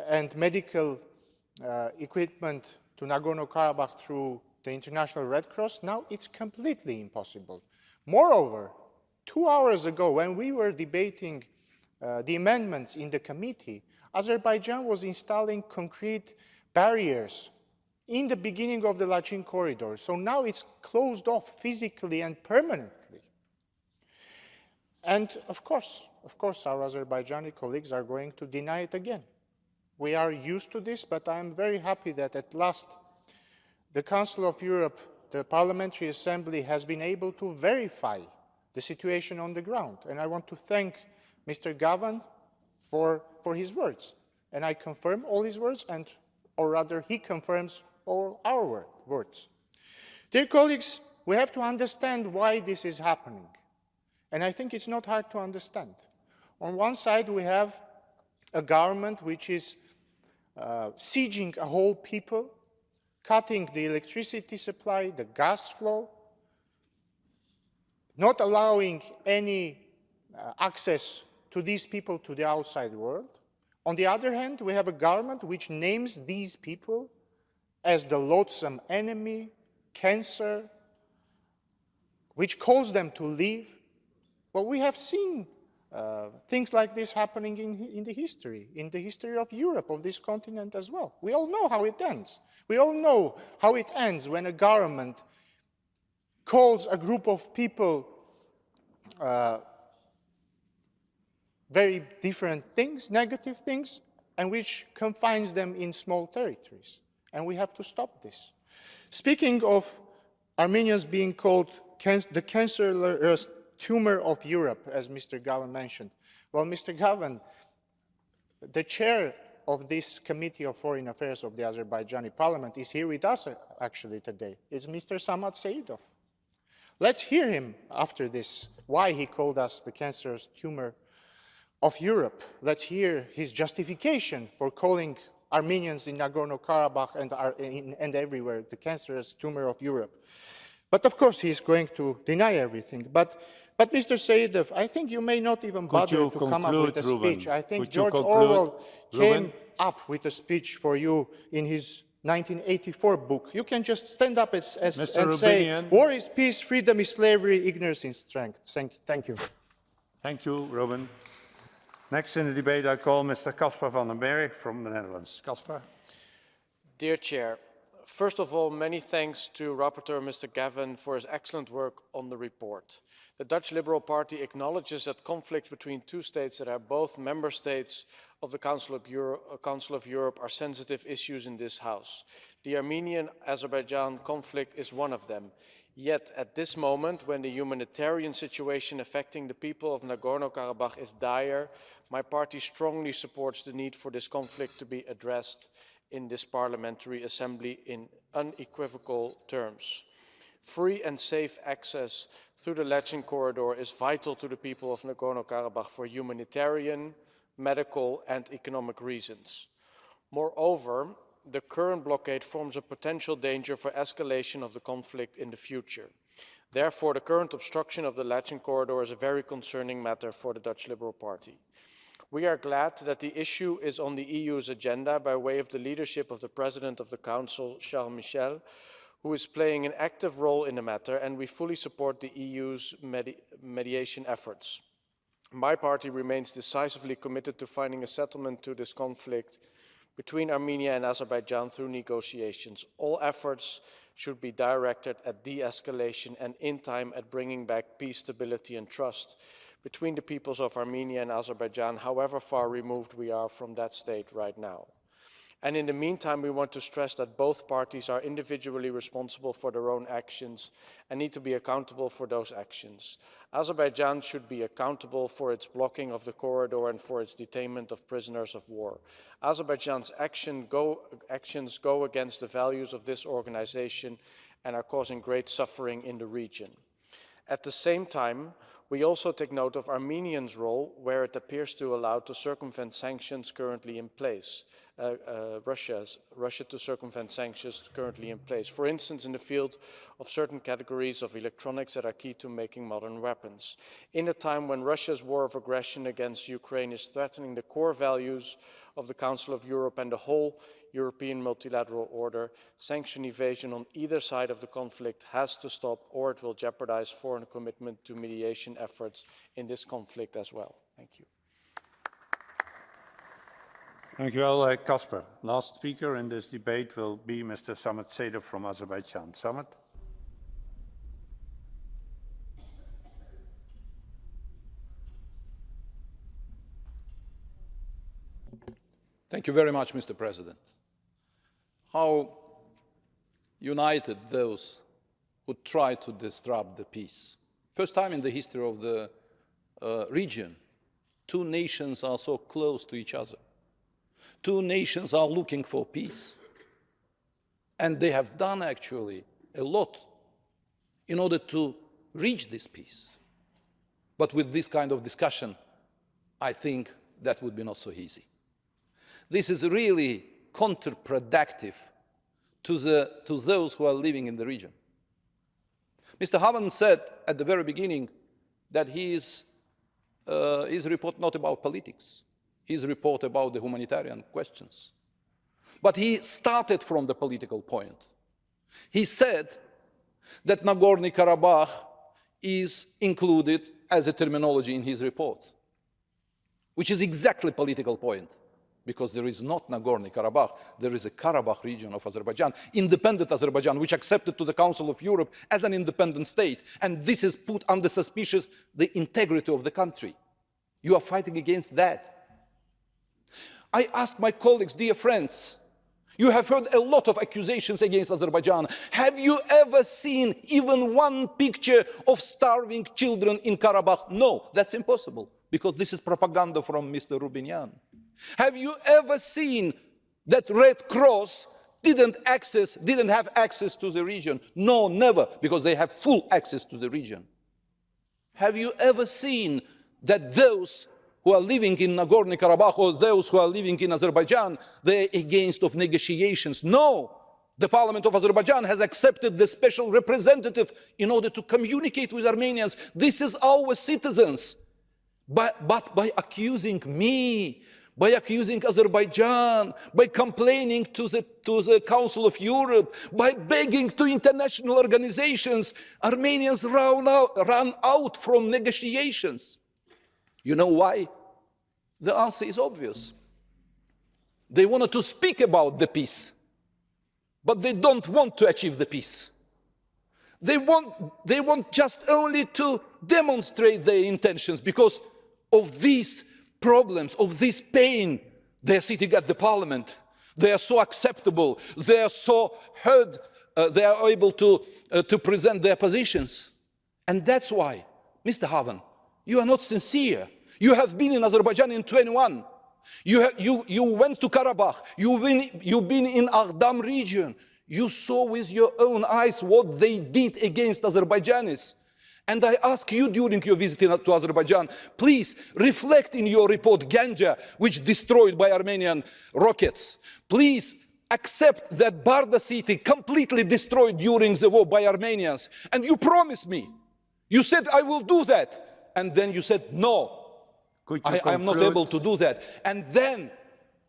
and medical equipment to Nagorno-Karabakh through the International Red Cross, now it's completely impossible. Moreover, 2 hours ago, when we were debating the amendments in the committee, Azerbaijan was installing concrete barriers in the beginning of the Lachin corridor. So now it's closed off physically and permanently. And of course, our Azerbaijani colleagues are going to deny it again. We are used to this, but I am very happy that at last the Council of Europe, the Parliamentary Assembly, has been able to verify the situation on the ground. And I want to thank Mr. Gavan for his words. And I confirm all his words, or rather he confirms all our words. Dear colleagues, we have to understand why this is happening. And I think it's not hard to understand. On one side, we have a government which is sieging a whole people, cutting the electricity supply, the gas flow, not allowing any access to these people to the outside world. On the other hand, we have a government which names these people as the loathsome enemy, cancer, which calls them to leave. Well, we have seen things like this happening in the history of Europe, of this continent as well. We all know how it ends. We all know how it ends when a government calls a group of people very different things, negative things, and which confines them in small territories. And we have to stop this. Speaking of Armenians being called the cancerous tumor of Europe, as Mr. Gavan mentioned. Well, Mr. Gavan, the chair of this Committee of Foreign Affairs of the Azerbaijani Parliament is here with us actually today. It's Mr. Samad Seidov. Let's hear him after this, why he called us the cancerous tumor of Europe. Let's hear his justification for calling Armenians in Nagorno-Karabakh and everywhere the cancerous tumor of Europe. But of course, he's going to deny everything. But Mr. Seidov, I think you may not even bother to come up with a speech. I think George Orwell came up with a speech for you in his 1984 book. You can just stand up and say, war is peace, freedom is slavery, ignorance is strength. Thank you. Thank you, Ruben. Next in the debate, I call Mr. Caspar van den Berg from the Netherlands. Caspar. Dear Chair, first of all, many thanks to Rapporteur Mr. Gavan for his excellent work on the report. The Dutch Liberal Party acknowledges that conflicts between two states that are both member states of the Council of Europe are sensitive issues in this House. The Armenian-Azerbaijan conflict is one of them. Yet, at this moment, when the humanitarian situation affecting the people of Nagorno-Karabakh is dire, my party strongly supports the need for this conflict to be addressed in this Parliamentary Assembly in unequivocal terms. Free and safe access through the Lachin corridor is vital to the people of Nagorno-Karabakh for humanitarian, medical and economic reasons. Moreover, the current blockade forms a potential danger for escalation of the conflict in the future. Therefore, the current obstruction of the Lachin corridor is a very concerning matter for the Dutch Liberal Party. We are glad that the issue is on the EU's agenda by way of the leadership of the President of the Council, Charles Michel, who is playing an active role in the matter, and we fully support the EU's mediation efforts. My party remains decisively committed to finding a settlement to this conflict between Armenia and Azerbaijan through negotiations. All efforts should be directed at de-escalation and in time at bringing back peace, stability and trust between the peoples of Armenia and Azerbaijan, however far removed we are from that state right now. And in the meantime, we want to stress that both parties are individually responsible for their own actions and need to be accountable for those actions. Azerbaijan should be accountable for its blocking of the corridor and for its detainment of prisoners of war. Azerbaijan's actions go against the values of this organization and are causing great suffering in the region. At the same time, we also take note of Armenia's role, where it appears to allow to circumvent sanctions currently in place, Russia to circumvent sanctions currently in place. For instance, in the field of certain categories of electronics that are key to making modern weapons. In a time when Russia's war of aggression against Ukraine is threatening the core values of the Council of Europe and the whole European multilateral order, sanction evasion on either side of the conflict has to stop, or it will jeopardize foreign commitment to mediation efforts in this conflict as well. Thank you. Thank you well, Caspar. Last speaker in this debate will be Mr. Samad Seidov from Azerbaijan. Samad. Thank you very much, Mr. President. How united those who try to disrupt the peace. First time in the history of the region, two nations are so close to each other. Two nations are looking for peace. And they have done actually a lot in order to reach this peace. But with this kind of discussion, I think that would be not so easy. This is really counterproductive to those who are living in the region. Mr. Havan said at the very beginning that his report not about politics, his report about the humanitarian questions. But he started from the political point. He said that Nagorno-Karabakh is included as a terminology in his report, which is exactly political point, because there is not Nagorno-Karabakh, there is a Karabakh region of Azerbaijan, independent Azerbaijan, which accepted to the Council of Europe as an independent state, and this is put under suspicion the integrity of the country. You are fighting against that. I ask my colleagues, dear friends, you have heard a lot of accusations against Azerbaijan. Have you ever seen even one picture of starving children in Karabakh? No, that's impossible, because this is propaganda from Mr. Rubinyan. Have you ever seen that Red Cross didn't have access to the region? No, never, because they have full access to the region. Have you ever seen that those who are living in Nagorno-Karabakh or those who are living in Azerbaijan, they're against of negotiations? No, the parliament of Azerbaijan has accepted the special representative in order to communicate with Armenians. This is our citizens. But by accusing me, by accusing Azerbaijan, by complaining to the Council of Europe, by begging to international organizations, Armenians run out from negotiations. You know why? The answer is obvious. They wanted to speak about the peace, but they don't want to achieve the peace. They want just only to demonstrate their intentions because of these problems, of this pain. They're sitting at the parliament. They are so acceptable. They are so heard. They are able to present their positions. And that's why, Mr. Havan, you are not sincere. You have been in Azerbaijan in 21. You went to Karabakh. You've been in Aghdam region. You saw with your own eyes what they did against Azerbaijanis. And I ask you during your visit to Azerbaijan, please reflect in your report Ganja, which destroyed by Armenian rockets. Please accept that Barda city completely destroyed during the war by Armenians. And you promised me. You said, I will do that. And then you said, no. I am not able to do that. And then,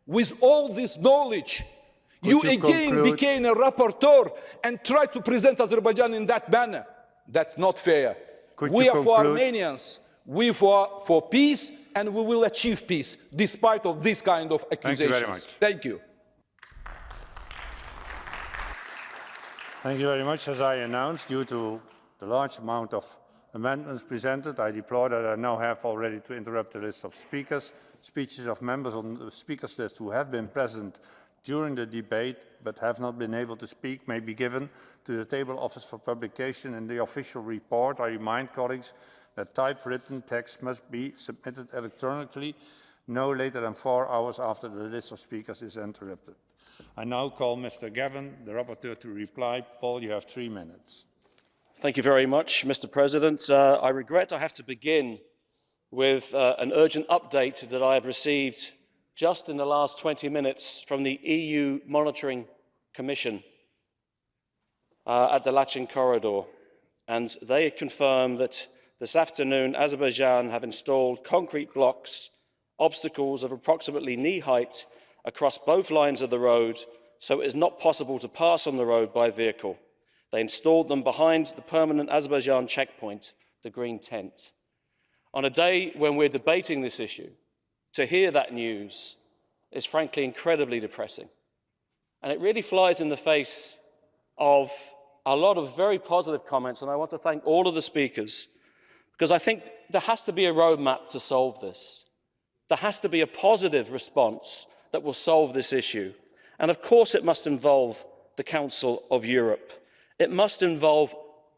with all this knowledge, you again became a rapporteur and tried to present Azerbaijan in that manner. That's not fair. We are for Armenians, we for peace, and we will achieve peace, despite of this kind of accusations. Thank you very much. Thank you very much. As I announced, due to the large amount of amendments presented, I deplore that I now have already to interrupt the list of speakers. Speeches of members on the speakers list who have been present during the debate but have not been able to speak may be given to the table office for publication in the official report. I remind colleagues that typewritten text must be submitted electronically no later than 4 hours after the list of speakers is interrupted. I now call Mr. Gavin, the rapporteur, to reply. Paul, you have 3 minutes. Thank you very much, Mr. President. I regret I have to begin with an urgent update that I have received just in the last 20 minutes from the EU Monitoring Commission at the Lachin corridor. And they confirm that this afternoon, Azerbaijan have installed concrete blocks, obstacles of approximately knee height across both lines of the road, so it is not possible to pass on the road by vehicle. They installed them behind the permanent Azerbaijan checkpoint, the green tent. On a day when we're debating this issue, to hear that news is frankly incredibly depressing. And it really flies in the face of a lot of very positive comments, and I want to thank all of the speakers, because I think there has to be a roadmap to solve this. There has to be a positive response, that will solve this issue. And of course it must involve the Council of Europe. It must involve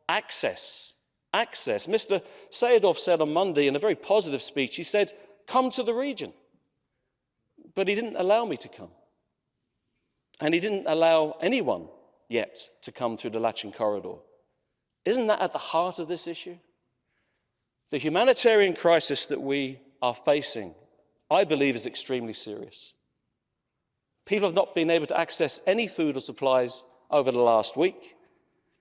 access. Access. Mr. Sayedov said on Monday in a very positive speech, he said, come to the region. But he didn't allow me to come. And he didn't allow anyone yet to come through the Lachin corridor. Isn't that at the heart of this issue? The humanitarian crisis that we are facing, I believe, is extremely serious. People have not been able to access any food or supplies over the last week.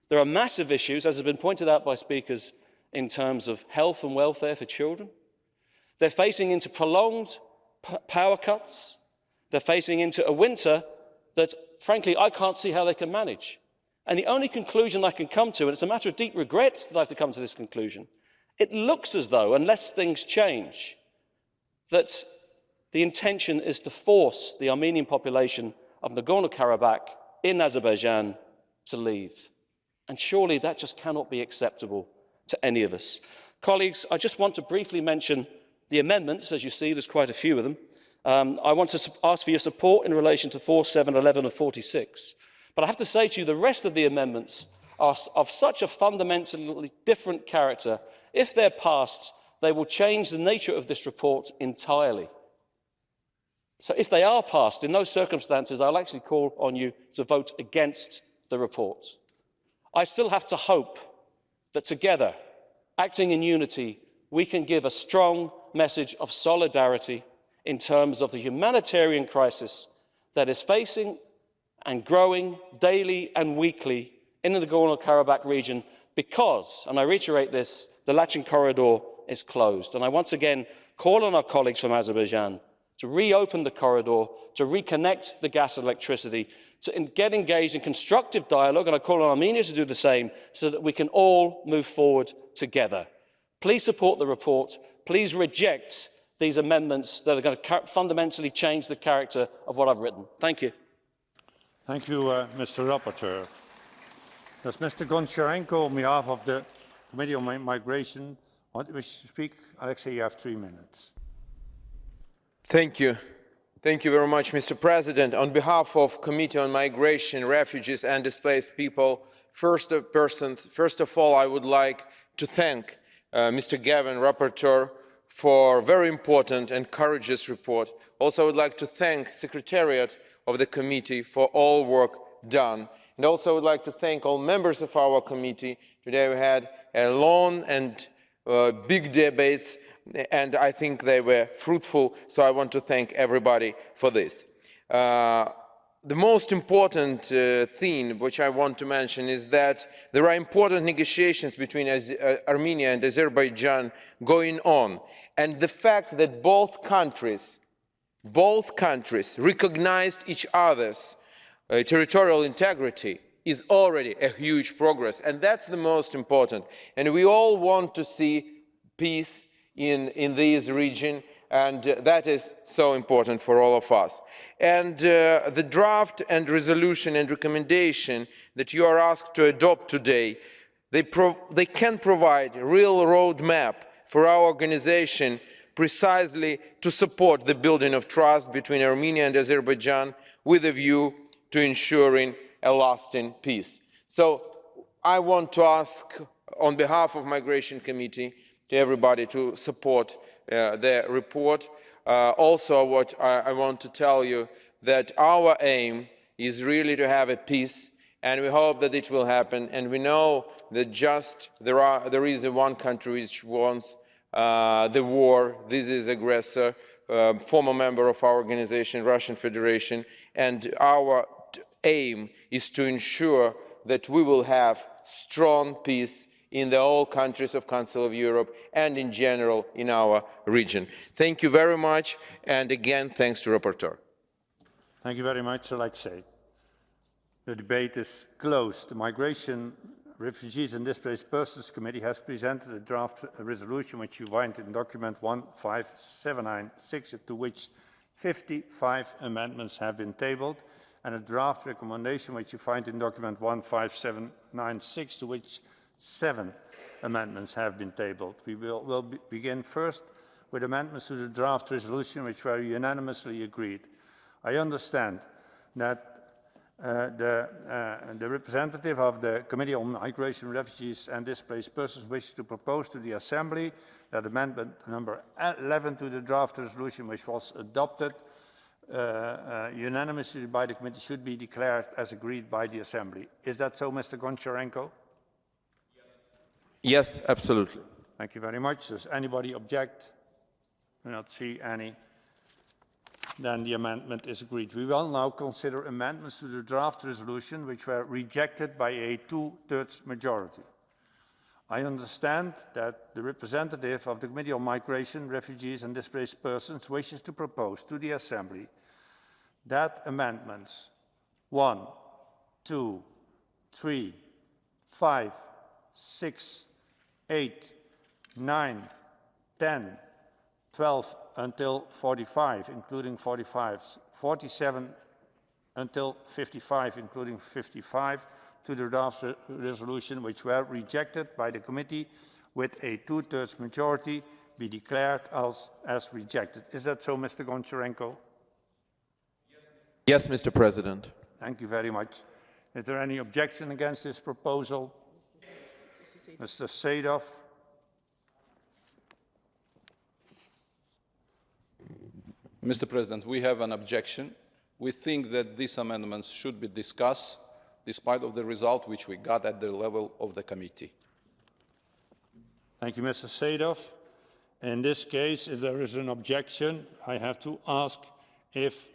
There are massive issues, as has been pointed out by speakers, in terms of health and welfare for children. They're facing into prolonged power cuts. They're facing into a winter that, frankly, I can't see how they can manage. And the only conclusion I can come to, and it's a matter of deep regret that I have to come to this conclusion, it looks as though, unless things change, that the intention is to force the Armenian population of Nagorno-Karabakh in Azerbaijan to leave. And surely that just cannot be acceptable to any of us. Colleagues, I just want to briefly mention the amendments. As you see, there's quite a few of them. I want to ask for your support in relation to 4, 7, 11 and 46. But I have to say to you, the rest of the amendments are of such a fundamentally different character. If they're passed, they will change the nature of this report entirely. So if they are passed, in those circumstances, I'll actually call on you to vote against the report. I still have to hope that together, acting in unity, we can give a strong message of solidarity in terms of the humanitarian crisis that is facing and growing daily and weekly in the Nagorno-Karabakh region because, and I reiterate this, the Lachin corridor is closed. And I once again call on our colleagues from Azerbaijan to reopen the corridor, to reconnect the gas and electricity, to get engaged in constructive dialogue, and I call on Armenia to do the same, so that we can all move forward together. Please support the report. Please reject these amendments that are going to fundamentally change the character of what I've written. Thank you. Thank you, Mr. Rapporteur. Does Mr. Goncharenko, on behalf of the Committee on Migration, wish to speak? Alexei, you have 3 minutes. Thank you. Thank you very much, Mr. President. On behalf of Committee on Migration, Refugees and Displaced People, first of all, I would like to thank Mr. Gavin, Rapporteur, for a very important and courageous report. Also, I would like to thank the Secretariat of the Committee for all work done. And also, I would like to thank all members of our committee. Today we had a long and big debates, and I think they were fruitful, so I want to thank everybody for this. The most important thing which I want to mention is that there are important negotiations between Armenia and Azerbaijan going on, and the fact that both countries recognized each other's territorial integrity is already a huge progress, and that's the most important. And we all want to see peace in this region, and that is so important for all of us. And the draft and resolution and recommendation that you are asked to adopt today, they can provide a real roadmap for our organization precisely to support the building of trust between Armenia and Azerbaijan with a view to ensuring a lasting peace. So I want to ask on behalf of Migration Committee to everybody to support the report. Also, what I want to tell you that our aim is really to have a peace, and we hope that it will happen. And we know that there is one country which wants the war. This is aggressor, former member of our organization, Russian Federation, and our aim is to ensure that we will have strong peace in all countries of Council of Europe and in general in our region. Thank you very much, and again, thanks to the Rapporteur. Thank you very much, Alexei. The debate is closed. The Migration, Refugees and Displaced Persons Committee has presented a draft resolution which you find in document 15796, to which 55 amendments have been tabled, and a draft recommendation which you find in document 15796, to which 7 amendments have been tabled. We will begin first with amendments to the draft resolution which were unanimously agreed. I understand that the representative of the Committee on Migration, Refugees and Displaced Persons wishes to propose to the Assembly that amendment number 11 to the draft resolution, which was adopted unanimously by the committee, should be declared as agreed by the Assembly. Is that so, Mr. Goncharenko? Yes, absolutely. Thank you very much. Does anybody object? I do not see any. Then the amendment is agreed. We will now consider amendments to the draft resolution which were rejected by a 2/3 majority. I understand that the representative of the Committee on Migration, Refugees and Displaced Persons wishes to propose to the Assembly that amendments 1, 2, 3, 5, 6, 8, 9, 10, 12 until 45, including 45, 47 until 55, including 55, to the draft resolution, which were rejected by the committee with a 2/3 majority, be declared as rejected. Is that so, Mr. Goncharenko? Yes, Mr. President. Thank you very much. Is there any objection against this proposal? Mr. Sadov. Mr. President, we have an objection. We think that these amendments should be discussed despite of the result which we got at the level of the committee. Thank you, Mr. Sadov. In this case, if there is an objection, I have to ask if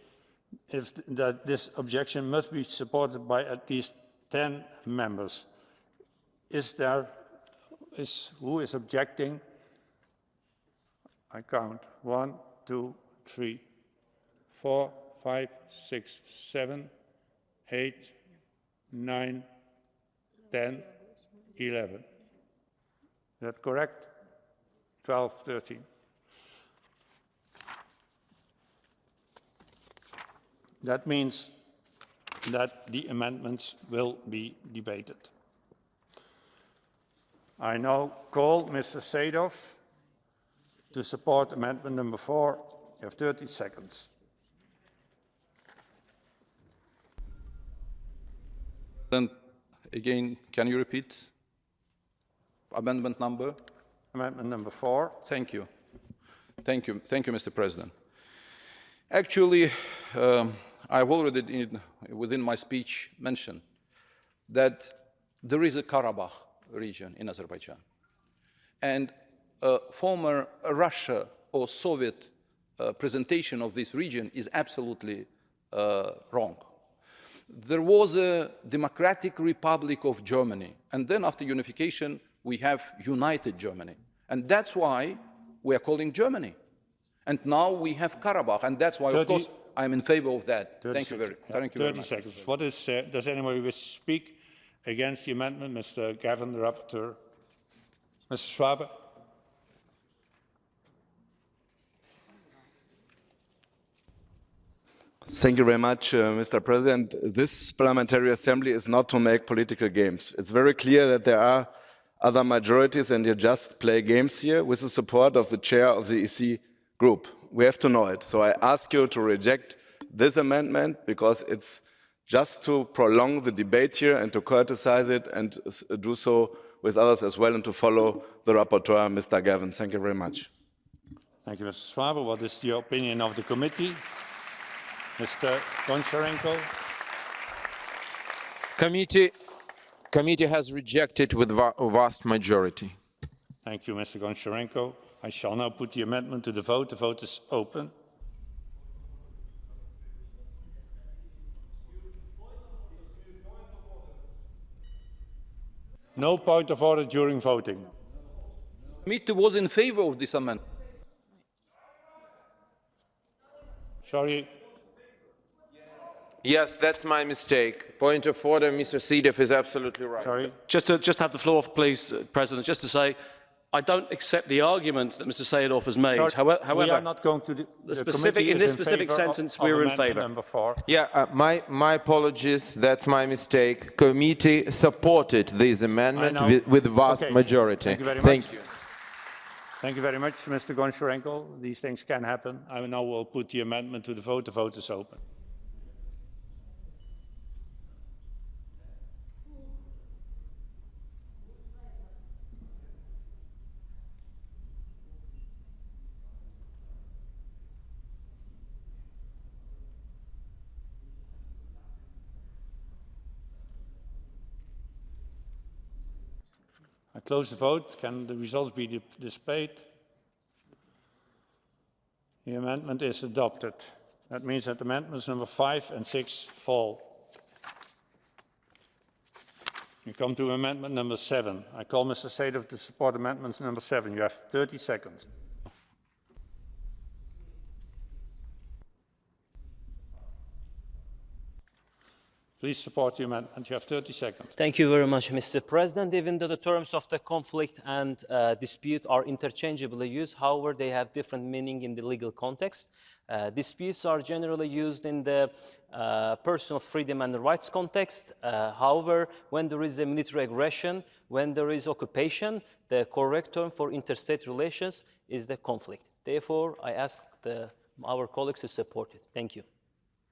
this objection must be supported by at least 10 members. Who is objecting? I count 1, 2, 3, 4, 5, 6, 7, 8, 9, 10, 11. Is that correct? 12, 13. That means that the amendments will be debated. I now call Mr. Sadov to support amendment number 4. You have 30 seconds. Then again, can you repeat amendment number? Amendment number 4. Thank you. Thank you. Thank you, Mr. President. Actually, I've already, within my speech, mentioned that there is a Karabakh region in Azerbaijan. And former Russia or Soviet presentation of this region is absolutely wrong. There was a Democratic Republic of Germany, and then after unification, we have united Germany. And that's why we are calling Germany. And now we have Karabakh, and that's why, of course, I'm in favor of that. Thank you very much. 30 seconds. What is, does anybody wish to speak against the amendment? Mr. Gavin, the rapporteur. Mr. Schwab. Thank you very much, Mr. President. This parliamentary assembly is not to make political games. It's very clear that there are other majorities and you just play games here with the support of the chair of the EC group. We have to know it. So I ask you to reject this amendment because it's just to prolong the debate here and to criticize it and do so with others as well and to follow the rapporteur, Mr. Gavin. Thank you very much. Thank you, Mr. Schwab. What is the opinion of the committee? Mr. Goncharenko. Committee has rejected with a vast majority. Thank you, Mr. Goncharenko. I shall now put the amendment to the vote. The vote is open. No point of order during voting. Committee was in favor of this amendment. Sorry. Yes, that's my mistake. Point of order, Mr. Sedov is absolutely right. Sorry. Just have the floor, please, President, just to say, I don't accept the argument that Mr. Sadov has made. Sorry, however, we are not going to in this specific sentence, we're in favor. Number 4. Yeah, my apologies. That's my mistake. Committee supported this amendment with vast majority. Thank you very much. Thank you very much, Mr. Goncharenko. These things can happen. I now will put the amendment to the vote. The vote is open. I close the vote. Can the results be displayed? The amendment is adopted. That means that amendments number 5 and 6 fall. We come to amendment number 7. I call Mr. Sadov to support amendments number 7. You have 30 seconds. Please support the amendment. You have 30 seconds. Thank you very much, Mr. President. Even though the terms of the conflict and dispute are interchangeably used, however, they have different meaning in the legal context. Disputes are generally used in the personal freedom and rights context. However, when there is a military aggression, when there is occupation, the correct term for interstate relations is the conflict. Therefore, I ask our colleagues to support it. Thank you.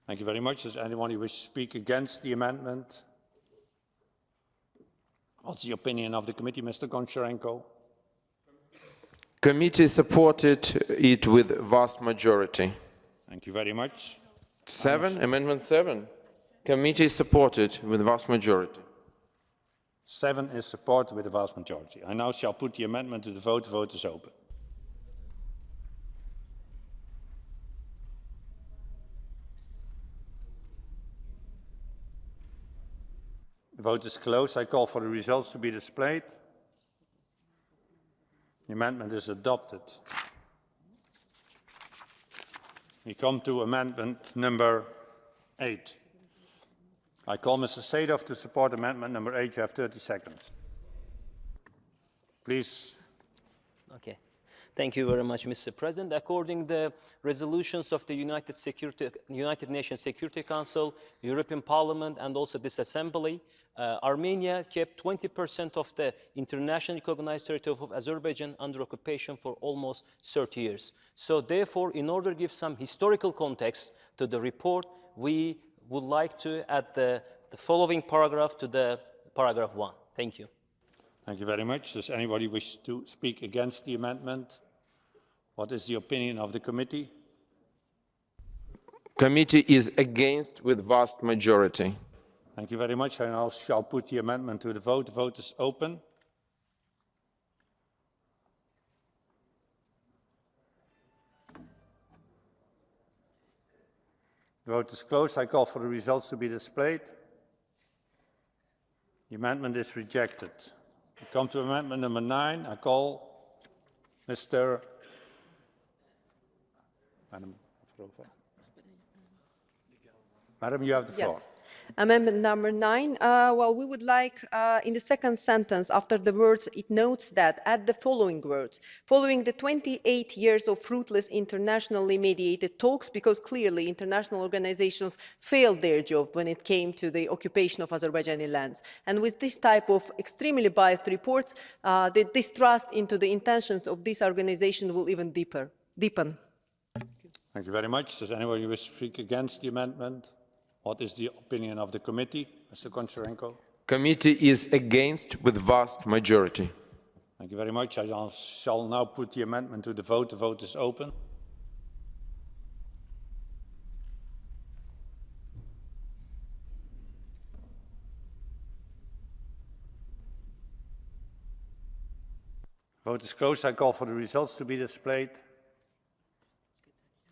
Thank you very much. Does anyone who wishes to speak against the amendment? What's the opinion of the committee, Mr. Goncharenko? Committee supported it with vast majority. Thank you very much. 7, Amendment 7. Committee supported with vast majority. 7 is supported with a vast majority. I now shall put the amendment to the vote. The vote is open. The vote is closed. I call for the results to be displayed. The amendment is adopted. We come to amendment number 8. I call Mr. Sadov to support amendment number 8. You have 30 seconds. Please. Okay. Thank you very much, Mr. President. According to the resolutions of the United Nations Security Council, European Parliament, and also this Assembly, Armenia kept 20% of the internationally recognized territory of Azerbaijan under occupation for almost 30 years. So therefore, in order to give some historical context to the report, we would like to add the following paragraph to the paragraph 1. Thank you. Thank you very much. Does anybody wish to speak against the amendment? What is the opinion of the committee? Committee is against with vast majority. Thank you very much. I now shall put the amendment to the vote. The vote is open. The vote is closed. I call for the results to be displayed. The amendment is rejected. We come to amendment number 9. I call Mr. Madam, you have the floor. Yes. Amendment number 9. Well, we would like, in the second sentence, after the words, it notes that, add the following words. Following the 28 years of fruitless internationally mediated talks, because clearly international organizations failed their job when it came to the occupation of Azerbaijani lands. And with this type of extremely biased reports, the distrust into the intentions of this organization will even deepen. Thank you very much. Does anyone wish to speak against the amendment? What is the opinion of the committee? Mr. Goncharenko. Committee is against with vast majority. Thank you very much. I shall now put the amendment to the vote. The vote is open. Vote is closed. I call for the results to be displayed.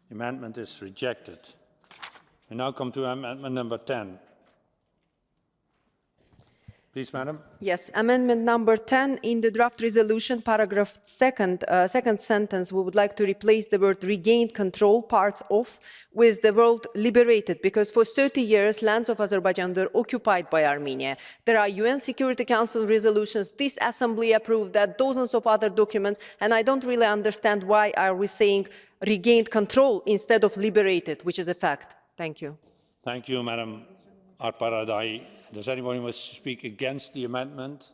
The amendment is rejected. We now come to amendment number 10. Please, Madam. Yes, amendment number 10 in the draft resolution, paragraph second sentence, we would like to replace the word regained control, parts of, with the word liberated, because for 30 years, lands of Azerbaijan were occupied by Armenia. There are UN Security Council resolutions, this assembly approved that, dozens of other documents, and I don't really understand why are we saying regained control instead of liberated, which is a fact. Thank you. Thank you, Madam Arparadai. Does anyone wish to speak against the amendment?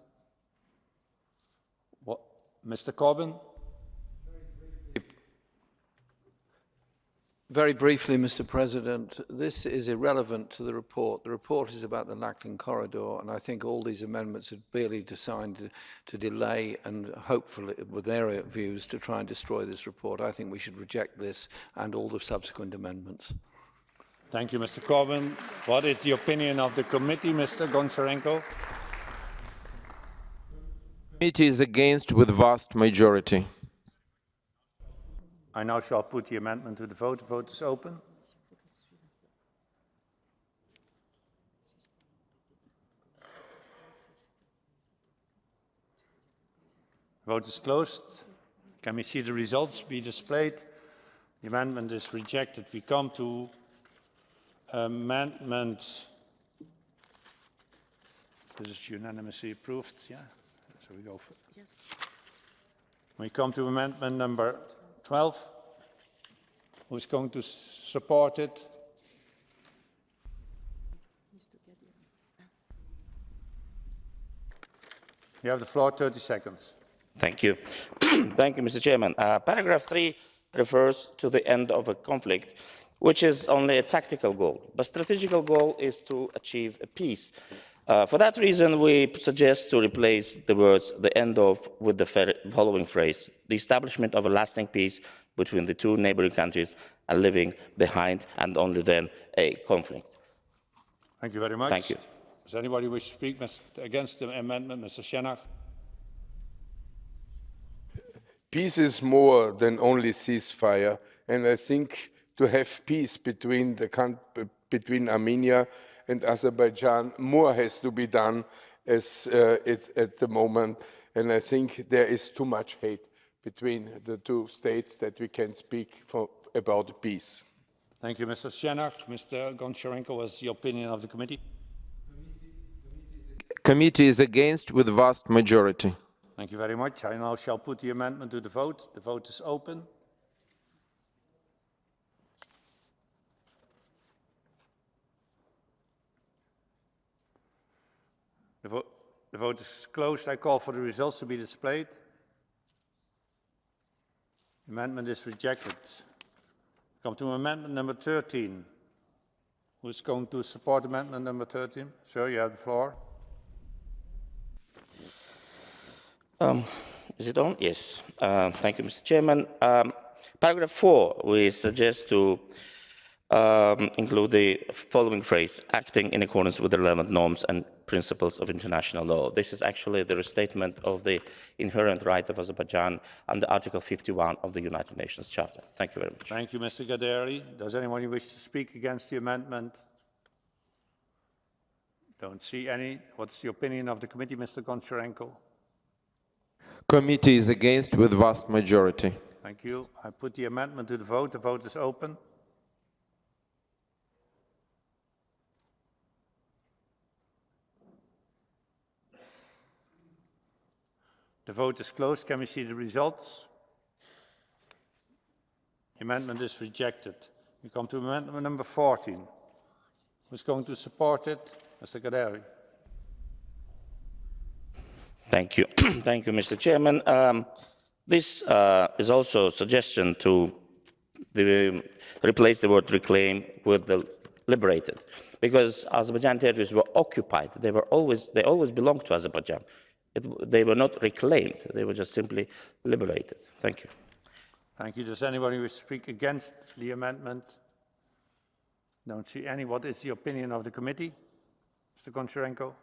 What? Mr. Corbyn? Very briefly, Mr. President, this is irrelevant to the report. The report is about the Lachlan corridor, and I think all these amendments are barely designed to delay and hopefully, with their views, to try and destroy this report. I think we should reject this and all the subsequent amendments. Thank you, Mr. Corbyn. What is the opinion of the committee, Mr. Goncharenko? Committee is against with vast majority. I now shall put the amendment to the vote. The vote is open. The vote is closed. Can we see the results be displayed? The amendment is rejected. We come to amendment. This is unanimously approved, yeah? So we go for yes. We come to amendment number 12. Who is going to support it? You have the floor, 30 seconds. Thank you. Thank you, Mr. Chairman. Paragraph 3 refers to the end of a conflict, which is only a tactical goal. But strategical goal is to achieve a peace. For that reason, we suggest to replace the words "the end of" with the following phrase: the establishment of a lasting peace between the two neighboring countries and leaving behind, and only then, a conflict. Thank you very much. Thank you. Does anybody wish to speak against the amendment? Mr. Schenach. Peace is more than only ceasefire, and I think to have peace between Armenia and Azerbaijan, more has to be done as it's at the moment, and I think there is too much hate between the two states that we can speak about peace. Thank you, Mr. Schenach. Mr. Goncharenko, what's the opinion of the committee? Committee is against with vast majority. Thank you very much. I now shall put the amendment to the vote. The vote is open. The vote is closed. I call for the results to be displayed. The amendment is rejected. Come to amendment number 13. Who is going to support amendment number 13? Sir, you have the floor. Is it on? Yes. Thank you, Mr. Chairman. Paragraph 4, we suggest to include the following phrase: acting in accordance with the relevant norms and principles of international law. This is actually the restatement of the inherent right of Azerbaijan under Article 51 of the United Nations Charter. Thank you very much. Thank you, Mr. Gaderi. Does anyone wish to speak against the amendment? Don't see any. What's the opinion of the committee, Mr. Goncharenko? Committee is against with vast majority. Thank you. I put the amendment to the vote. The vote is open. The vote is closed. Can we see the results? The amendment is rejected. We come to amendment number 14. Who's going to support it? Mr. Gaderi. Thank you. Thank you, Mr. Chairman. This is also a suggestion to replace the word reclaim with the liberated, because Azerbaijan territories were occupied. They always belonged to Azerbaijan. They were not reclaimed. They were just simply liberated. Thank you. Thank you. Does anybody wish to speak against the amendment? Don't see any. What is the opinion of the committee? Mr. Goncharenko?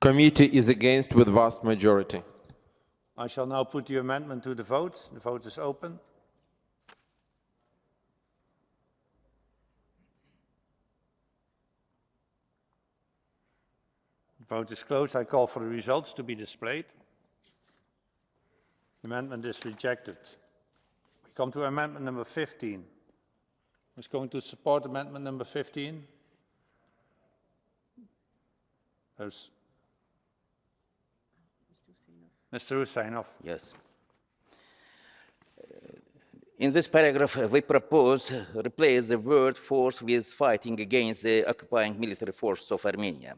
Committee is against with vast majority. I shall now put the amendment to the vote. The vote is open. The vote is closed. I call for the results to be displayed. The amendment is rejected. We come to amendment number 15. Who's going to support amendment number 15? There's Mr. Husseinov. Yes. In this paragraph, we propose to replace the word force with fighting against the occupying military force of Armenia.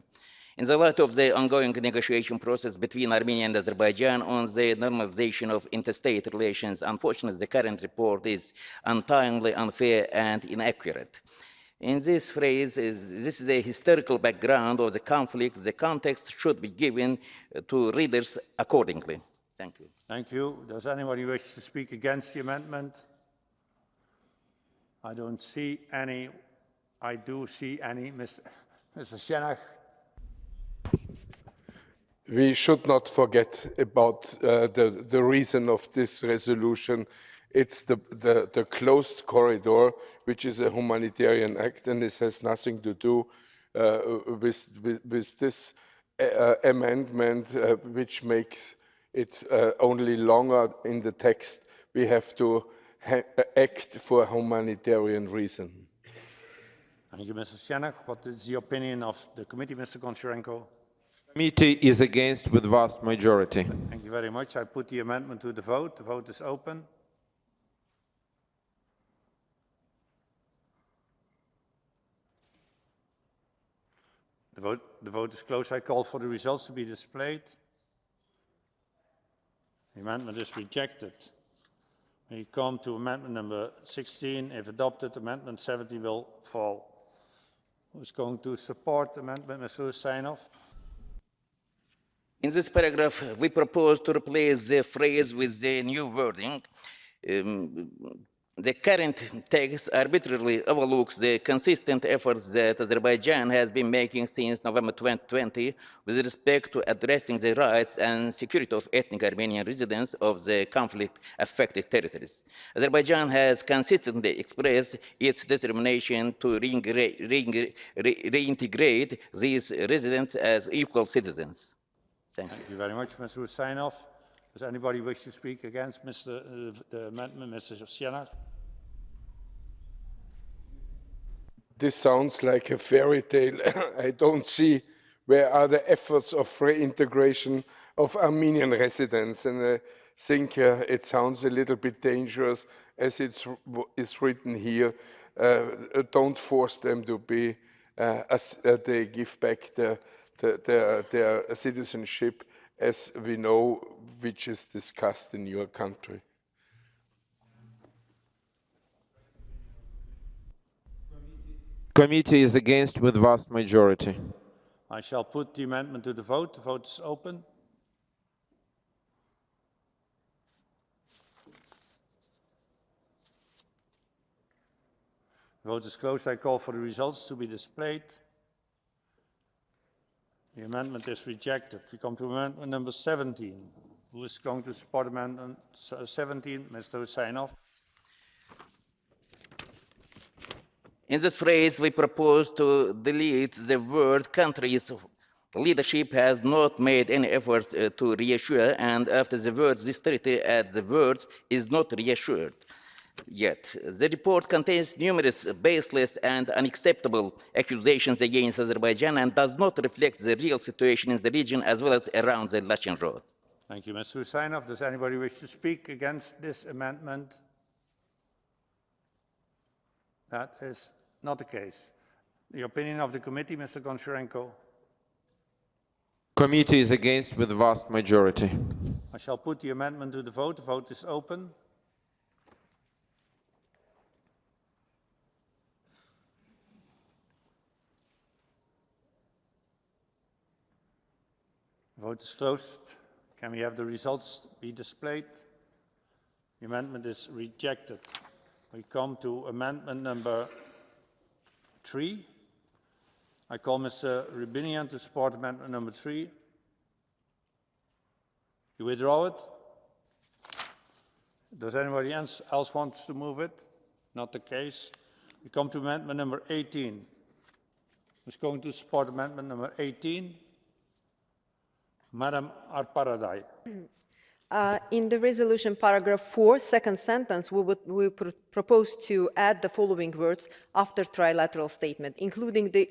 In the light of the ongoing negotiation process between Armenia and Azerbaijan on the normalization of interstate relations, unfortunately, the current report is untimely, unfair, and inaccurate. In this phrase, this is a historical background of the conflict. The context should be given to readers accordingly. Thank you. Thank you. Does anybody wish to speak against the amendment? I don't see any. I do see any. Mr. Schenach. We should not forget about the reason of this resolution. It's the closed corridor, which is a humanitarian act, and this has nothing to do with this amendment, which makes it only longer in the text. We have to act for a humanitarian reason. Thank you, Mr. Sienach. What is the opinion of the committee, Mr. Goncharenko? Committee is against with vast majority. Thank you very much. I put the amendment to the vote. The vote is open. The vote is closed. I call for the results to be displayed. The amendment is rejected. We come to amendment number 16. If adopted, amendment 17 will fall. Who's going to support amendment? Mr. Husseinov? In this paragraph, we propose to replace the phrase with the new wording. The current text arbitrarily overlooks the consistent efforts that Azerbaijan has been making since November 2020 with respect to addressing the rights and security of ethnic Armenian residents of the conflict-affected territories. Azerbaijan has consistently expressed its determination to reintegrate these residents as equal citizens. Thank you very much, Mr. Husseinov. Does anybody wish to speak against the amendment, Mr. Sienach? This sounds like a fairy tale. I don't see where are the efforts of reintegration of Armenian residents, and I think it sounds a little bit dangerous as it is written here. Don't force them to be, they give back their citizenship, as we know, which is discussed in your country. Committee is against with vast majority. I shall put the amendment to the vote. The vote is open. The vote is closed. I call for the results to be displayed. The amendment is rejected. We come to amendment number 17. Who is going to support amendment 17? Mr. Husseinov. In this phrase, we propose to delete the word countries. Leadership has not made any efforts to reassure, and after the words, this territory at the words is not reassured yet. The report contains numerous baseless and unacceptable accusations against Azerbaijan and does not reflect the real situation in the region as well as around the Lachin Road. Thank you, Mr. Husseinov. Does anybody wish to speak against this amendment? That is not the case. The opinion of the committee, Mr. Goncharenko. Committee is against with vast majority. I shall put the amendment to the vote. The vote is open. The vote is closed. Can we have the results be displayed? The amendment is rejected. We come to amendment number 3. I call Mr. Rubinian to support amendment number 3. You withdraw it? Does anybody else want to move it? Not the case. We come to amendment number 18. Who's going to support amendment number 18? Madam Arparadai. In the resolution paragraph 4, second sentence, we propose to add the following words after trilateral statement, including the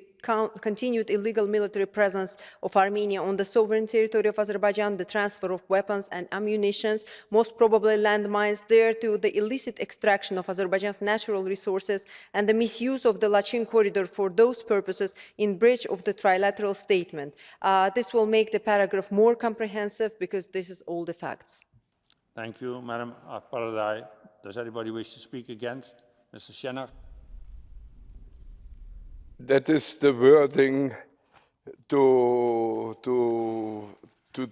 continued illegal military presence of Armenia on the sovereign territory of Azerbaijan, the transfer of weapons and ammunition, most probably landmines there, to the illicit extraction of Azerbaijan's natural resources and the misuse of the Lachin corridor for those purposes in breach of the trilateral statement. This will make the paragraph more comprehensive because this is all the facts. Thank you, Madam Paradai. Does anybody wish to speak against? Mr. Sienach? That is the wording to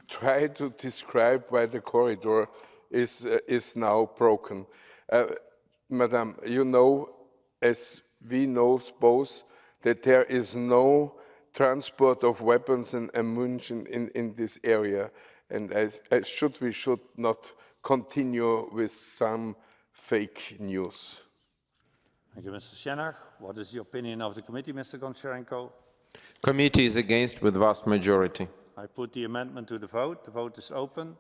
try to describe why the corridor is now broken. Madam, you know, as we know both, that there is no transport of weapons and ammunition in this area. And we should not continue with some fake news. Thank you, Mr. Shenach. What is the opinion of the committee, Mr. Goncharenko? Committee is against with vast majority. I put the amendment to the vote. The vote is open.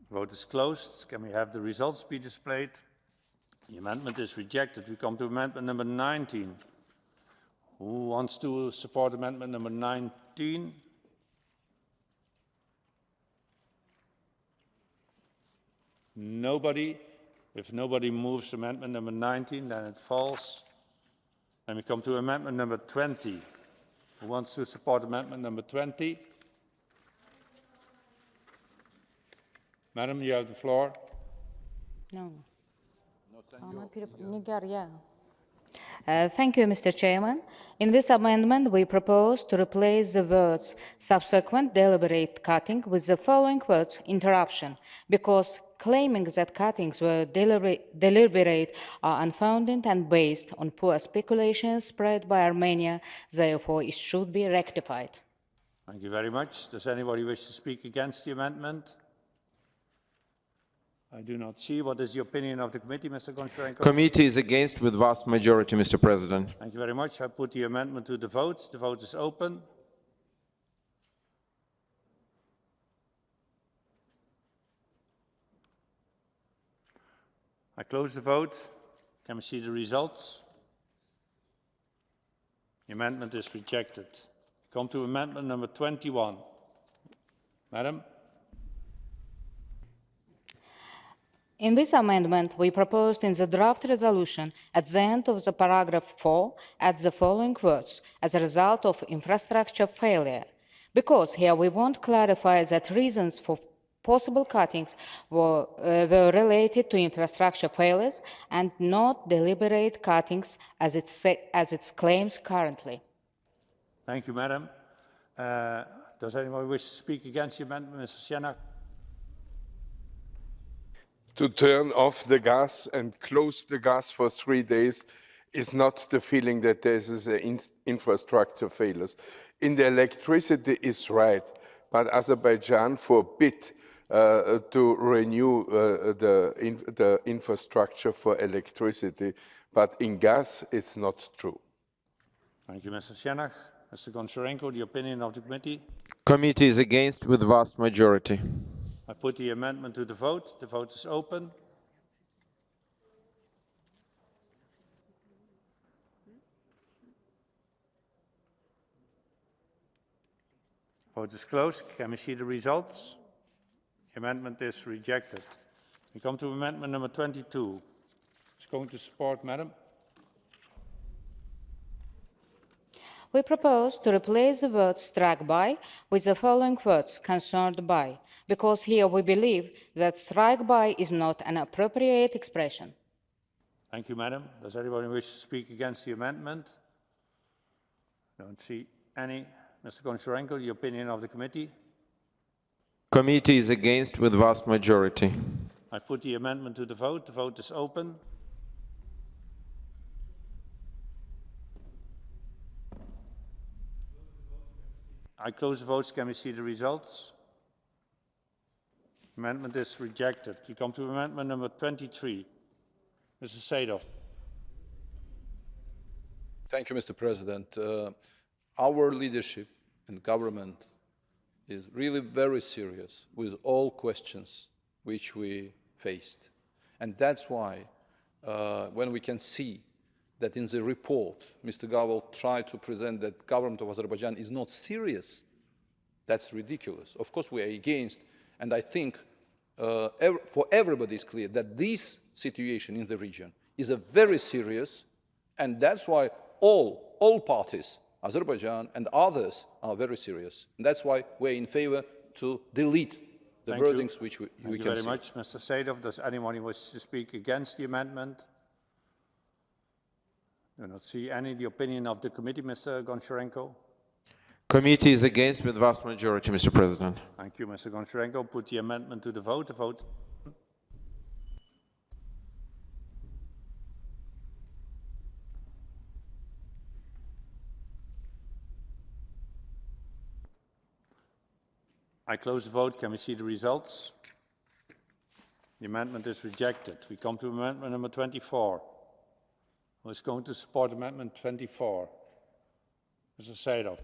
Vote is closed. Can we have the results be displayed? The amendment is rejected. We come to amendment number 19. Who wants to support amendment number 19? Nobody. If nobody moves amendment number 19, then it falls. Then we come to amendment number 20. Who wants to support amendment number 20? Madam, you have the floor. No. Thank you, Mr. Chairman. In this amendment, we propose to replace the words subsequent deliberate cutting with the following words interruption, because claiming that cuttings were deliberate are unfounded and based on poor speculations spread by Armenia. Therefore, it should be rectified. Thank you very much. Does anybody wish to speak against the amendment? I do not see. What is the opinion of the committee, Mr. Goncharenko? Committee is against with vast majority, Mr. President. Thank you very much. I put the amendment to the vote. The vote is open. I close the vote. Can we see the results? The amendment is rejected. Come to amendment number 21. Madam? In this amendment, we proposed in the draft resolution at the end of the paragraph 4 add the following words, as a result of infrastructure failure. Because here we want to clarify that reasons for possible cuttings were related to infrastructure failures and not deliberate cuttings as it claims currently. Thank you, Madam. Does anyone wish to speak against the amendment? Mr. Shenach? To turn off the gas and close the gas for 3 days is not the feeling that there is infrastructure failures. In the electricity is right, but Azerbaijan forbid to renew the infrastructure for electricity, but in gas it's not true. Thank you, Mr. Shenach. Mr. Goncharenko, the opinion of the committee? Committee is against with vast majority. I put the amendment to the vote. The vote is open. Vote is closed. Can we see the results? The amendment is rejected. We come to amendment number 22. Who's going to support, Madam? We propose to replace the word struck by with the following words concerned by, because here we believe that strike by is not an appropriate expression. Thank you, Madam. Does anybody wish to speak against the amendment? Don't see any. Mr. Goncharenko, the opinion of the committee? Committee is against with vast majority. I put the amendment to the vote. The vote is open. I close the votes. Can we see the results? Amendment is rejected. We come to amendment number 23. Mr. Sadov. Thank you, Mr. President. Our leadership and government is really very serious with all questions which we faced. And that's why when we can see that in the report, Mr. Gavel tried to present that government of Azerbaijan is not serious, that's ridiculous. Of course, we are against, and I think for everybody is clear that this situation in the region is a very serious, and that's why all parties, Azerbaijan and others, are very serious. And that's why we're in favor to delete the wordings which we can see. Thank you very much, Mr. Sadov. Does anyone wish to speak against the amendment? I do not see any. The opinion of the committee, Mr. Goncharenko? Committee is against with vast majority, Mr. President. Thank you, Mr. Goncharenko. Put the amendment to the vote. The vote. I close the vote. Can we see the results? The amendment is rejected. We come to amendment number 24. Who is going to support amendment 24? Mr. Seidel.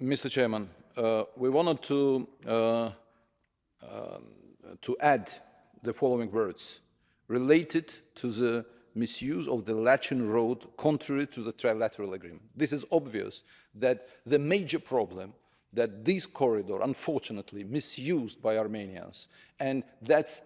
Mr. Chairman, we wanted to add the following words: related to the misuse of the Lachin road contrary to the trilateral agreement. This is obvious that the major problem that this corridor, unfortunately, misused by Armenians, and that's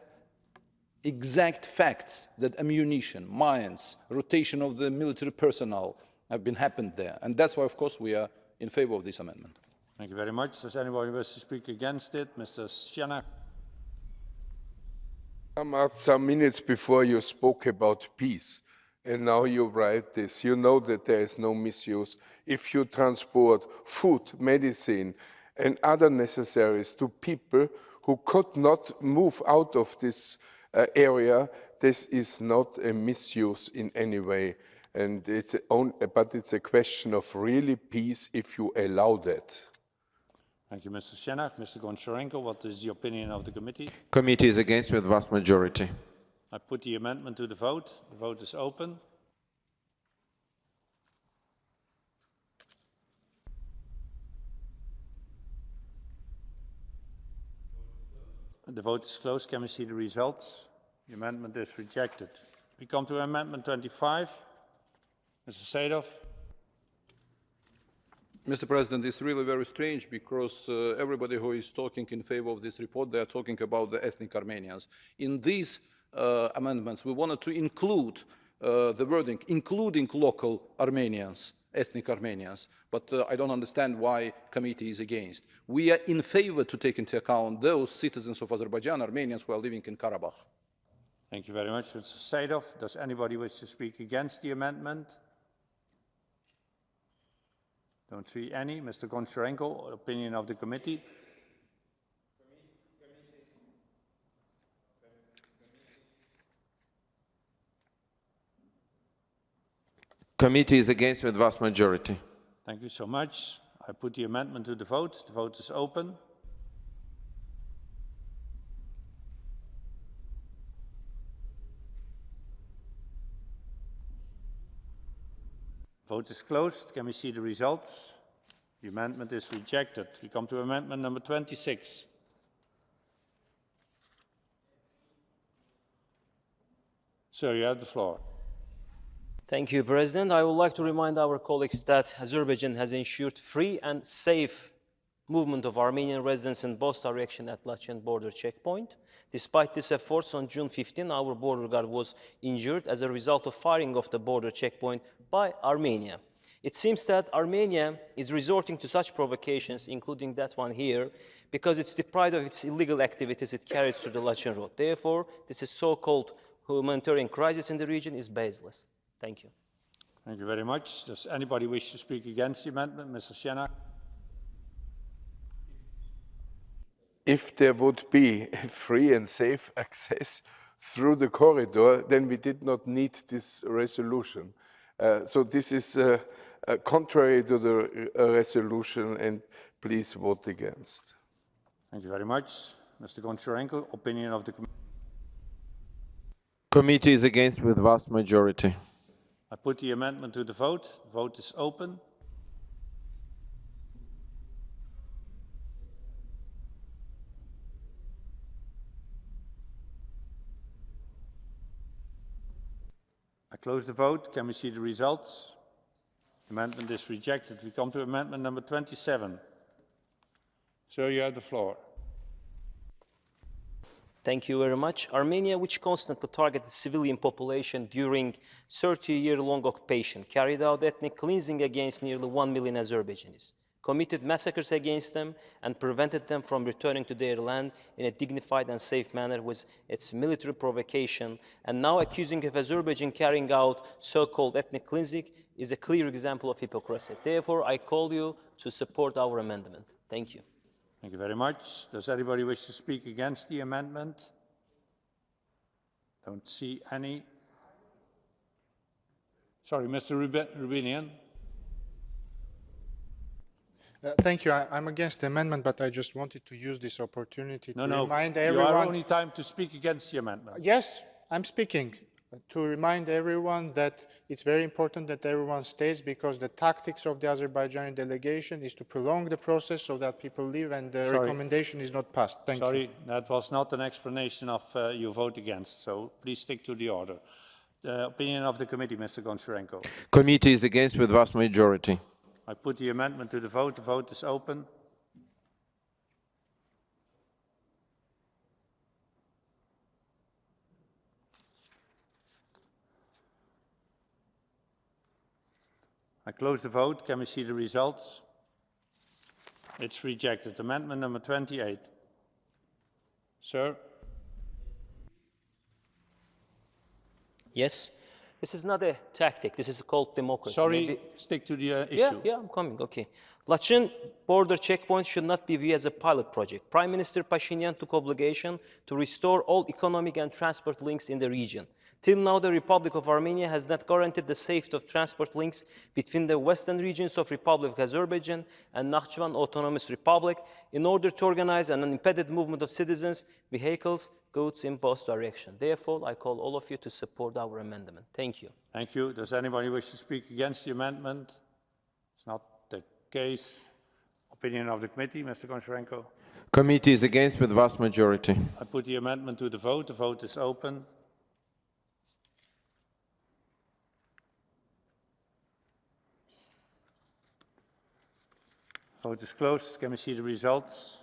exact facts that ammunition, mines, rotation of the military personnel have been happened there. And that's why, of course, we are in favor of this amendment. Thank you very much. Does anybody wish to speak against it? Mr. Sienna. Some minutes before you spoke about peace, and now you write this. You know that there is no misuse. If you transport food, medicine, and other necessaries to people who could not move out of this area, this is not a misuse in any way. And but it's a question of really peace if you allow that. Thank you, Mr. Shenak. Mr. Goncharenko, what is the opinion of the committee? Committee is against with vast majority. I put the amendment to the vote. The vote is open. The vote is closed. Can we see the results? The amendment is rejected. We come to amendment 25. Mr. Seidel. Mr. President, it's really very strange because everybody who is talking in favor of this report, they are talking about the ethnic Armenians. In these amendments, we wanted to include the wording, including local Armenians, ethnic Armenians, but I don't understand why committee is against. We are in favor to take into account those citizens of Azerbaijan, Armenians who are living in Karabakh. Thank you very much, Mr. Seidel. Does anybody wish to speak against the amendment? Don't see any. Mr. Goncharenko, opinion of the committee? Committee is against with vast majority. Thank you so much. I put the amendment to the vote. The vote is open. Vote is closed. Can we see the results? The amendment is rejected. We come to amendment number 26. Sir, you have the floor. Thank you, President. I would like to remind our colleagues that Azerbaijan has ensured free and safe movement of Armenian residents in both directions at Lachin border checkpoint. Despite these efforts, on June 15, our border guard was injured as a result of firing of the border checkpoint by Armenia. It seems that Armenia is resorting to such provocations, including that one here, because it's deprived of its illegal activities it carries through the Lachin road. Therefore, this is so-called humanitarian crisis in the region is baseless. Thank you. Thank you very much. Does anybody wish to speak against the amendment? Mr. Shenak. If there would be free and safe access through the corridor, then we did not need this resolution. So this is contrary to the resolution, and please vote against. Thank you very much. Mr. Goncharenko, opinion of the committee? Committee is against with vast majority. I put the amendment to the vote. The vote is open. I close the vote. Can we see the results? Amendment is rejected. We come to amendment number 27. Sir, you have the floor. Thank you very much. Armenia, which constantly targeted the civilian population during 30-year-long occupation, carried out ethnic cleansing against nearly 1 million Azerbaijanis, committed massacres against them, and prevented them from returning to their land in a dignified and safe manner with its military provocation, and now accusing of Azerbaijan carrying out so-called ethnic cleansing is a clear example of hypocrisy. Therefore, I call you to support our amendment. Thank you. Thank you very much. Does anybody wish to speak against the amendment? Don't see any. Sorry, Mr. Rubinian. Thank you. I'm against the amendment, but I just wanted to use this opportunity to remind you everyone... are only time to speak against the amendment. Yes, I'm speaking. To remind everyone that it's very important that everyone stays, because the tactics of the Azerbaijani delegation is to prolong the process so that people leave and the recommendation is not passed. Thank you. Sorry, that was not an explanation of your vote against, so please stick to the order. The opinion of the committee, Mr. Goncharenko. Committee is against with vast majority. I put the amendment to the vote. The vote is open. I close the vote. Can we see the results? It's rejected. Amendment number 28. Sir? Yes. This is not a tactic. This is called democracy. Sorry, stick to the issue. Yeah, I'm coming. Okay. Lachin border checkpoints should not be viewed as a pilot project. Prime Minister Pashinyan took obligation to restore all economic and transport links in the region. Till now, the Republic of Armenia has not guaranteed the safety of transport links between the western regions of Republic of Azerbaijan and Nakhchivan Autonomous Republic in order to organize an unimpeded movement of citizens, vehicles, goods in both directions. Therefore, I call all of you to support our amendment. Thank you. Thank you. Does anybody wish to speak against the amendment? It's not the case. Opinion of the committee, Mr. Goncharenko. Committee is against with vast majority. I put the amendment to the vote. The vote is open. Vote is closed. Can we see the results?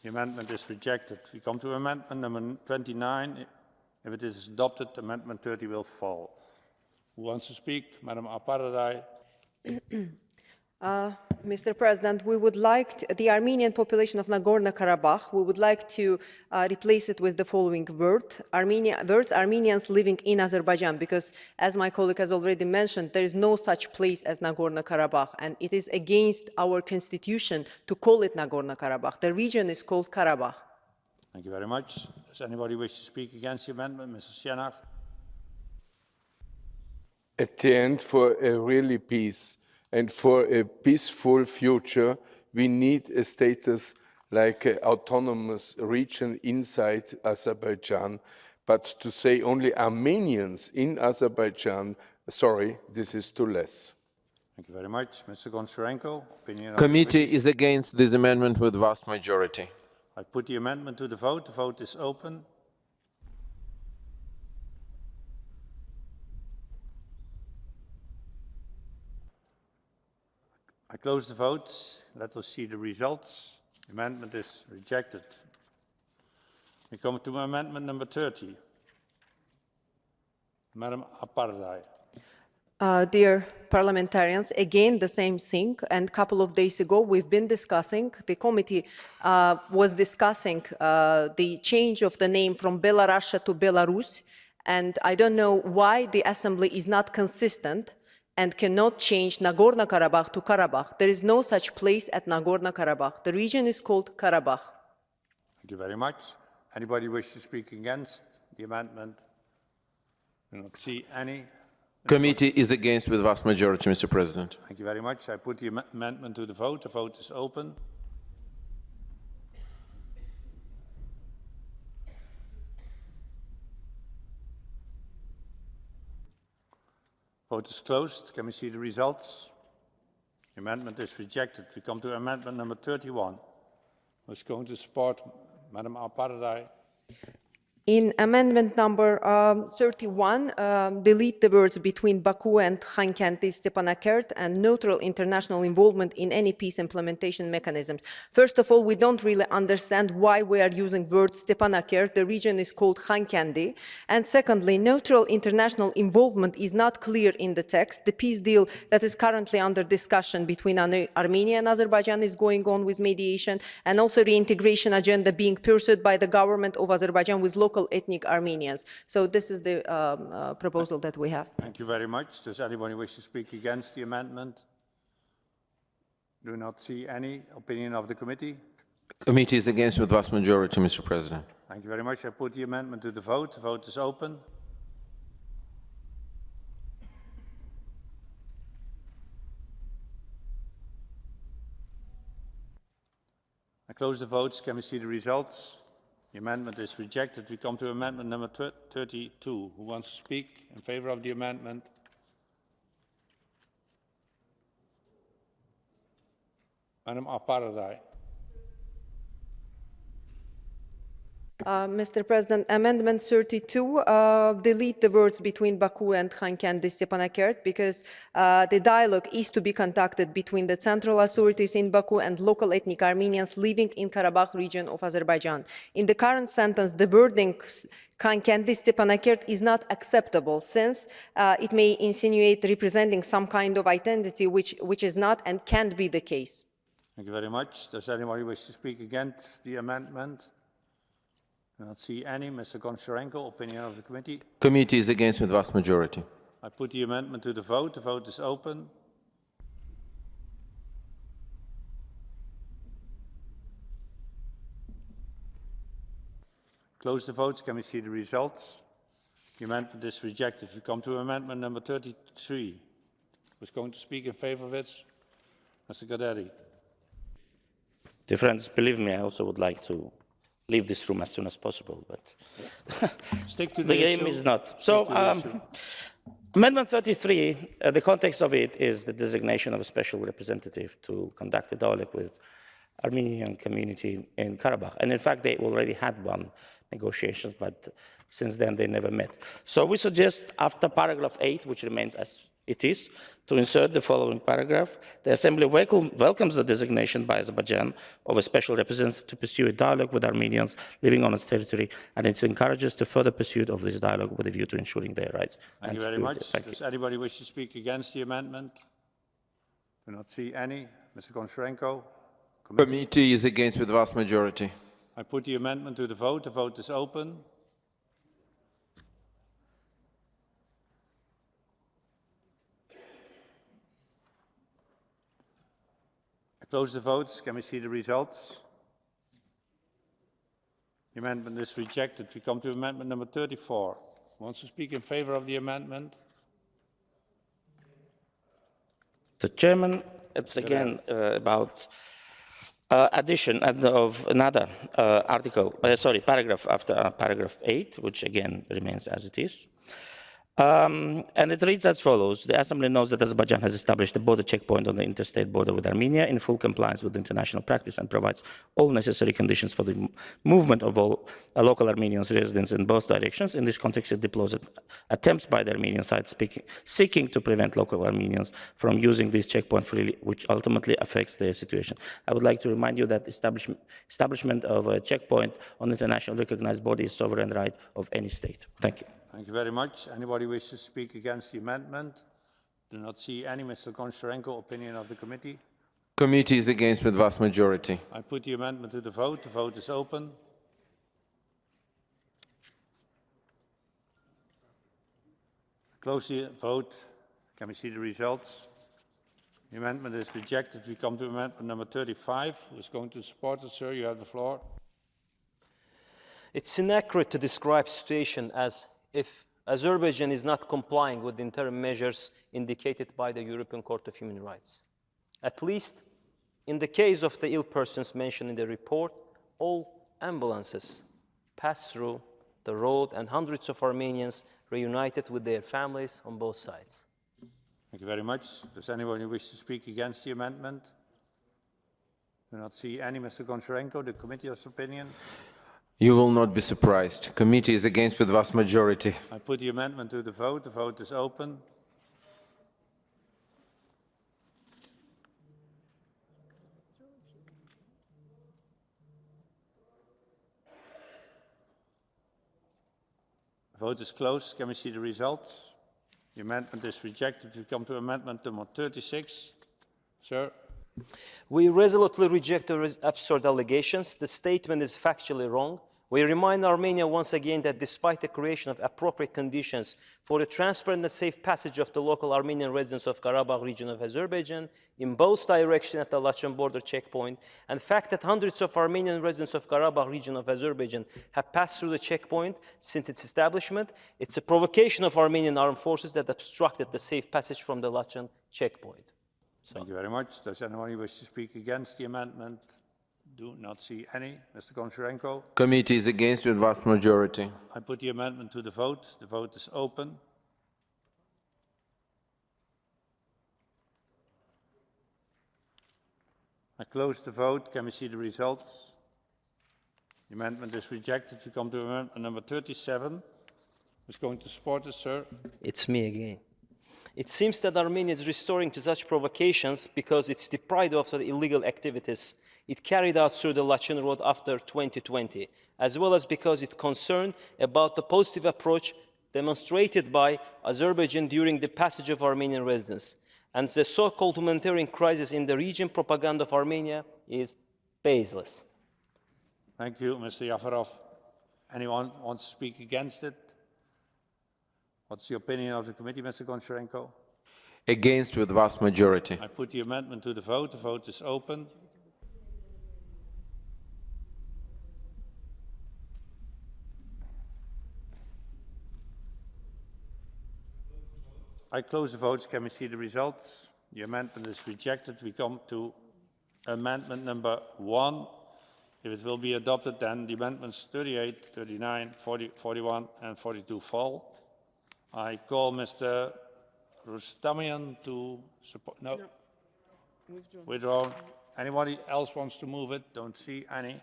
The amendment is rejected. We come to amendment number 29. If it is adopted, amendment 30 will fall. Who wants to speak? Madam Aparadai. Mr. President, we would like the Armenian population of Nagorno-Karabakh, we would like to replace it with the following words, Armenians living in Azerbaijan, because as my colleague has already mentioned, there is no such place as Nagorno-Karabakh, and it is against our constitution to call it Nagorno-Karabakh. The region is called Karabakh. Thank you very much. Does anybody wish to speak against the amendment? Mrs. Sienach. At the end, for a really peace and for a peaceful future, we need a status like an autonomous region inside Azerbaijan. But to say only Armenians in Azerbaijan, sorry, this is too less. Thank you very much. Mr. Goncharenko, opinion of Committee is against this amendment with vast majority. I put the amendment to the vote. The vote is open. I close the vote. Let us see the results. The amendment is rejected. We come to amendment number 30. Madam Apardai. Dear parliamentarians, again the same thing, and a couple of days ago we've been discussing, the committee was discussing the change of the name from Belarus to Belarus, and I don't know why the assembly is not consistent and cannot change Nagorno-Karabakh to Karabakh. There is no such place at Nagorno-Karabakh. The region is called Karabakh. Thank you very much. Anybody wish to speak against the amendment? I do not see any. Committee is against with vast majority, Mr. President. Thank you very much. I put the amendment to the vote. The vote is open. Vote is closed. Can we see the results? The amendment is rejected. We come to amendment number 31. Who's going to support Madam Alparadai? In amendment number 31, delete the words between Baku and Khankanti Stepanakert and neutral international involvement in any peace implementation mechanisms. First of all, we don't really understand why we are using words Stepanakert. The region is called Khankanti. And secondly, neutral international involvement is not clear in the text. The peace deal that is currently under discussion between Armenia and Azerbaijan is going on with mediation, and also the integration agenda being pursued by the government of Azerbaijan with local ethnic Armenians. So this is the proposal that we have. Thank you very much. Does anybody wish to speak against the amendment? Do not see any. Opinion of the committee? Committee is against with vast majority, Mr. President. Thank you very much. I put the amendment to the vote. The vote is open. close the votes. Can we see the results? The amendment is rejected. We come to amendment number 32. Who wants to speak in favor of the amendment? Madam Aparadai. Mr. President, Amendment 32, delete the words between Baku and Khankendi Stepanakert because the dialogue is to be conducted between the central authorities in Baku and local ethnic Armenians living in Karabakh region of Azerbaijan. In the current sentence, the wording Khankendi Stepanakert is not acceptable since it may insinuate representing some kind of identity which is not and can't be the case. Thank you very much. Does anybody wish to speak against the amendment? I do not see any. Mr. Goncharenko, opinion of the committee. Committee is against with vast majority. I put the amendment to the vote. The vote is open. Close the votes. Can we see the results? The amendment is rejected. We come to amendment number 33. Who's going to speak in favor of it? Mr. Gaderi. Dear friends, believe me, I also would like to leave this room as soon as possible, but stick to the game is not. So, Amendment 33, the context of it is the designation of a special representative to conduct a dialogue with Armenian community in Karabakh. And in fact, they already had one negotiations, but since then they never met. So we suggest after paragraph 8, which remains as it is, to insert the following paragraph. The Assembly welcomes the designation by Azerbaijan of a special representative to pursue a dialogue with Armenians living on its territory, and it encourages the further pursuit of this dialogue with a view to ensuring their rights. Thank you very much. Does anybody wish to speak against the amendment? Do not see any. Mr. Goncharenko. Committee is against with vast majority. I put the amendment to the vote. The vote is open. Close the votes. Can we see the results? The amendment is rejected. We come to amendment number 34. Who wants to speak in favor of the amendment? The Chairman, it's again about addition of another paragraph after paragraph 8, which again remains as it is. And it reads as follows. The Assembly knows that Azerbaijan has established a border checkpoint on the interstate border with Armenia in full compliance with international practice and provides all necessary conditions for the movement of all local Armenian residents in both directions. In this context, it deplores attempts by the Armenian side seeking to prevent local Armenians from using this checkpoint freely, which ultimately affects their situation. I would like to remind you that establishment of a checkpoint on international recognized border is sovereign right of any state. Thank you. Thank you very much. Anybody wish to speak against the amendment? Do not see any. Mr. Goncharenko, opinion of the committee. Committee is against with vast majority. I put the amendment to the vote. The vote is open. Close the vote. Can we see the results? The amendment is rejected. We come to amendment number 35. Who is going to support it, sir? You have the floor. It's inaccurate to describe the situation as if Azerbaijan is not complying with the interim measures indicated by the European Court of Human Rights. At least in the case of the ill persons mentioned in the report, all ambulances passed through the road and hundreds of Armenians reunited with their families on both sides. Thank you very much. Does anyone wish to speak against the amendment? Do not see any. Mr. Goncharenko, the committee's opinion. You will not be surprised. Committee is against with vast majority. I put the amendment to the vote. The vote is open. The vote is closed. Can we see the results? The amendment is rejected. We come to amendment number 36. Sir. We resolutely reject the absurd allegations. The statement is factually wrong. We remind Armenia once again that despite the creation of appropriate conditions for the transparent and safe passage of the local Armenian residents of Karabakh region of Azerbaijan in both directions at the Lachin border checkpoint, and the fact that hundreds of Armenian residents of Karabakh region of Azerbaijan have passed through the checkpoint since its establishment, it's a provocation of Armenian armed forces that obstructed the safe passage from the Lachin checkpoint. Thank you very much. Does anyone wish to speak against the amendment? Do not see any. Mr. Goncharenko? Committee is against with vast majority. I put the amendment to the vote. The vote is open. I close the vote. Can we see the results? The amendment is rejected. We come to amendment number 37. Who's going to support it, sir? It's me again. It seems that Armenia is restoring to such provocations because it's deprived of the illegal activities it carried out through the Lachin Road after 2020, as well as because it's concerned about the positive approach demonstrated by Azerbaijan during the passage of Armenian residents. And the so-called humanitarian crisis in the region propaganda of Armenia is baseless. Thank you, Mr. Yafarov. Anyone wants to speak against it? What's the opinion of the committee, Mr. Goncharenko? Against with vast majority. I put the amendment to the vote. The vote is open. I close the votes. Can we see the results? The amendment is rejected. We come to amendment number 1. If it will be adopted, then the amendments 38, 39, 40, 41, and 42 fall. I call Mr. Rustamian to support. No. Withdrawn. Anybody else wants to move it? Don't see any.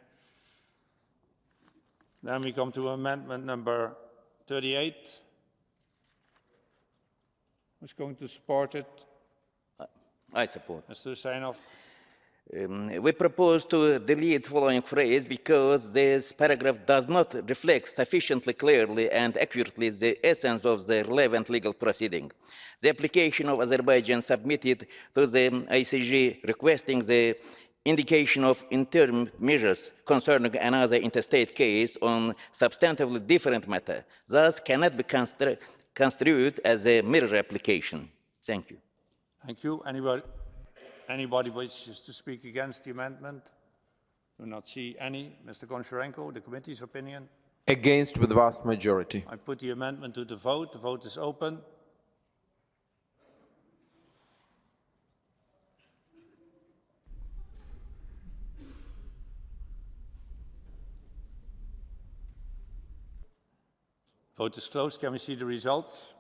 Then we come to amendment number 38. Who's going to support it? I support. Mr. Husseinov. We propose to delete the following phrase because this paragraph does not reflect sufficiently clearly and accurately the essence of the relevant legal proceeding. The application of Azerbaijan submitted to the ICJ requesting the indication of interim measures concerning another interstate case on substantively different matter, thus cannot be construed as a mirror application. Thank you. Thank you. Anybody wishes to speak against the amendment? Do not see any. Mr. Goncharenko, the committee's opinion? Against with vast majority. I put the amendment to the vote. The vote is open. Vote is closed. Can we see the results?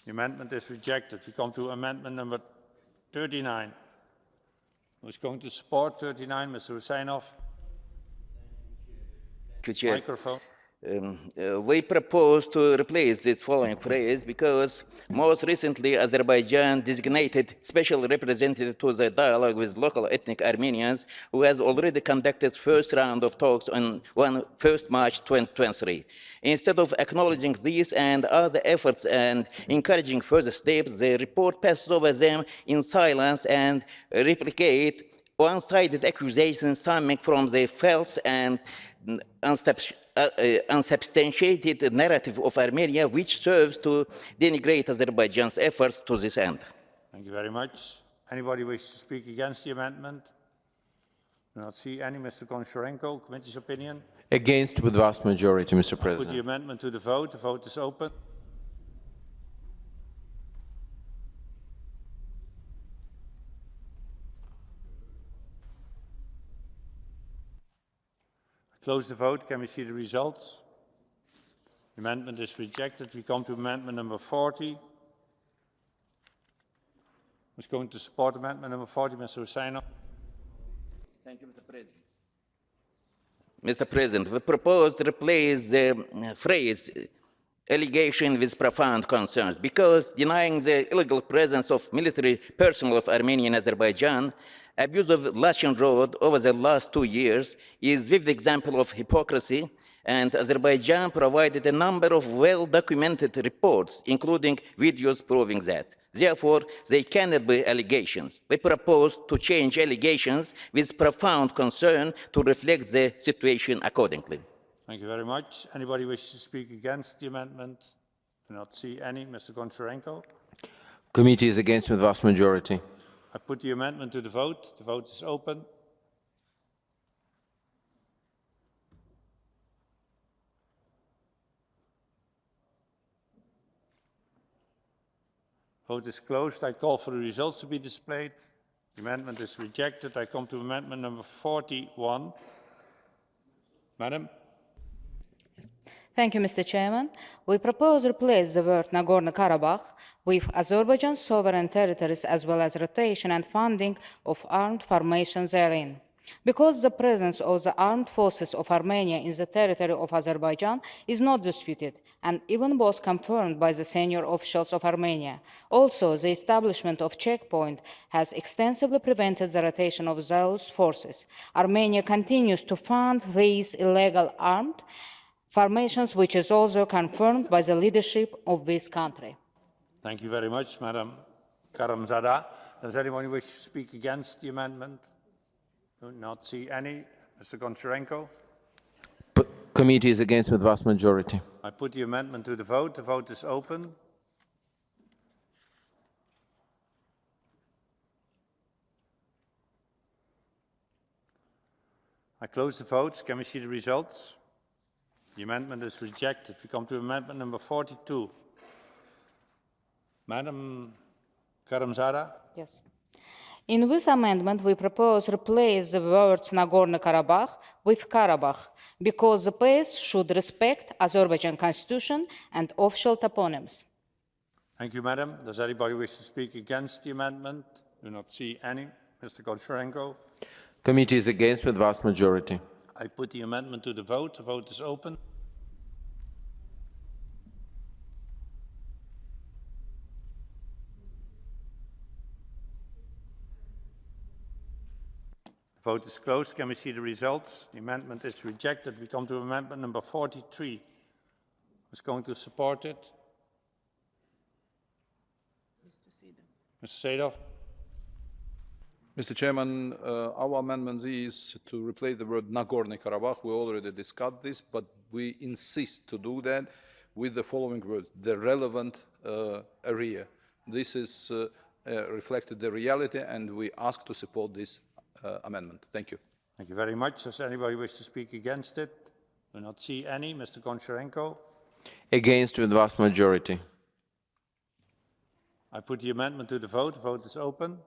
The amendment is rejected. We come to amendment number 39. Who's going to support 39? Mr. Husseinov. Microphone. We propose to replace this following phrase because most recently Azerbaijan designated special representative to the dialogue with local ethnic Armenians who has already conducted first round of talks on 1st March 2023. Instead of acknowledging these and other efforts and encouraging further steps, the report passes over them in silence and replicate one-sided accusations stemming from the false and unsubstantiated narrative of Armenia, which serves to denigrate Azerbaijan's efforts to this end. Thank you very much. Anybody wish to speak against the amendment? Do not see any. Mr. Goncharenko, committee's opinion? Against with vast majority, Mr. Put President. the amendment to the vote. The vote is open. Close the vote. Can we see the results? The amendment is rejected. We come to amendment number 40. Who's going to support amendment number 40? Mr. Husseinov. Thank you, Mr. President. Mr. President, we propose to replace the phrase allegation with profound concerns because denying the illegal presence of military personnel of Armenia and Azerbaijan, abuse of Lachin Road over the last 2 years is a vivid example of hypocrisy, and Azerbaijan provided a number of well-documented reports, including videos proving that. Therefore, they cannot be allegations. We propose to change allegations with profound concern to reflect the situation accordingly. Thank you very much. Anybody wish to speak against the amendment? Do not see any. Mr. Goncharenko. Committee is against with vast majority. I put the amendment to the vote. The vote is open. Vote is closed. I call for the results to be displayed. The amendment is rejected. I come to amendment number 41. Madam? Thank you, Mr. Chairman. We propose to replace the word Nagorno-Karabakh with Azerbaijan's sovereign territories as well as rotation and funding of armed formations therein. Because the presence of the armed forces of Armenia in the territory of Azerbaijan is not disputed, and even was confirmed by the senior officials of Armenia. Also, the establishment of checkpoint has extensively prevented the rotation of those forces. Armenia continues to fund these illegal armed formations, which is also confirmed by the leadership of this country. Thank you very much, Madam Karamzada. Does anyone wish to speak against the amendment? Do not see any. Mr. Goncharenko? Committee is against with vast majority. I put the amendment to the vote. The vote is open. I close the votes. Can we see the results? The amendment is rejected. We come to amendment number 42. Madam Karamzada? Yes. In this amendment, we propose to replace the words Nagorno-Karabakh with Karabakh, because the place should respect Azerbaijan constitution and official toponyms. Thank you, Madam. Does anybody wish to speak against the amendment? Do not see any. Mr. Goncharenko? Committee is against with vast majority. I put the amendment to the vote. The vote is open. The vote is closed. Can we see the results? The amendment is rejected. We come to amendment number 43. Who's going to support it? Mr. Seedorf. Mr. Chairman, our amendment is to replace the word Nagorno-Karabakh. We already discussed this, but we insist to do that with the following words: the relevant area. This is reflected the reality, and we ask to support this amendment. Thank you. Thank you very much. Does anybody wish to speak against it? Do not see any. Mr. Goncharenko? Against with vast majority. I put the amendment to the vote. The vote is open.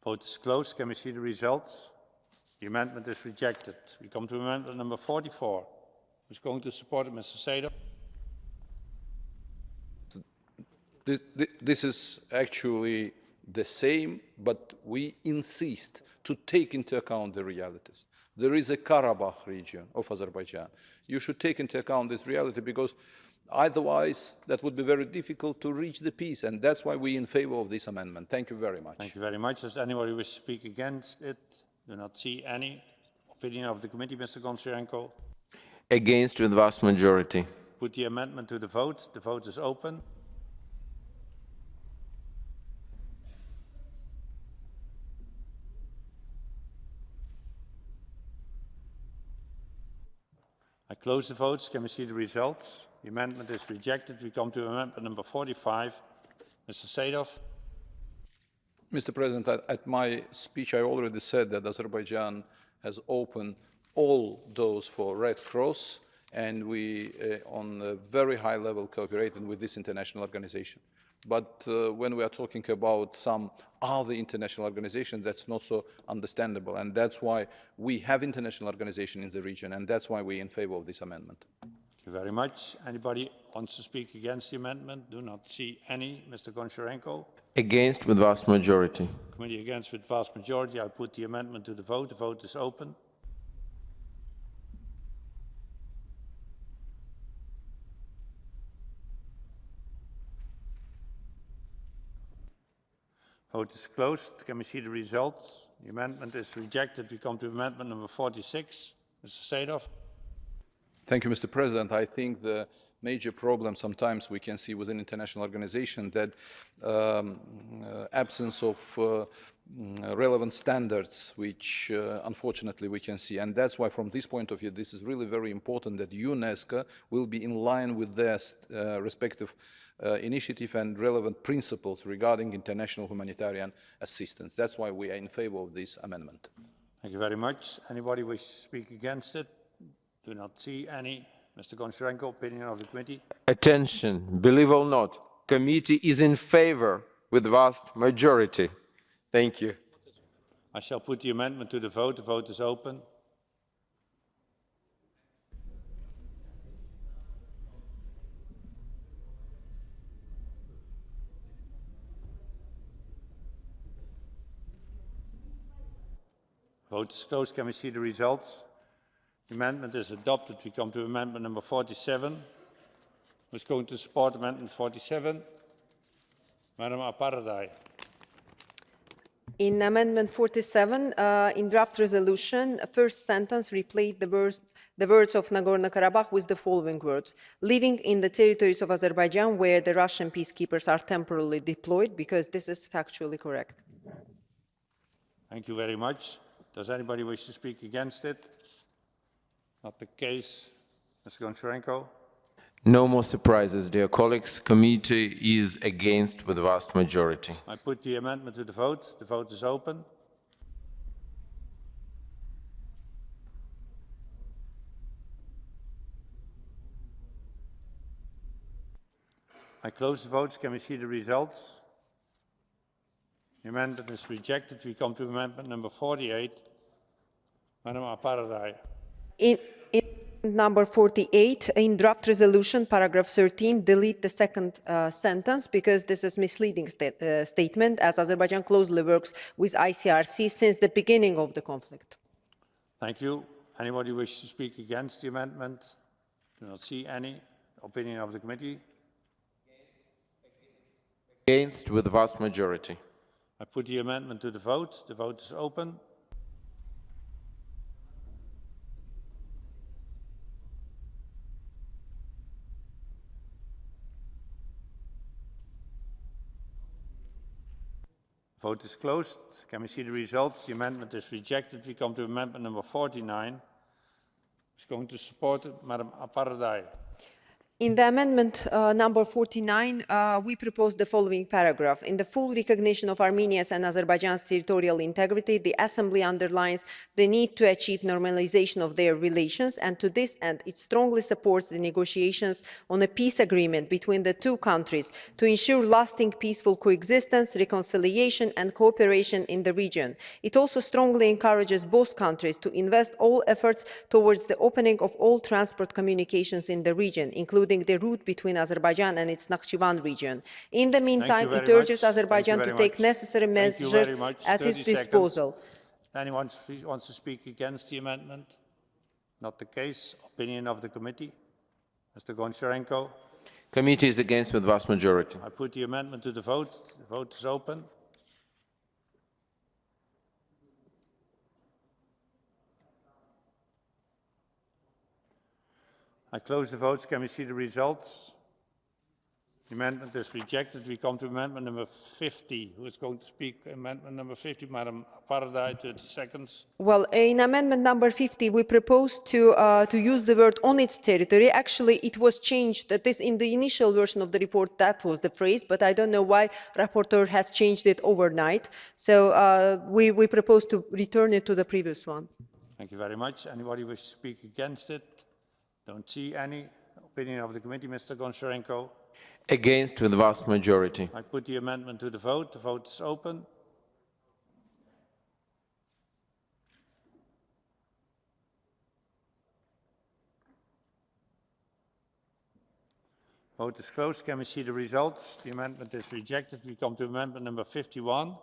Vote is closed. Can we see the results? The amendment is rejected. We come to amendment number 44. Who's going to support it, Mr. Seedorf? This is actually the same, but we insist to take into account the realities. There is a Karabakh region of Azerbaijan. You should take into account this reality, because otherwise that would be very difficult to reach the peace, and that's why we're in favor of this amendment. Thank you very much. Thank you very much. Does anybody wish to speak against it? Do not see any. Opinion of the committee, Mr. Goncharenko? Against with vast majority. Put the amendment to the vote. The vote is open. I close the votes. Can we see the results? The amendment is rejected. We come to amendment number 45. Mr. Seedorf? Mr. President, at my speech, I already said that Azerbaijan has opened all doors for Red Cross, and we, on a very high level, cooperated with this international organization. But when we are talking about some other international organizations, that's not so understandable, and that's why we have international organizations in the region, and that's why we're in favor of this amendment. Thank you very much. Anybody wants to speak against the amendment? Do not see any. Mr. Goncharenko? Against with vast majority. Committee against with vast majority. I put the amendment to the vote. The vote is open. Vote is closed. Can we see the results? The amendment is rejected. We come to amendment number 46. Mr. Seedorf? Thank you, Mr. President. I think the major problem sometimes we can see within international organizations that absence of relevant standards, which unfortunately we can see. And that's why from this point of view, this is really very important that UNESCO will be in line with their respective initiative and relevant principles regarding international humanitarian assistance. That's why we are in favor of this amendment. Thank you very much. Anybody wish to speak against it? Do not see any. Mr. Goncharenko, opinion of the committee. Attention, believe or not, committee is in favor with vast majority. Thank you. I shall put the amendment to the vote. The vote is open. Vote is closed. Can we see the results? The amendment is adopted. We come to amendment number 47. Who's going to support amendment 47? Madam Aparadai. In Amendment 47, in draft resolution, first sentence replaced the words of Nagorno-Karabakh with the following words: living in the territories of Azerbaijan where the Russian peacekeepers are temporarily deployed, because this is factually correct. Thank you very much. Does anybody wish to speak against it? Not the case. Mr. Goncharenko. No more surprises, dear colleagues. Committee is against with vast majority. I put the amendment to the vote. The vote is open. I close the votes. Can we see the results? The amendment is rejected. We come to amendment number 48. Madam Aparadai. In number 48, in draft resolution, paragraph 13, delete the second sentence, because this is misleading statement, as Azerbaijan closely works with ICRC since the beginning of the conflict. Thank you. Anybody wish to speak against the amendment? Do not see any. Opinion of the committee? Against with vast majority. I put the amendment to the vote. The vote is open. Vote is closed. Can we see the results? The amendment is rejected. We come to amendment number 49. Who's going to support it? Madam Aparadai. In the amendment number 49, we propose the following paragraph. In the full recognition of Armenia's and Azerbaijan's territorial integrity, the Assembly underlines the need to achieve normalization of their relations, and to this end, it strongly supports the negotiations on a peace agreement between the two countries to ensure lasting peaceful coexistence, reconciliation, and cooperation in the region. It also strongly encourages both countries to invest all efforts towards the opening of all transport communications in the region, including the route between Azerbaijan and its Nakhchivan region. In the meantime, it urges Azerbaijan to take necessary measures at its disposal. Anyone wants to speak against the amendment? Not the case. Opinion of the committee? Mr. Goncharenko. Committee is against with vast majority. I put the amendment to the vote. The vote is open. I close the votes. Can we see the results? The amendment is rejected. We come to amendment number 50. Who is going to speak? Amendment number 50, Madam Paradai, 30 seconds. Well, in amendment number 50, we propose to use the word on its territory. Actually, it was changed. That is, in the initial version of the report, that was the phrase, but I don't know why rapporteur has changed it overnight. So we propose to return it to the previous one. Thank you very much. Anybody wish to speak against it? Don't see any. Opinion of the committee, Mr. Goncharenko. Against with vast majority. I put the amendment to the vote. The vote is open. Vote is closed. Can we see the results? The amendment is rejected. We come to amendment number 51.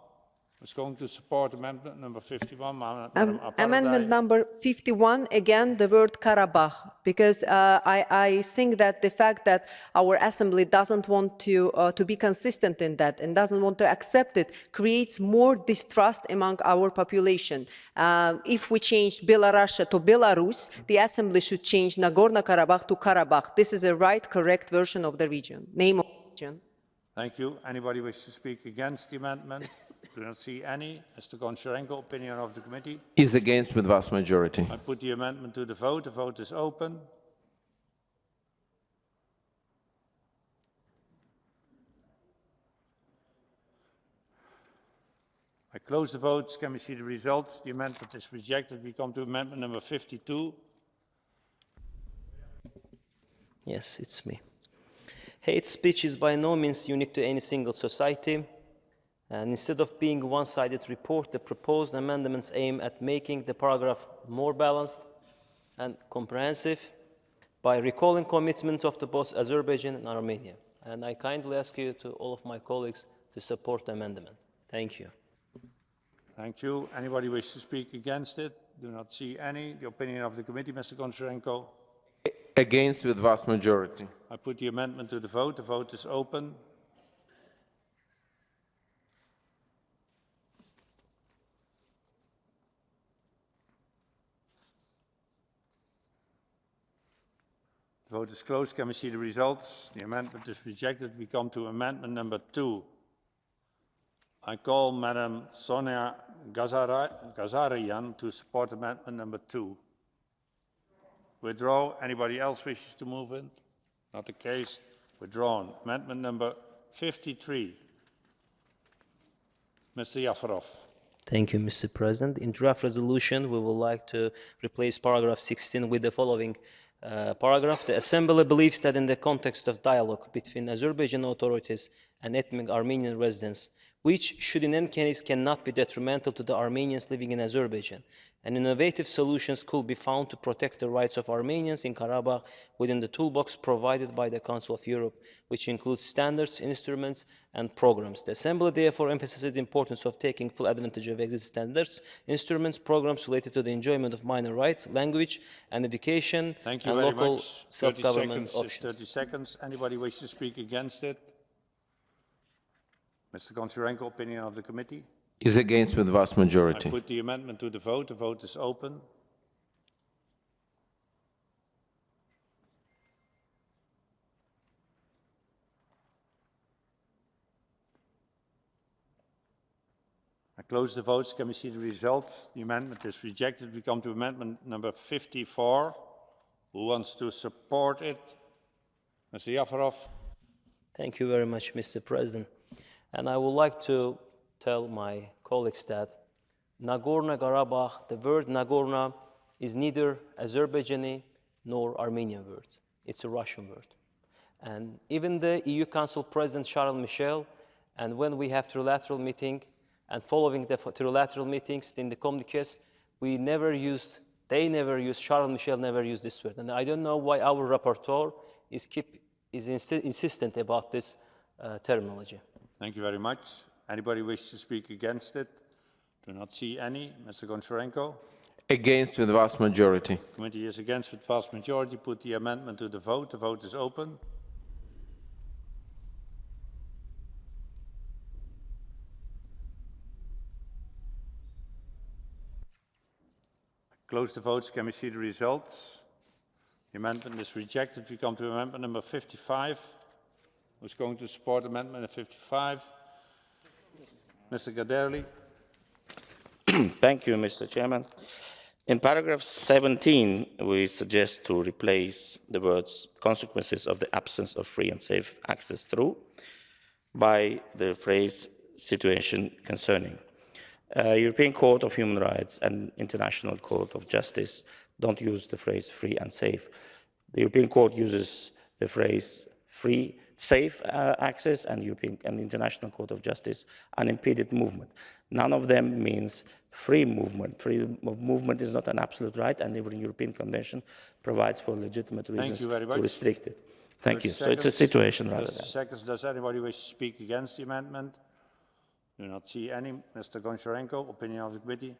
Who's going to support amendment number 51? Amendment number 51, again, the word Karabakh, because I think that the fact that our assembly doesn't want to be consistent in that and doesn't want to accept it creates more distrust among our population. If we change Belarus to Belarus, the assembly should change Nagorno-Karabakh to Karabakh. This is a right, correct version of the region, name of the region. Thank you. Anybody wish to speak against the amendment? Do not see any. Mr. Goncharenko, opinion of the committee? Is against with vast majority. I put the amendment to the vote. The vote is open. I close the votes. Can we see the results? The amendment is rejected. We come to amendment number 52. Yes, it's me. Hate speech is by no means unique to any single society. And instead of being a one-sided report, the proposed amendments aim at making the paragraph more balanced and comprehensive by recalling commitments of both Azerbaijan and Armenia. And I kindly ask you, to all of my colleagues, to support the amendment. Thank you. Thank you. Anybody wish to speak against it? Do not see any. The opinion of the committee, Mr. Goncharenko. Against with vast majority. I put the amendment to the vote. The vote is open. The vote is closed. Can we see the results? The amendment is rejected. We come to amendment number 2. I call Madam Sonia Gazarian to support amendment number 2. Withdraw. Anybody else wishes to move in? Not the case. Withdrawn. Amendment number 53. Mr. Yafarov. Thank you, Mr. President. In draft resolution, we would like to replace paragraph 16 with the following paragraph. The Assembly believes that in the context of dialogue between Azerbaijan authorities and ethnic Armenian residents, which should in any case cannot be detrimental to the Armenians living in Azerbaijan, and innovative solutions could be found to protect the rights of Armenians in Karabakh within the toolbox provided by the Council of Europe, which includes standards, instruments, and programs. The Assembly therefore emphasizes the importance of taking full advantage of existing standards, instruments, programs related to the enjoyment of minor rights, language, and education, and local self-government options. 30 seconds. Anybody wish to speak against it? Mr. Goncharenko, opinion of the committee? Is against with vast majority. I put the amendment to the vote. The vote is open. I close the votes. Can we see the results? The amendment is rejected. We come to amendment number 54. Who wants to support it? Mr. Yafarov. Thank you very much, Mr. President. And I would like to tell my colleagues that Nagorno-Karabakh, the word Nagorno is neither Azerbaijani nor Armenian word. It's a Russian word. And even the EU Council President Charles Michel, and when we have trilateral meeting, and following the trilateral meetings in the communiques, they never used, Charles Michel never used this word. And I don't know why our rapporteur is insistent about this terminology. Thank you very much. Anybody wish to speak against it? Do not see any. Mr. Goncharenko. Against with vast majority. Committee is against with vast majority. Put the amendment to the vote. The vote is open. Close the votes. Can we see the results? The amendment is rejected. We come to amendment number 55. Who's going to support amendment 55? Mr. Gaderli. Thank you, Mr. Chairman. In paragraph 17, we suggest to replace the words consequences of the absence of free and safe access through by the phrase situation concerning. European Court of Human Rights and International Court of Justice don't use the phrase free and safe. The European Court uses the phrase free, safe access, and International Court of Justice unimpeded movement. None of them means free movement. Freedom of movement is not an absolute right, and every European Convention provides for legitimate reasons to restrict it. Thank you. So it's a situation rather than. Seconds. Does anybody wish to speak against the amendment? Do not see any. Mr. Goncharenko, opinion of the committee?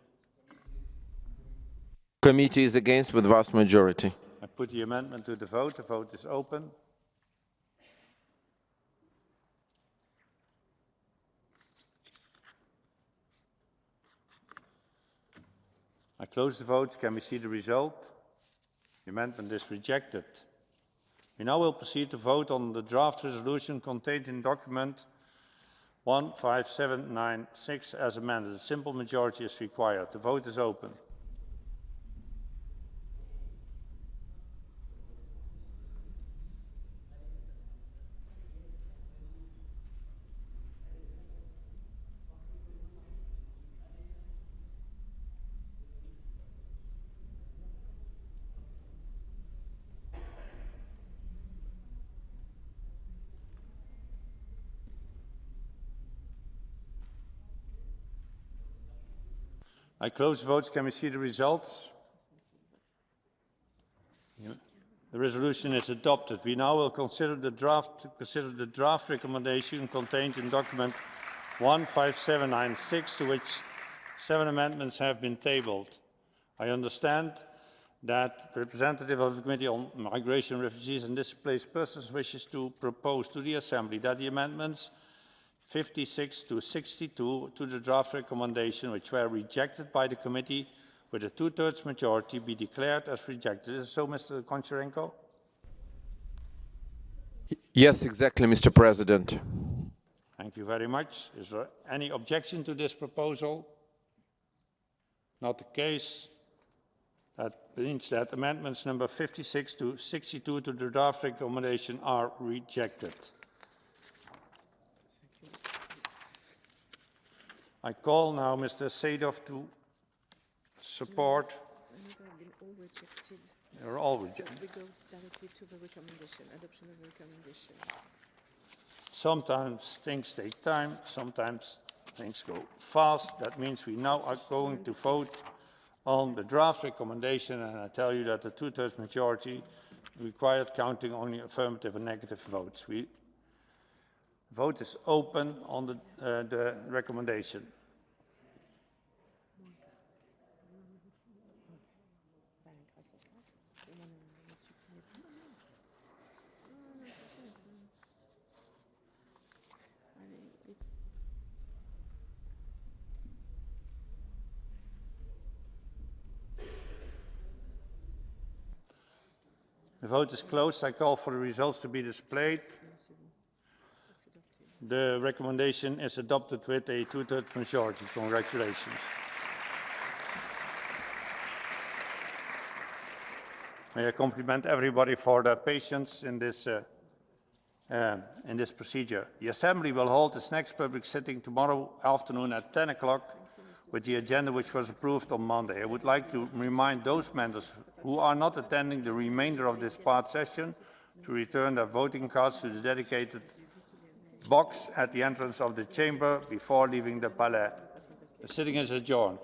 Committee is against with vast majority. I put the amendment to the vote. The vote is open. I close the votes. Can we see the result? The amendment is rejected. We now will proceed to vote on the draft resolution contained in document 15796 as amended. A simple majority is required. The vote is open. I close the votes. Can we see the results? The resolution is adopted. We now will consider the draft recommendation contained in document 15796, to which 7 amendments have been tabled. I understand that the representative of the Committee on Migration, Refugees and Displaced Persons wishes to propose to the Assembly that the amendments 56 to 62 to the draft recommendation, which were rejected by the committee with a 2/3 majority, be declared as rejected. Is it so, Mr. Koncharenko? Yes, exactly, Mr. President. Thank you very much. Is there any objection to this proposal? Not the case. That means that amendments number 56 to 62 to the draft recommendation are rejected. I call now Mr. Sadov to support. They're all rejected. We go directly to the recommendation, adoption of the recommendation. Sometimes things take time, sometimes things go fast. That means we now are going to vote on the draft recommendation, and I tell you that the 2/3 majority required counting only affirmative and negative votes. The vote is open on the recommendation. The vote is closed. I call for the results to be displayed. The recommendation is adopted with a 2/3 majority. Congratulations. May I compliment everybody for their patience in this procedure. The Assembly will hold its next public sitting tomorrow afternoon at 10 o'clock with the agenda which was approved on Monday. I would like to remind those members who are not attending the remainder of this part session to return their voting cards to the dedicated box at the entrance of the chamber before leaving the Palais. The sitting is adjourned.